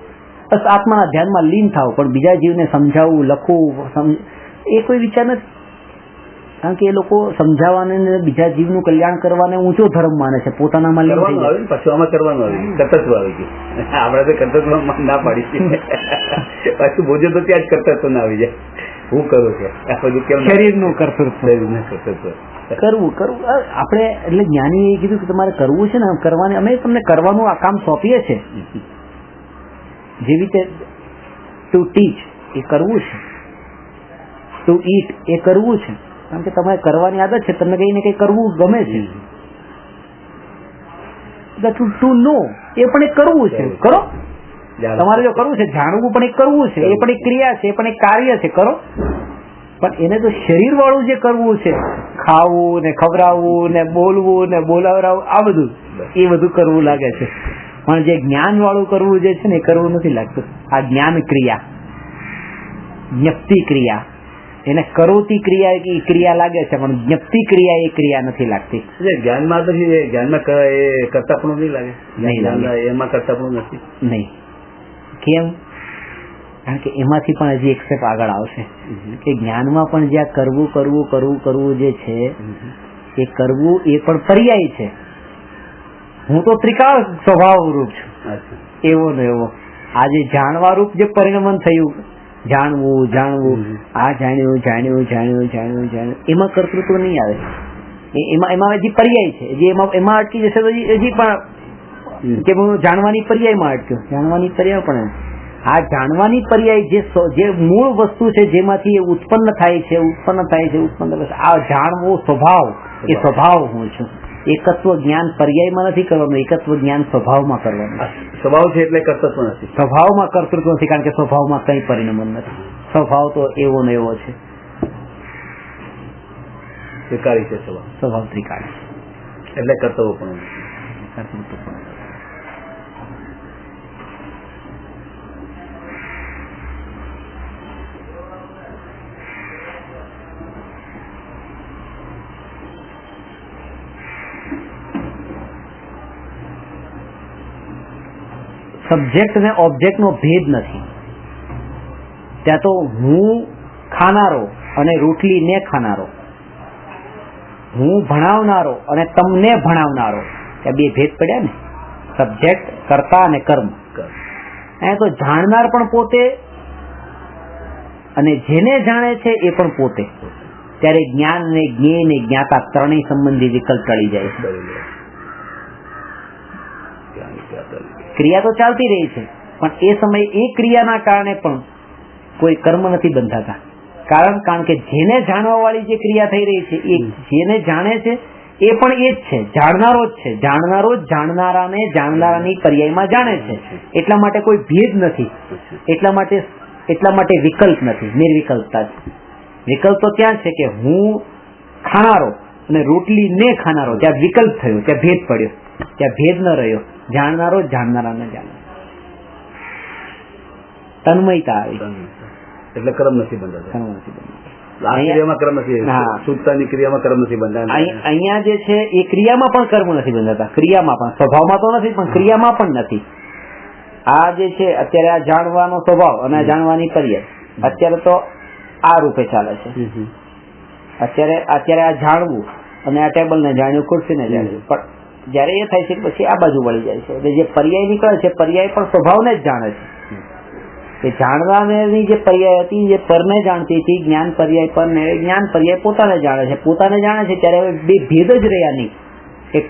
બસ આત્માના ધ્યાનમાં લીન થાવ, પણ બીજા જીવને સમજાવવું, લખવું, એ કોઈ વિચાર નથી. કારણ કે એ લોકો સમજાવવાને બીજા જીવનું કલ્યાણ કરવાને ઊંચો ધર્મ માને છે, પોતાનામાં લીન થઈ જાય. પછી આમાં કરવાનું આવ્યું, કર્તવ્ય આવી ગયું, આપણે તો કર્તવ્ય ના પાડી, પાછું બોજો તો ત્યાં જ કર્તવ્ય ના આવી જાય. હું કરું છું શરીરનું કર્તૃત્વ કરવું આપણે, એટલે જ્ઞાની એ કીધું કે તમારે કરવું છે ને કરવાની, અમે તમને કરવાનું આ કામ સોંપીએ છીએ. જેવી રીતે ટુ ટીચ એ કરવું છે, ટુ ઈટ એ કરવું છે, કારણ કે તમારે કરવાની આદત છે, તમને કઈ ને કઈ કરવું ગમે છે. ટુ નો એ પણ એક કરવું છે, કરો. તમારે જો કરવું છે, જાણવું પણ એક કરવું છે, એ પણ એક ક્રિયા છે, એ પણ એક કાર્ય છે, કરો. પણ એને તો શરીર વાળું જે કરવું છે, ખાવું ને ખવડાવવું ને બોલવું ને બોલાવરાવું, આ બધું એ બધું કરવું લાગે છે. પણ જે જ્ઞાન વાળું કરવું જે છે ને એ કરવું નથી લાગતું. આ જ્ઞાન ક્રિયા, જ્ઞપ્તિ ક્રિયા, એને કરોતી ક્રિયા એ ક્રિયા લાગે છે, પણ જ્ઞપ્તિ ક્રિયા એ ક્રિયા નથી લાગતી. જ્ઞાનમાં તો જ્ઞાનમાં કરતાપણું નહીં લાગે, એમાં કરતાપણું નથી નહીં. કેમ? કારણ કે એમાંથી પણ હજી એક સ્ટેપ આગળ આવશે કે જ્ઞાનમાં પણ જ્યાં કરવું કરવું કરવું કરવું જે છે એ કરવું એ પણ પર્યાય છે. હું તો ત્રિકાળ સ્વભાવ રૂપ છું, એવો ને એવો. આજે જાણવા રૂપ જે પરિણમન થયું, જાણવું જાણવું, આ જાણ્યું જાણ્યું જાણ્યું જાણ્યું જાણ્યું, એમાં કર્તૃત્વ નહીં આવે. એમાં હજી પર્યાય છે, હજી એમાં અટકી જશે તો હજી પણ કે હું જાણવાની પર્યાયમાં અટક્યો, જાણવાની પર્યાય પણ આ જાણવાની પર્યાય જે મૂળ વસ્તુ છે જેમાંથી એ ઉત્પન્ન થાય છે, આ જાણવો સ્વભાવ, એ સ્વભાવ હું છું. એકત્વ જ્ઞાન પર્યાયમાં નથી કરવાનું, એકત્વ જ્ઞાન સ્વભાવમાં કરવાનું. સ્વભાવ છે એટલે કર્તૃત્વ નથી, સ્વભાવમાં કર્તૃત્વ નથી, કારણ કે સ્વભાવમાં કઈ પરિણમન નથી. સ્વભાવ તો એવો ને એવો છે, ત્રિકાળી છે સ્વભાવ ત્રિકાળી, એટલે કર્તવ્ય પણ કર્તૃત્વ પણ. સબ્જેક્ટ અને ઓબ્જેક્ટ નો ભેદ નથી. ત્યાં તો હું ખાનારો અને રોટલી ને ખાનારો, હું ભણાવનારો અને તમને ભણાવનારો, ત્યાં બે ભેદ પડ્યા ને. સબ્જેક્ટ કર્તા અને કર્મ. અહીંયા તો જાણનાર પણ પોતે અને જેને જાણે છે એ પણ પોતે. ત્યારે જ્ઞાન ને જ્ઞેય ને જ્ઞાતા ત્રણેય સંબંધી વિકલ્પ ટળી જાય છે. ક્રિયા તો ચાલતી રહી છે, પણ એ સમયે એ ક્રિયાના કારણે પણ કોઈ કર્મ નથી બંધાતા. કારણ કે જેને જાણવા વાળી જે ક્રિયા થઈ રહી છે એ જેને જાણે છે એ પણ એ જ છે, જાણનારો જ છે. જાણનારો જ જાણનારાને જાણનારાની પર્યાયમાં જાણે છે. એટલા માટે કોઈ ભેદ નથી, એટલા માટે વિકલ્પ નથી, નિર્વિકલ્પતા છે. વિકલ્પ તો ત્યાં છે કે હું ખાનારો અને રોટલી ને ખાનારો, ત્યાં વિકલ્પ થયો, ત્યાં ભેદ પડ્યો, ત્યાં ભેદ ન રહ્યો. જાણનારો જ જાણનારાને જાણે, તન્મયતા આવી, એટલે કર્મ નથી બંધાતા. કર્મ નથી બંધાતા. અહીંયા જે છે એ ક્રિયામાં પણ કર્મ નથી બંધાતા. ક્રિયામાં પણ, સ્વભાવમાં તો નથી પણ ક્રિયામાં પણ નથી. આ જે છે અત્યારે આ જાણવાનો સ્વભાવ અને જાણવાની પર્યાય અત્યારે તો આ રૂપે ચાલે છે. અત્યારે આ જાણવું અને આ ટેબલ ને જાણ્યું, ખુરશી ને જાણ્યું, પણ જયારે એ થાય છે પછી આ બાજુ વળી જાય છે. એટલે જે પર્યાય નીકળે છે, પર્યાય પણ સ્વભાવને જ જાણે છે. એ જાણવાની જે પર્યાય હતી, જે પરને જાણતી હતી, જ્ઞાન પર્યાય પર ને જ્ઞાન પર્યાય પોતાને જાણે છે. પોતાને જાણે છે ત્યારે હવે બે ભેદ જ રહ્યા નહીં કે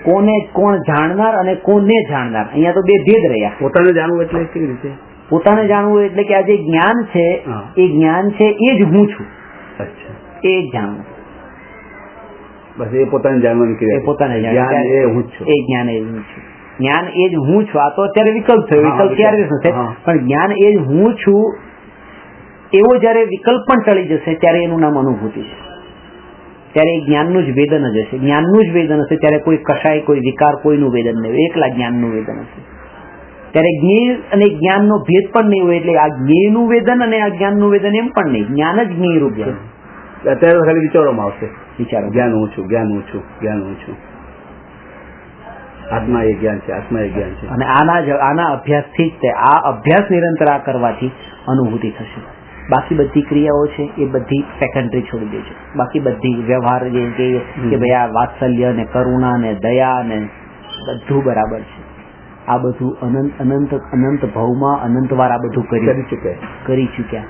કોણ જાણનાર અને કોને જાણનાર. અહીંયા તો બે ભેદ રહ્યા. પોતાને જાણવું એટલે કેવી રીતે? પોતાને જાણવું એટલે કે આ જે જ્ઞાન છે એ જ્ઞાન છે એ જ હું છું. અચ્છા, એ જ જાણવું. બસ એ પોતાને જાણવાની ક્રિયા, એ પોતાને જ્ઞાન એ હું છું. એ જ્ઞાન એ હું છું. જ્ઞાન એ જ હું છું. આ તો અત્યારે વિકલ્પ થયો, વિકલ્પ ક્યારે થશે? પણ જ્ઞાન એ જ હું છું એવો જયારે વિકલ્પ પણ ટળી જશે ત્યારે એનું નામ અનુભૂતિ છે. ત્યારે એ જ્ઞાનનું જ વેદન જ હશે. જ્ઞાનનું જ વેદન હશે ત્યારે કોઈ કશાય, કોઈ વિકાર, કોઈનું વેદન નહીં હોય, એકલા જ્ઞાનનું વેદન હશે. ત્યારે જ્ઞેય અને જ્ઞાનનો ભેદ પણ નહીં હોય. એટલે આ જ્ઞેયનું વેદન અને આ જ્ઞાનનું વેદન એમ પણ નહીં, જ્ઞાન જ જ્ઞેય રૂપ છે. અત્યારે ખાલી વિચારોમાં આવશે, વિચારો જ્ઞાન હું છું, જ્ઞાન હું છું, જ્ઞાન હું છું. આત્મા એ જ્ઞાન છે, આત્મા એ જ્ઞાન છે. અને આના અભ્યાસથી જ આ અભ્યાસ નિરંતર આ કરવાથી અનુભૂતિ થશે. બાકી બધી ક્રિયાઓ છે એ બધી સેકન્ડરી છોડી દેજો. બાકી બધી વ્યવહાર જે કે ભાઈ આ વાત્સલ્ય ને કરુણા ને દયા ને બધું બરાબર છે. આ બધું અનંત ભાવમાં અનંત વાર આ બધું કરી ચૂક્યા.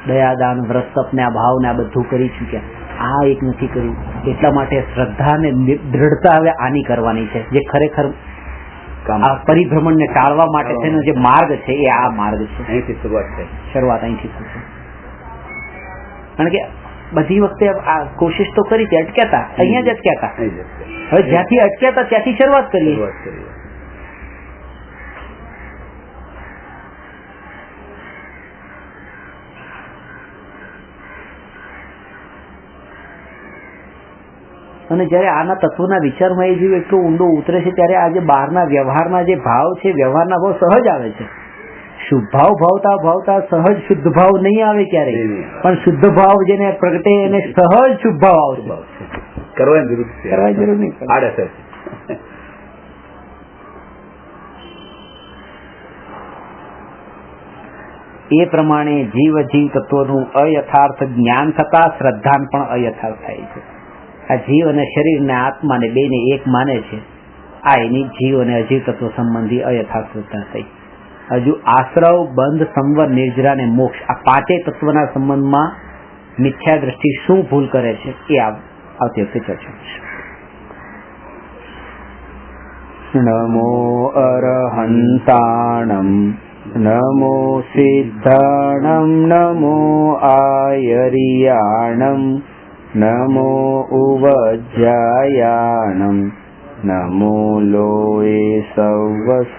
દયા, દાન, વ્રત ને આ ભાવ ને આ બધું કરી ચૂક્યા. આ એક નથી કર્યું. એટલા માટે શ્રદ્ધા ને દ્રઢતા હવે આની કરવાની છે, જે ખરેખર આ પરિભ્રમણ ને ટાળવા માટે છે. જે માર્ગ છે એ આ માર્ગ છે. અહીંથી શરૂઆત અહીંથી થશે. કારણ કે બધી વખતે આ કોશિશ તો કરી હતી, અટક્યાતા, અહીંયા જ અટક્યાતા. હવે જ્યાંથી અટક્યાતા ત્યાંથી શરૂઆત કરીએ. અને જયારે આના તત્વના વિચારમાં એ જીવ એટલો ઊંડો ઉતરે છે ત્યારે આ જે બહારના વ્યવહારના જે ભાવ છે, વ્યવહારના ભાવ સહજ આવે છે. શુભ ભાવ ભાવતા સહજ શુદ્ધ ભાવ નહીં આવે ક્યારેય, પણ શુદ્ધ ભાવ જેને પ્રગટે એને સહજ શુભ ભાવ આવશે. કરવાની જરૂર નહીં. એ પ્રમાણે જીવ તત્વનું અયથાર્થ જ્ઞાન થતા શ્રદ્ધાન પણ અયથાર્થ થાય છે. આ જીવ અને શરીર ને આત્મા ને બે ને એક માને છે. આ એની જીવ અને અજીવ તત્વ સંબંધી અયથાર્થ શ્રદ્ધા થઈ. હજુ આશ્રવ, બંધ, સંવર, નિર્જરા ને મોક્ષ, આ પાંચેય તત્વના સંબંધમાં મિથ્યા દ્રષ્ટિ શું ભૂલ કરે છે એ આવતી વખતે ચર્ચા કરીશું. નમો અરહંતાણમ નમો સિદ્ધાણમ નમો આયરિયાણમ નમો ઉવજ્જાયાણમ નમો લોએ સવસઃ.